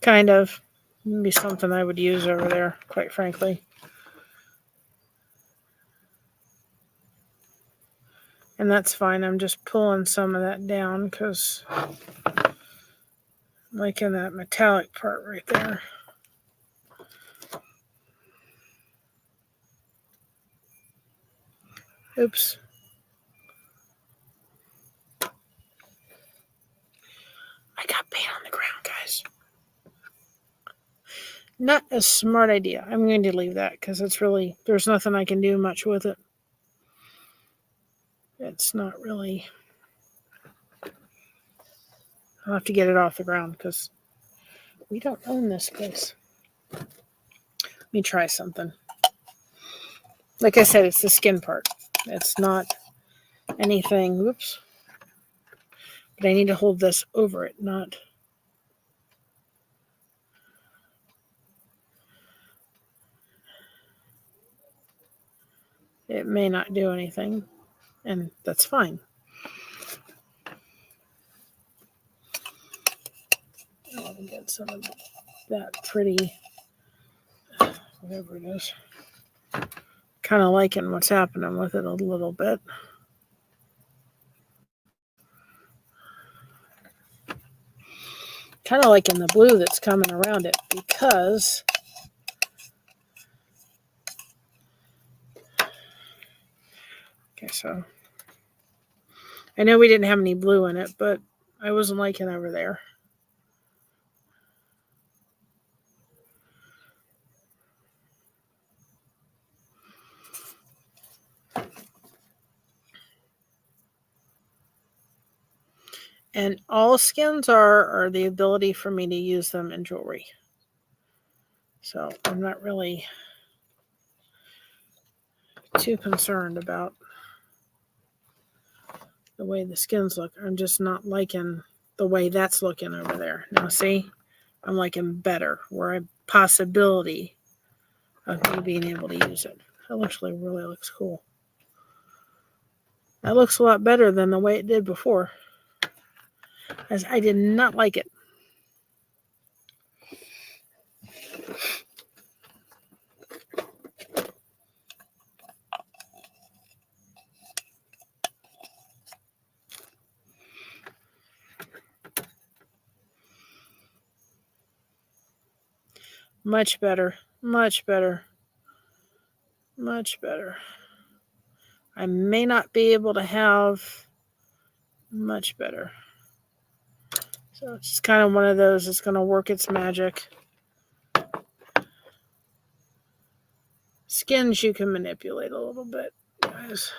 Kind of. Maybe something I would use over there, quite frankly. And that's fine. I'm just pulling some of that down because I'm liking that metallic part right there. Oops. I got paint on the ground, guys. Not a smart idea. I'm going to leave that because it's really, there's nothing I can do much with it. It's not really, I'll have to get it off the ground because we don't own this place. Let me try something. Like I said, it's the skin part. It's not anything, whoops. But I need to hold this over it, not. It may not do anything, and that's fine. I'll get some of that pretty, whatever it is. Kind of liking what's happening with it a little bit. Kind of liking the blue that's coming around it because okay, so I know we didn't have any blue in it, but I wasn't liking over there. And all skins are the ability for me to use them in jewelry. So I'm not really too concerned about the way the skins look. I'm just not liking the way that's looking over there. Now see, I'm liking better, where I possibility of me being able to use it. That actually really looks cool. That looks a lot better than the way it did before, as I did not like it. Much better, much better, much better. I may not be able to have much better. So it's kind of one of those that's going to work its magic. Skins you can manipulate a little bit, guys.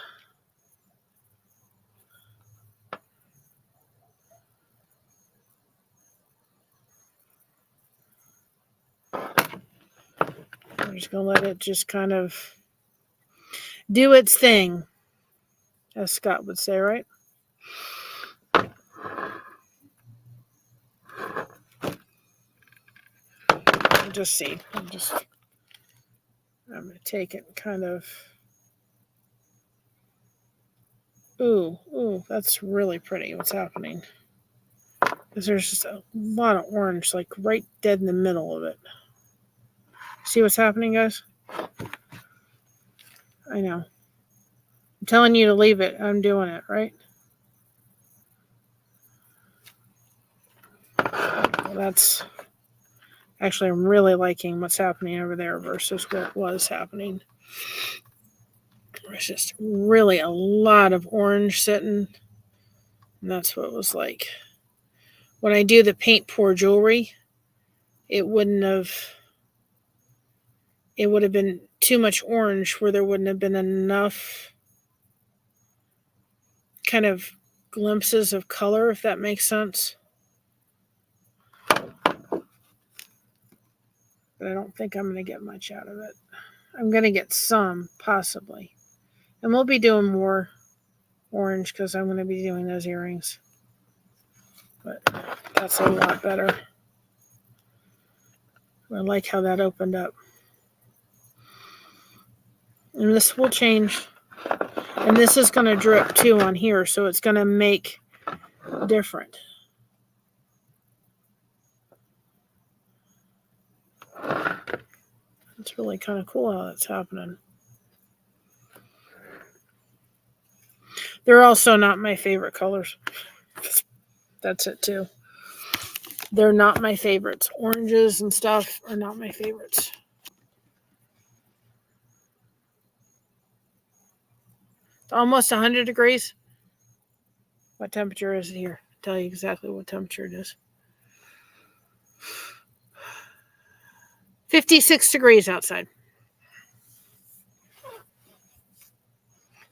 I'm just going to let it just kind of do its thing, as Scott would say, right? Just see. I'm going to take it and kind of. Ooh, that's really pretty. What's happening? Because there's just a lot of orange, like right dead in the middle of it. See what's happening, guys? I know. I'm telling you to leave it. I'm doing it, right? Well, that's actually, I'm really liking what's happening over there versus what was happening. There's just really a lot of orange sitting. And that's what it was like. When I do the paint pour jewelry, it would have been too much orange where there wouldn't have been enough kind of glimpses of color, if that makes sense. but I don't think I'm going to get much out of it. I'm going to get some, possibly. And we'll be doing more orange because I'm going to be doing those earrings. But that's a lot better. I like how that opened up. And this will change. And this is going to drip too on here, so it's going to make different. It's really kind of cool how that's happening. They're also not my favorite colors. That's it too. They're not my favorites. Oranges and stuff are not my favorites. It's almost 100 degrees. What temperature is it here? I'll tell you exactly what temperature it is. 56 degrees outside.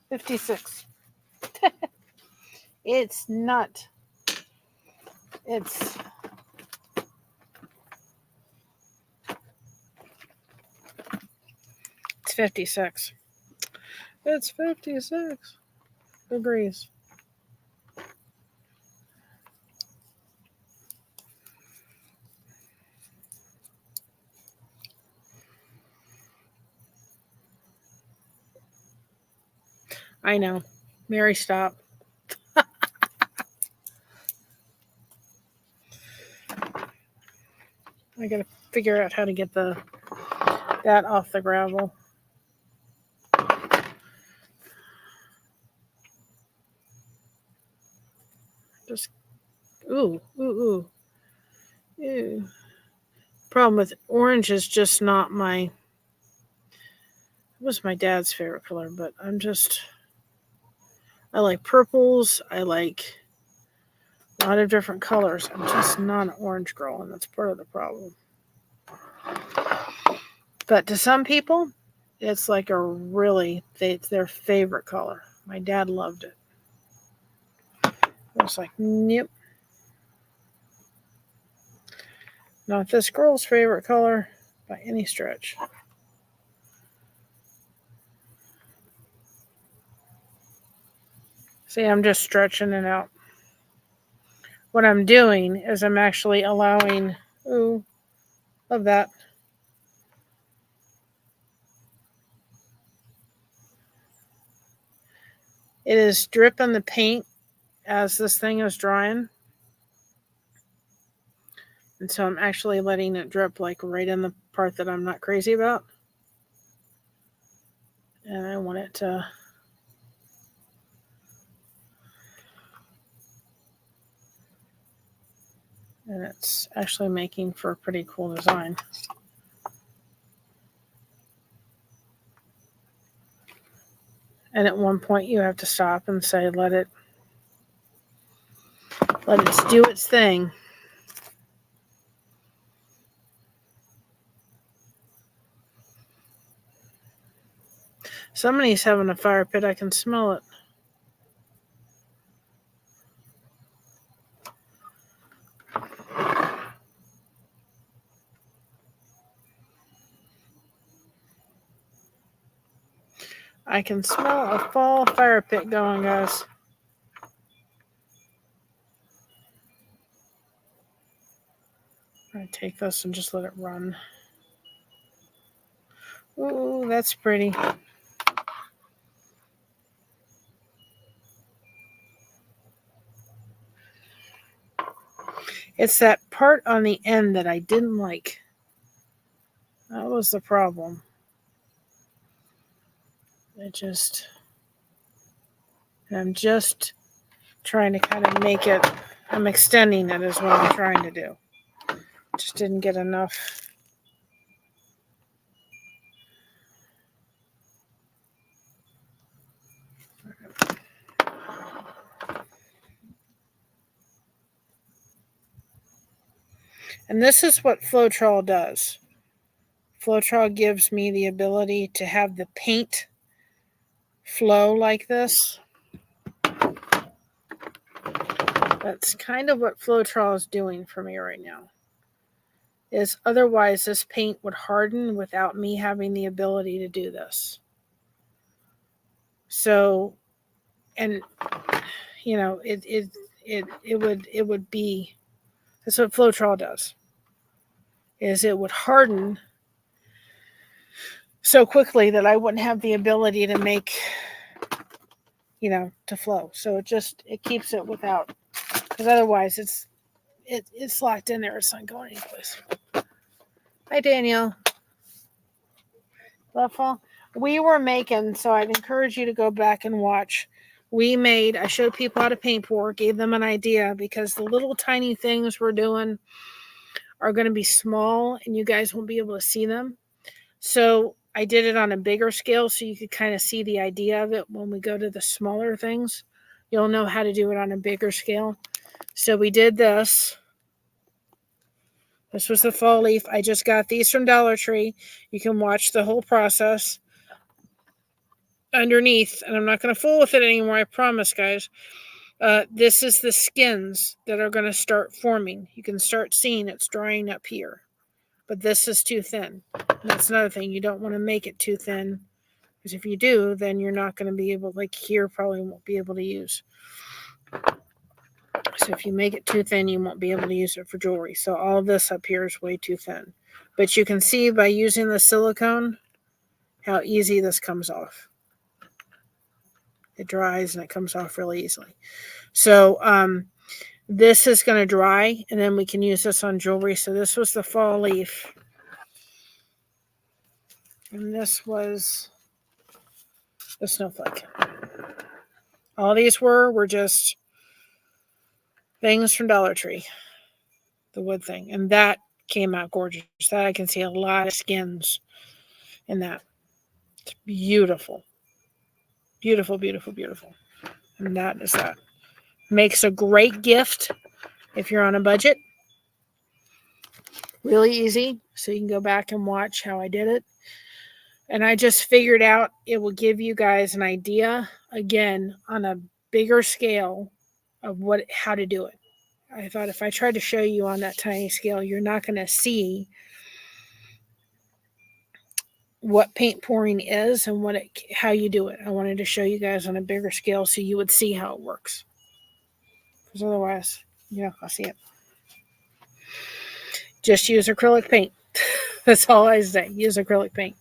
56. It's not. It's 56. It's 56 degrees. I know. Mary, stop. I gotta figure out how to get that off the gravel. Just ooh. Problem with orange is just not my. It was my dad's favorite color, but I like purples. I like a lot of different colors. I'm just not an orange girl, and that's part of the problem. But to some people, it's like it's their favorite color. My dad loved it. I was like, nope. Not this girl's favorite color by any stretch. See, I'm just stretching it out. What I'm doing is I'm actually allowing, love that. It is dripping the paint as this thing is drying. And so I'm actually letting it drip like right in the part that I'm not crazy about. And I want it to... And it's actually making for a pretty cool design. And at one point you have to stop and say, let it do its thing. Somebody's having a fire pit. I can smell it. I can smell a fall fire pit going, guys. I'm going to take this and just let it run. Ooh, that's pretty. It's that part on the end that I didn't like. That was the problem. I'm just trying to kind of make it, I'm extending it is what I'm trying to do. Just didn't get enough. And this is what Floetrol does. Floetrol gives me the ability to have the paint flow like this. That's kind of what Floetrol is doing for me right now. is otherwise this paint would harden without me having the ability to do this. So, and you know, it would be, that's what Floetrol does, is it would harden so quickly that I wouldn't have the ability to make, you know, to flow. So it keeps it without, because otherwise it's locked in there. It's not going anyplace. Hi, Danielle. Love we were making, so I'd encourage you to go back and watch. I showed people how to paint pour, gave them an idea, because the little tiny things we're doing are going to be small and you guys won't be able to see them. So I did it on a bigger scale so you could kind of see the idea of it. When we go to the smaller things, you'll know how to do it on a bigger scale. So we did this. This was the fall leaf. I just got these from Dollar Tree. You can watch the whole process underneath, and I'm not going to fool with it anymore, I promise, guys. This is the skins that are going to start forming. You can start seeing it's drying up here, but this is too thin. And that's another thing. You don't want to make it too thin, because if you do, then you're not going to be able, like here, probably won't be able to use. So if you make it too thin, you won't be able to use it for jewelry. So all this up here is way too thin. But you can see by using the silicone how easy this comes off. It dries and it comes off really easily. So this is going to dry, and then we can use this on jewelry. So this was the fall leaf. And this was the snowflake. All these were just things from Dollar Tree. The wood thing. And that came out gorgeous. That I can see a lot of skins in that. It's beautiful. Beautiful, beautiful, beautiful. And that is that. Makes a great gift if you're on a budget. Really easy. So you can go back and watch how I did it. And I just figured out it will give you guys an idea, again, on a bigger scale of how to do it. I thought if I tried to show you on that tiny scale, you're not going to see what paint pouring is and how you do it. I wanted to show you guys on a bigger scale so you would see how it works. Because otherwise, you're not going to see it. Just use acrylic paint. That's all I say. Use acrylic paint.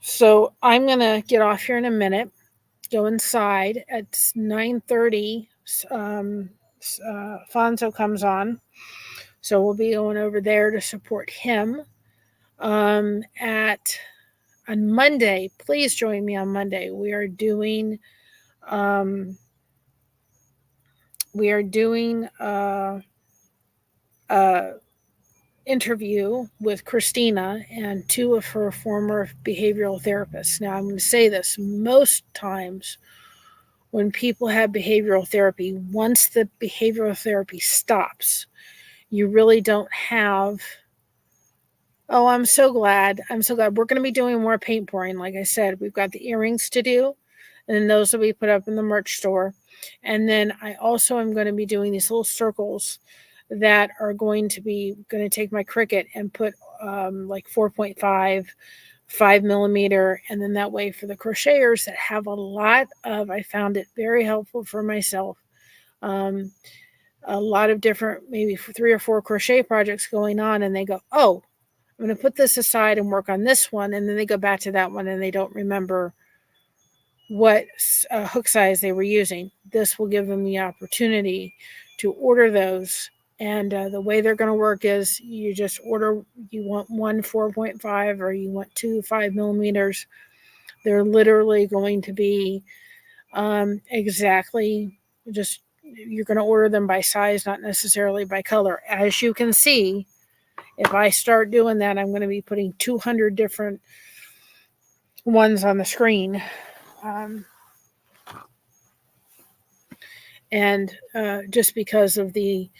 So I'm going to get off here in a minute. Go inside at 9:30. Fonzo comes on. So we'll be going over there to support him. On Monday, please join me on Monday. We are doing interview with Christina and two of her former behavioral therapists. Now, I'm going to say this, most times when people have behavioral therapy, once the behavioral therapy stops, you really don't have... Oh, I'm so glad. We're going to be doing more paint pouring. Like I said, we've got the earrings to do, and then those will be put up in the merch store. And then I also am going to be doing these little circles that are going to take my Cricut and put like 4.5, 5 millimeter. And then that way for the crocheters that have a lot of, I found it very helpful for myself. A lot of different, maybe 3 or 4 crochet projects going on, and they go, oh, I'm going to put this aside and work on this one. And then they go back to that one and they don't remember what hook size they were using. This will give them the opportunity to order those. And the way they're going to work is you just order, you want one 4.5 or you want 2 5 millimeters. They're literally going to be exactly just, you're going to order them by size, not necessarily by color. As you can see, if I start doing that, I'm going to be putting 200 different ones on the screen. And just because of the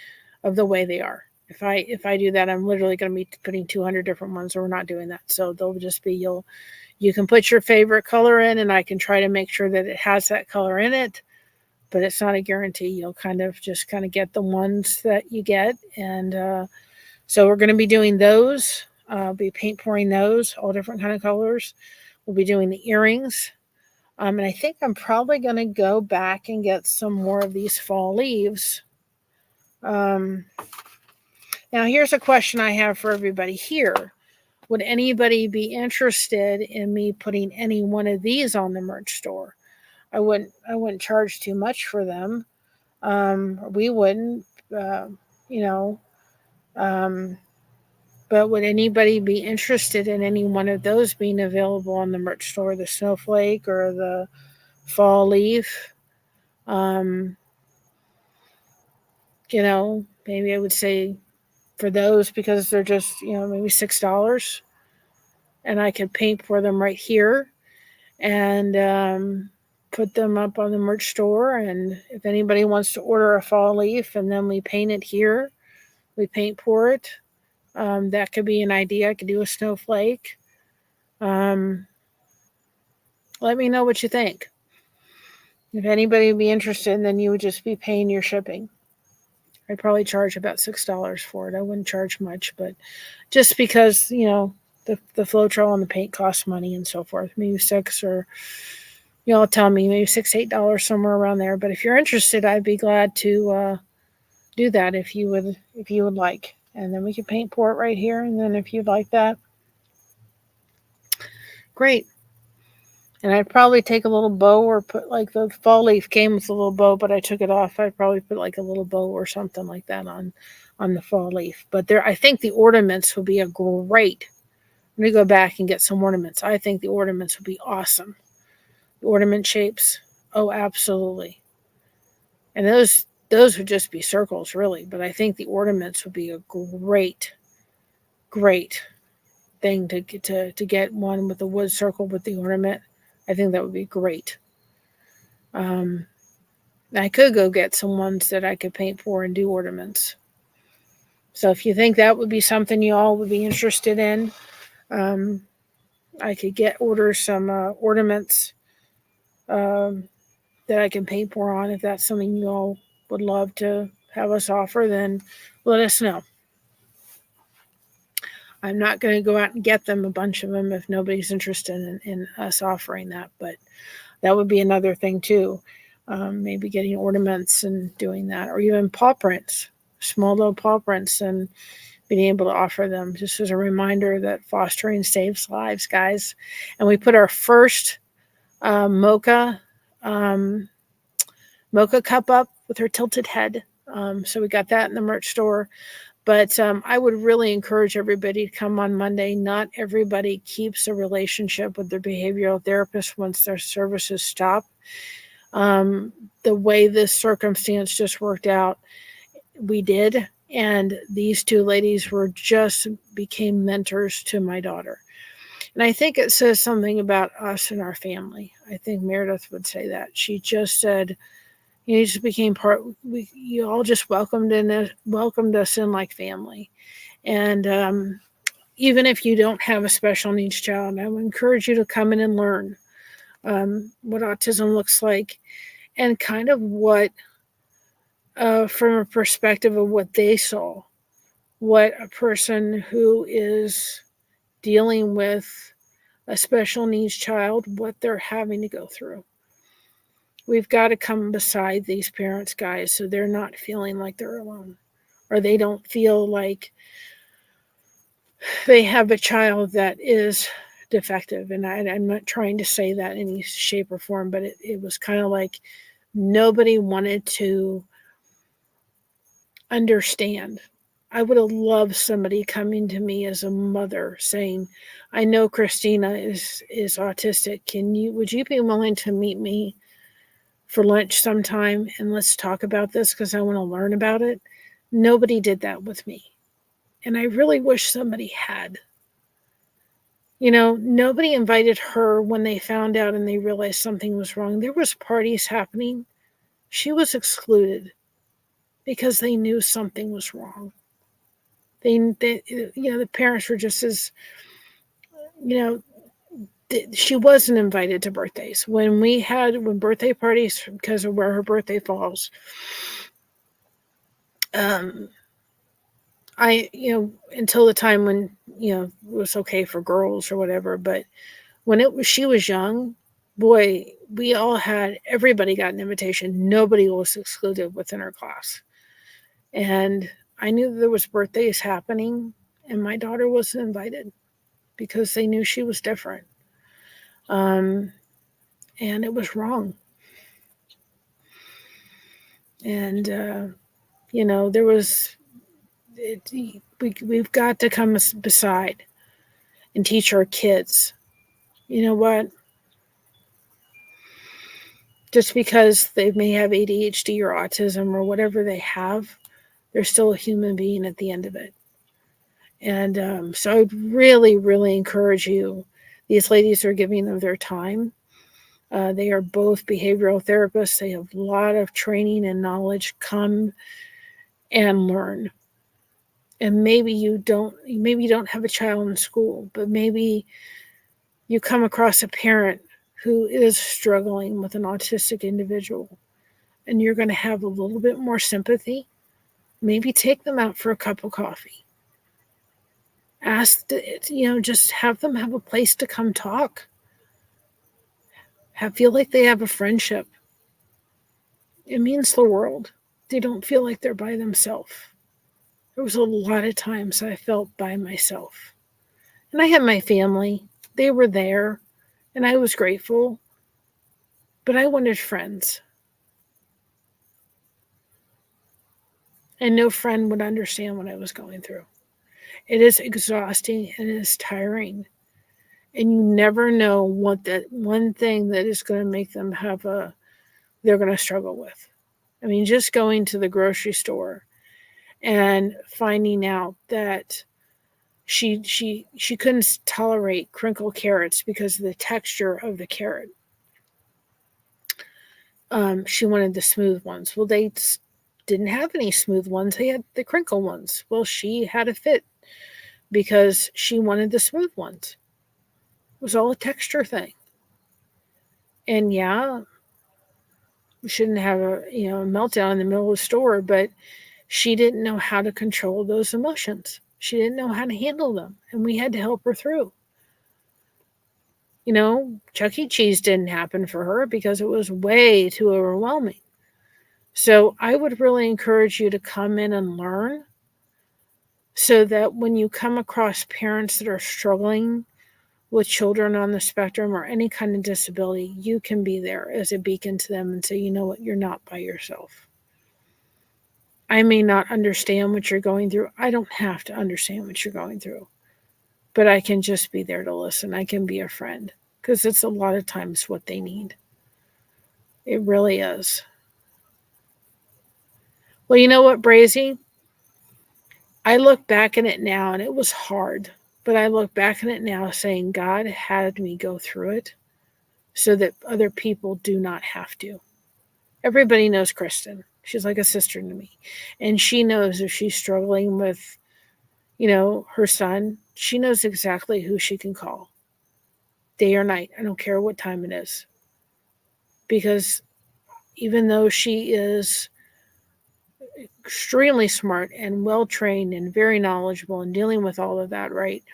way they are. If I do that, I'm literally going to be putting 200 different ones, so we're not doing that. So they'll just be, you can put your favorite color in, and I can try to make sure that it has that color in it. but it's not a guarantee. You'll kind of get the ones that you get. And so we're going to be doing those. Be paint pouring those, all different kind of colors. We'll be doing the earrings. And I think I'm probably going to go back and get some more of these fall leaves. Now, here's a question I have for everybody here. Would anybody be interested in me putting any one of these on the merch store? I wouldn't charge too much for them. We wouldn't, you know. But would anybody be interested in any one of those being available on the merch store? The snowflake or the fall leaf? Maybe I would say for those, because they're just, maybe $6, and I could paint for them right here and put them up on the merch store. And if anybody wants to order a fall leaf and then we paint it here, we paint pour it. That could be an idea. I could do a snowflake. Let me know what you think. If anybody would be interested, then you would just be paying your shipping. I'd probably charge about $6 for it. I wouldn't charge much, but just because, the Floetrol and the paint costs money and so forth. Maybe $6, or tell me maybe $6, $8, somewhere around there. But if you're interested, I'd be glad to do that if you would like. And then we can paint pour it right here. And then if you'd like that, great. And I'd probably take a little bow, or put, like, the fall leaf came with a little bow, but I took it off. I'd probably put like a little bow or something like that on the fall leaf. But I think the ornaments would be a great. I'm going to go back and get some ornaments. I think the ornaments would be awesome. The ornament shapes. Oh, absolutely. And those would just be circles, really. But I think the ornaments would be a great thing to get one with the wood circle with the ornament. I think that would be great. I could go get some ones that I could paint for and do ornaments. So if you think that would be something you all would be interested in, I could order some ornaments that I can paint for on. If that's something you all would love to have us offer, then let us know. I'm not going to go out and get them, a bunch of them, if nobody's interested in us offering that. But that would be another thing too. Maybe getting ornaments and doing that, or even paw prints, small little paw prints, and being able to offer them, just as a reminder that fostering saves lives, guys. And we put our first mocha cup up with her tilted head. So we got that in the merch store. But I would really encourage everybody to come on Monday. Not everybody keeps a relationship with their behavioral therapist once their services stop. The way this circumstance just worked out, we did. And these two ladies became mentors to my daughter. And I think it says something about us and our family. I think Meredith would say that. She just said, you just became you all just welcomed us in like family. And even if you don't have a special needs child, I would encourage you to come in and learn what autism looks like, and kind of what, from a perspective of what they saw, what a person who is dealing with a special needs child, what they're having to go through. We've got to come beside these parents, guys, so they're not feeling like they're alone, or they don't feel like they have a child that is defective. And I'm not trying to say that in any shape or form, but it was kind of like nobody wanted to understand. I would have loved somebody coming to me as a mother saying, I know Christina is autistic. Would you be willing to meet me for lunch sometime and let's talk about this, because I want to learn about it? Nobody did that with me. And I really wish somebody had. Nobody invited her when they found out and they realized something was wrong. There was parties happening. She was excluded because they knew something was wrong. The parents were just as, she wasn't invited to birthdays. When birthday parties, because of where her birthday falls, I, until the time when, it was okay for girls or whatever, but when she was young, boy, everybody got an invitation. Nobody was excluded within her class. And I knew there was birthdays happening, and my daughter wasn't invited because they knew she was different. And it was wrong. And, there was, we've got to come beside and teach our kids, you know what? Just because they may have ADHD or autism or whatever they have, they're still a human being at the end of it. And so I would really, really encourage you. These ladies are giving them their time. They are both behavioral therapists. They have a lot of training and knowledge. Come and learn. And maybe you don't have a child in school, but maybe you come across a parent who is struggling with an autistic individual, and you're going to have a little bit more sympathy. Maybe take them out for a cup of coffee. Just have them have a place to come talk. Feel like they have a friendship. It means the world. They don't feel like they're by themselves. There was a lot of times I felt by myself. And I had my family. They were there, and I was grateful. But I wanted friends. And no friend would understand what I was going through. It is exhausting and it is tiring. And you never know what that one thing that is going to make them they're going to struggle with. I mean, just going to the grocery store and finding out that she couldn't tolerate crinkled carrots because of the texture of the carrot. She wanted the smooth ones. Well, they didn't have any smooth ones. They had the crinkle ones. Well, she had a fit because she wanted the smooth ones. It was all a texture thing. And yeah, we shouldn't have a meltdown in the middle of the store, but she didn't know how to control those emotions. She didn't know how to handle them, and we had to help her through. Chuck E. Cheese didn't happen for her because it was way too overwhelming. So I would really encourage you to come in and learn so that when you come across parents that are struggling with children on the spectrum or any kind of disability, you can be there as a beacon to them and say, you know what, you're not by yourself. I may not understand what you're going through. I don't have to understand what you're going through, but I can just be there to listen. I can be a friend because it's a lot of times what they need. It really is. Well, you know what, Brazy? I look back at it now and it was hard, but I look back at it now saying God had me go through it so that other people do not have to. Everybody knows Kristen. She's like a sister to me. And she knows if she's struggling with, her son, she knows exactly who she can call. Day or night. I don't care what time it is. Because even though she is extremely smart and well-trained and very knowledgeable in dealing with all of that, right?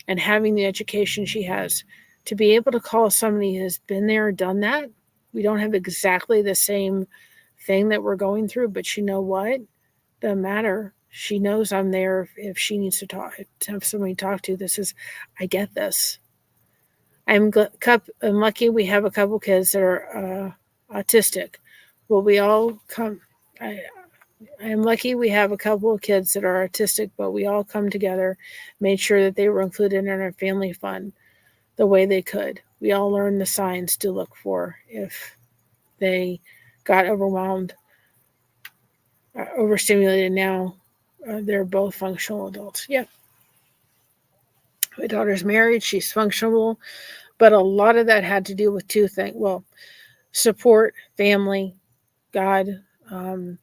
And having the education she has, to be able to call somebody who's been there, done that, we don't have exactly the same thing that we're going through, but you know what? Doesn't matter. She knows I'm there if she needs to have somebody to talk to. I get this. I'm lucky we have a couple kids that are autistic. Well, we all come. I'm lucky we have a couple of kids that are autistic, but we all come together, made sure that they were included in our family fun the way they could. We all learned the signs to look for if they got overwhelmed, overstimulated. Now they're both functional adults. Yep. My daughter's married. She's functional. But a lot of that had to do with two things. Well, support, family, God, the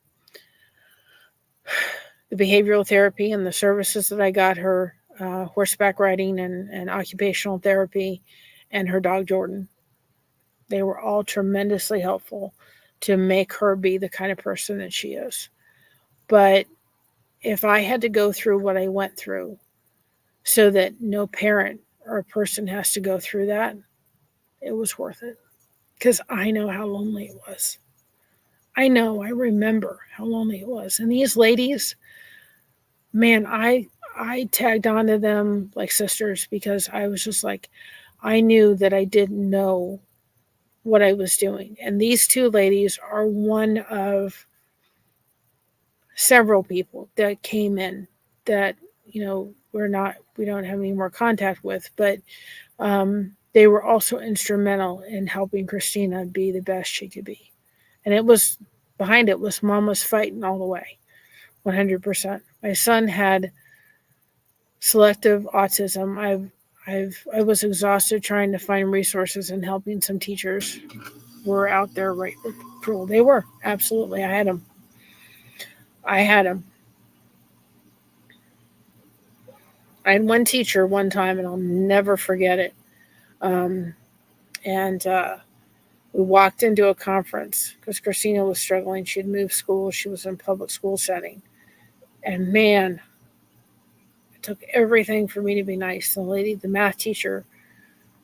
behavioral therapy and the services that I got her, horseback riding and occupational therapy, and her dog Jordan. They were all tremendously helpful to make her be the kind of person that she is. But if I had to go through what I went through so that no parent or a person has to go through that, it was worth it. Because I know how lonely it was. I remember how lonely it was. And these ladies, man, I tagged onto them like sisters because I was just like, I knew that I didn't know what I was doing. And these two ladies are one of several people that came in that, we don't have any more contact with, but they were also instrumental in helping Christina be the best she could be. And behind it was Mom was fighting all the way, 100%. My son had selective autism. I was exhausted trying to find resources and helping some teachers were out there right cruel. They were, absolutely. I had them. I had one teacher one time, and I'll never forget it. And we walked into a conference because Christina was struggling. She had moved schools. She was in a public school setting. And man, it took everything for me to be nice. The math teacher,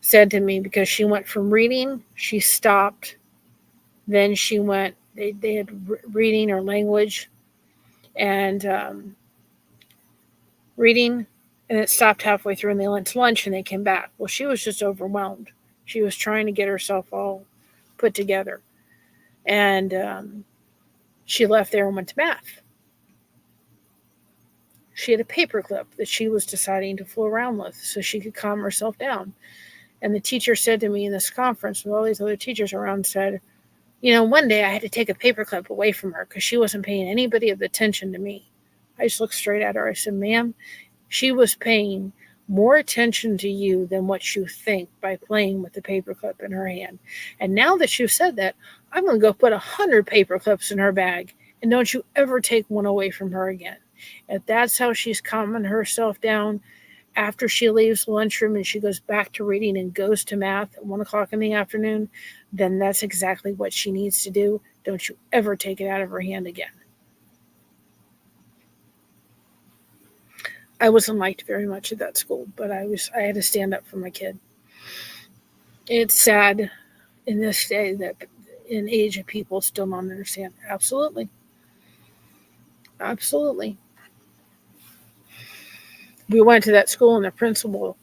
said to me, because she went from reading, she stopped. Then she went, they had reading or language and reading, and it stopped halfway through and they went to lunch and they came back. Well, she was just overwhelmed. She was trying to get herself all put together. And she left there and went to math. She had a paperclip that she was deciding to fool around with so she could calm herself down. And the teacher said to me in this conference with all these other teachers around, said, one day I had to take a paperclip away from her because she wasn't paying anybody of attention to me. I just looked straight at her. I said, ma'am, she was paying more attention to you than what you think by playing with the paperclip in her hand. And now that you've said that, I'm going to go put 100 paperclips in her bag. And don't you ever take one away from her again. If that's how she's calming herself down after she leaves the lunchroom and she goes back to reading and goes to math at 1 o'clock in the afternoon, then that's exactly what she needs to do. Don't you ever take it out of her hand again. I wasn't liked very much at that school, but I had to stand up for my kid. It's sad in this day that in age of people still don't understand. Absolutely. Absolutely. We went to that school and the principal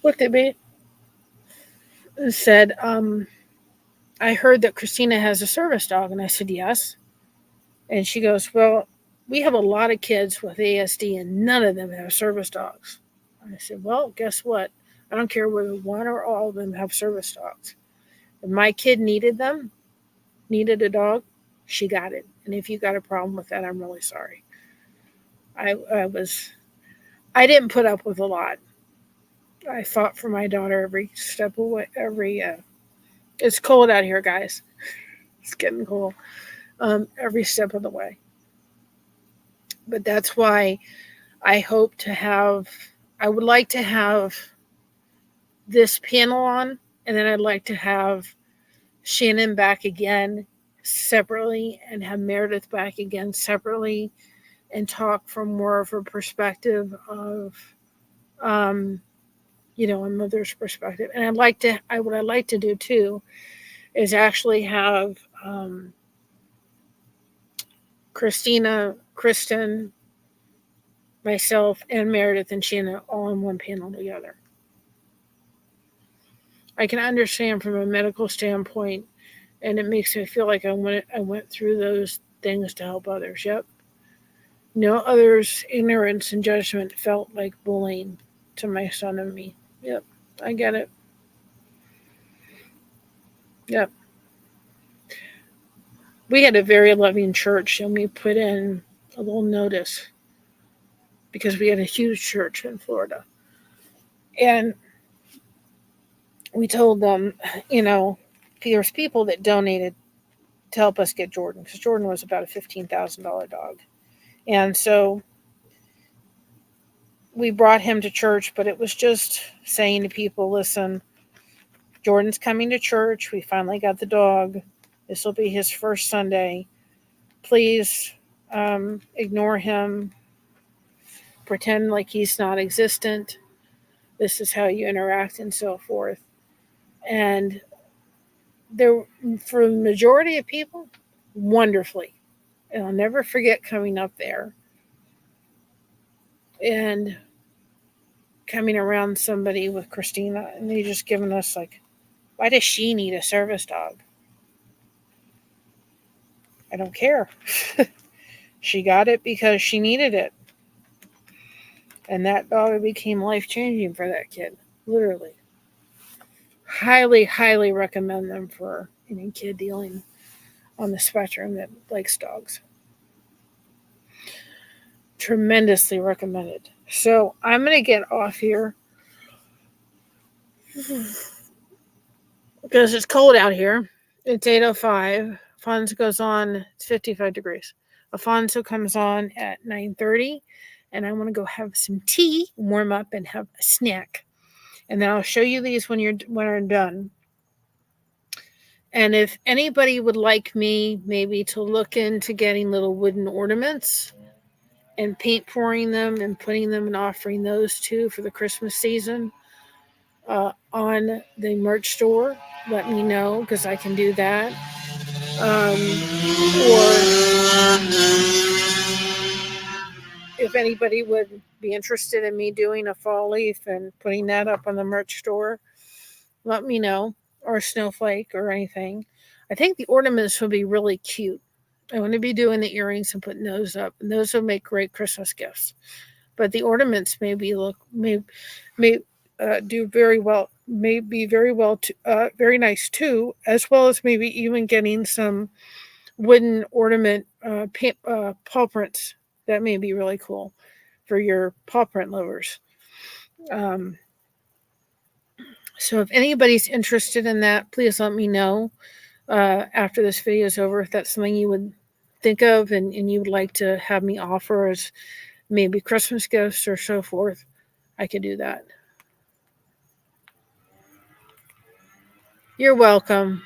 looked at me and said, I heard that Christina has a service dog. And I said, yes. And she goes, well, we have a lot of kids with ASD and none of them have service dogs. I said, well, guess what? I don't care whether one or all of them have service dogs. If my kid needed a dog, she got it. And if you got a problem with that, I'm really sorry. I didn't put up with a lot. I fought for my daughter every step of the way. It's cold out here, guys. It's getting cold. Every step of the way. But that's why I would like to have this panel on, and then I'd like to have Shannon back again separately and have Meredith back again separately and talk from more of a perspective of, a mother's perspective. And what I'd like to do too is actually have Christina, Kristen, myself, and Meredith and Shannon all in one panel together. I can understand from a medical standpoint, and it makes me feel like I went through those things to help others. Yep. No others' ignorance and judgment felt like bullying to my son and me. Yep. I get it. Yep. We had a very loving church, and we put in a little notice because we had a huge church in Florida. And we told them, there's people that donated to help us get Jordan, because Jordan was about a $15,000 dog. And so we brought him to church, but it was just saying to people, listen, Jordan's coming to church. We finally got the dog. This will be his first Sunday. Please ignore him. Pretend like he's not existent. This is how you interact and so forth. And there, for the majority of people, wonderfully. And I'll never forget coming up there and coming around somebody with Christina, and they just giving us like, why does she need a service dog? I don't care. She got it because she needed it. And that dog became life-changing for that kid, literally. Highly, highly recommend them for any kid dealing on the spectrum that likes dogs. Tremendously recommended. So I'm going to get off here because it's cold out here. It's 8:05. Afonso goes on. It's 55 degrees. Afonso comes on at 9:30, and I want to go have some tea, warm up, and have a snack. And then I'll show you these when I'm done. And if anybody would like me maybe to look into getting little wooden ornaments and paint pouring them and putting them and offering those too for the Christmas season on the merch store, let me know because I can do that. Or if anybody would be interested in me doing a fall leaf and putting that up on the merch store, let me know. Or a snowflake or anything. I think the ornaments would be really cute. I want to be doing the earrings and putting those up, and those will make great Christmas gifts. But the ornaments may do very well, may be very well, very nice too, as well as maybe even getting some wooden ornament paw prints. That may be really cool for your paw print lovers. So if anybody's interested in that, please let me know after this video is over if that's something you would think of and you would like to have me offer as maybe Christmas gifts or so forth. I could do that. You're welcome.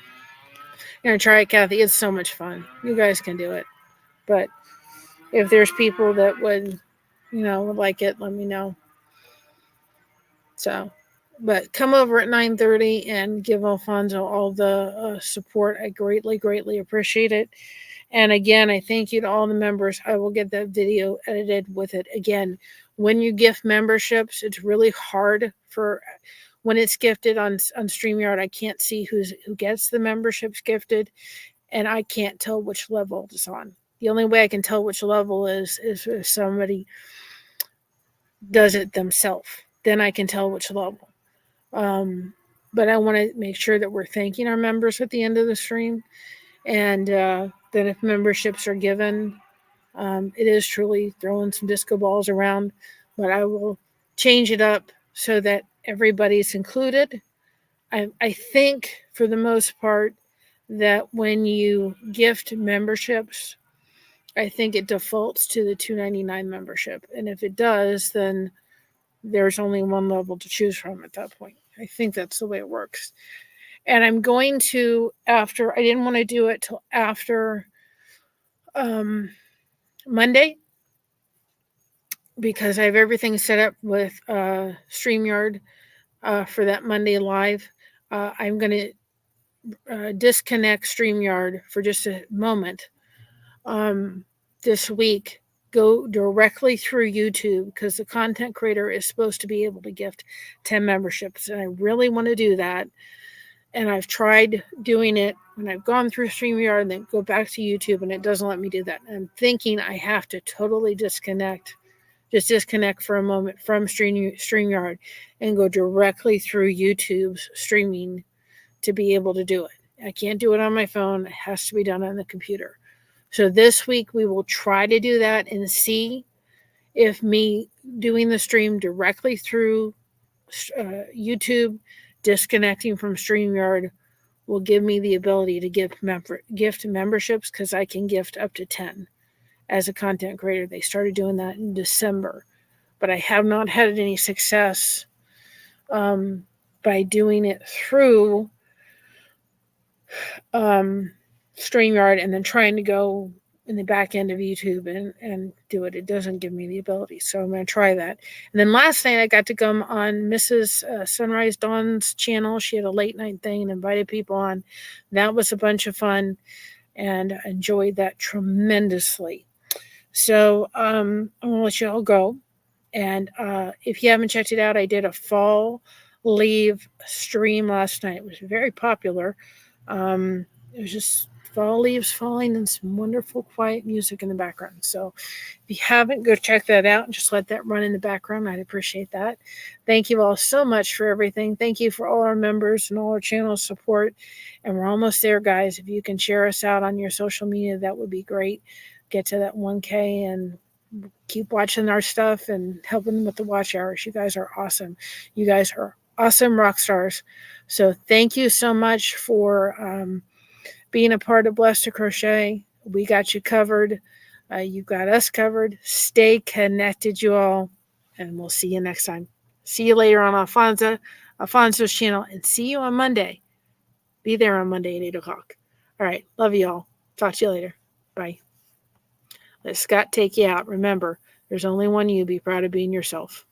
You're going to try it, Kathy. It's so much fun. You guys can do it. But if there's people that would like it, let me know. So, but come over at 9:30 and give Alfonso all the support. I greatly, greatly appreciate it. And again, I thank you to all the members. I will get that video edited with it. Again, when you gift memberships, it's really hard for when it's gifted on StreamYard. I can't see who gets the memberships gifted, and I can't tell which level it's on. The only way I can tell which level is if somebody does it themselves. Then I can tell which level. But I want to make sure that we're thanking our members at the end of the stream. And then if memberships are given, it is truly throwing some disco balls around. But I will change it up so that everybody's included. I think for the most part that when you gift memberships, I think it defaults to the $2.99 membership. And if it does, then there's only one level to choose from at that point. I think that's the way it works. And I'm going to, I didn't want to do it till after Monday because I have everything set up with StreamYard for that Monday live. I'm going to disconnect StreamYard for just a moment this week. Go directly through YouTube because the content creator is supposed to be able to gift 10 memberships. And I really want to do that. And I've tried doing it when I've gone through StreamYard and then go back to YouTube, and it doesn't let me do that. And I'm thinking I have to totally disconnect for a moment from StreamYard and go directly through YouTube's streaming to be able to do it. I can't do it on my phone. It has to be done on the computer. So this week we will try to do that and see if me doing the stream directly through YouTube, disconnecting from StreamYard, will give me the ability to gift memberships because I can gift up to 10 as a content creator. They started doing that in December. but I have not had any success by doing it through StreamYard and then trying to go in the back end of YouTube and do it. It doesn't give me the ability. So I'm going to try that. And then last night I got to come on Mrs. Sunrise Dawn's channel. She had a late night thing and invited people on. That was a bunch of fun and I enjoyed that tremendously. So I'm going to let you all go. And if you haven't checked it out, I did a fall leaf stream last night. It was very popular. It was just fall leaves falling and some wonderful quiet music in the background. So if you haven't, go check that out and just let that run in the background. I'd appreciate that. Thank you all so much for everything. Thank you for all our members and all our channel support. And we're almost there, guys. If you can share us out on your social media, that would be great. Get to that 1K and keep watching our stuff and helping with the watch hours. You guys are awesome. You guys are awesome rock stars. So thank you so much for being a part of Blessed2Crochet. We got you covered. You got us covered. Stay connected, you all. And we'll see you next time. See you later on Alfonso's channel. And see you on Monday. Be there on Monday at 8 o'clock. All right. Love you all. Talk to you later. Bye. Let Scott take you out. Remember, there's only one you. Be proud of being yourself.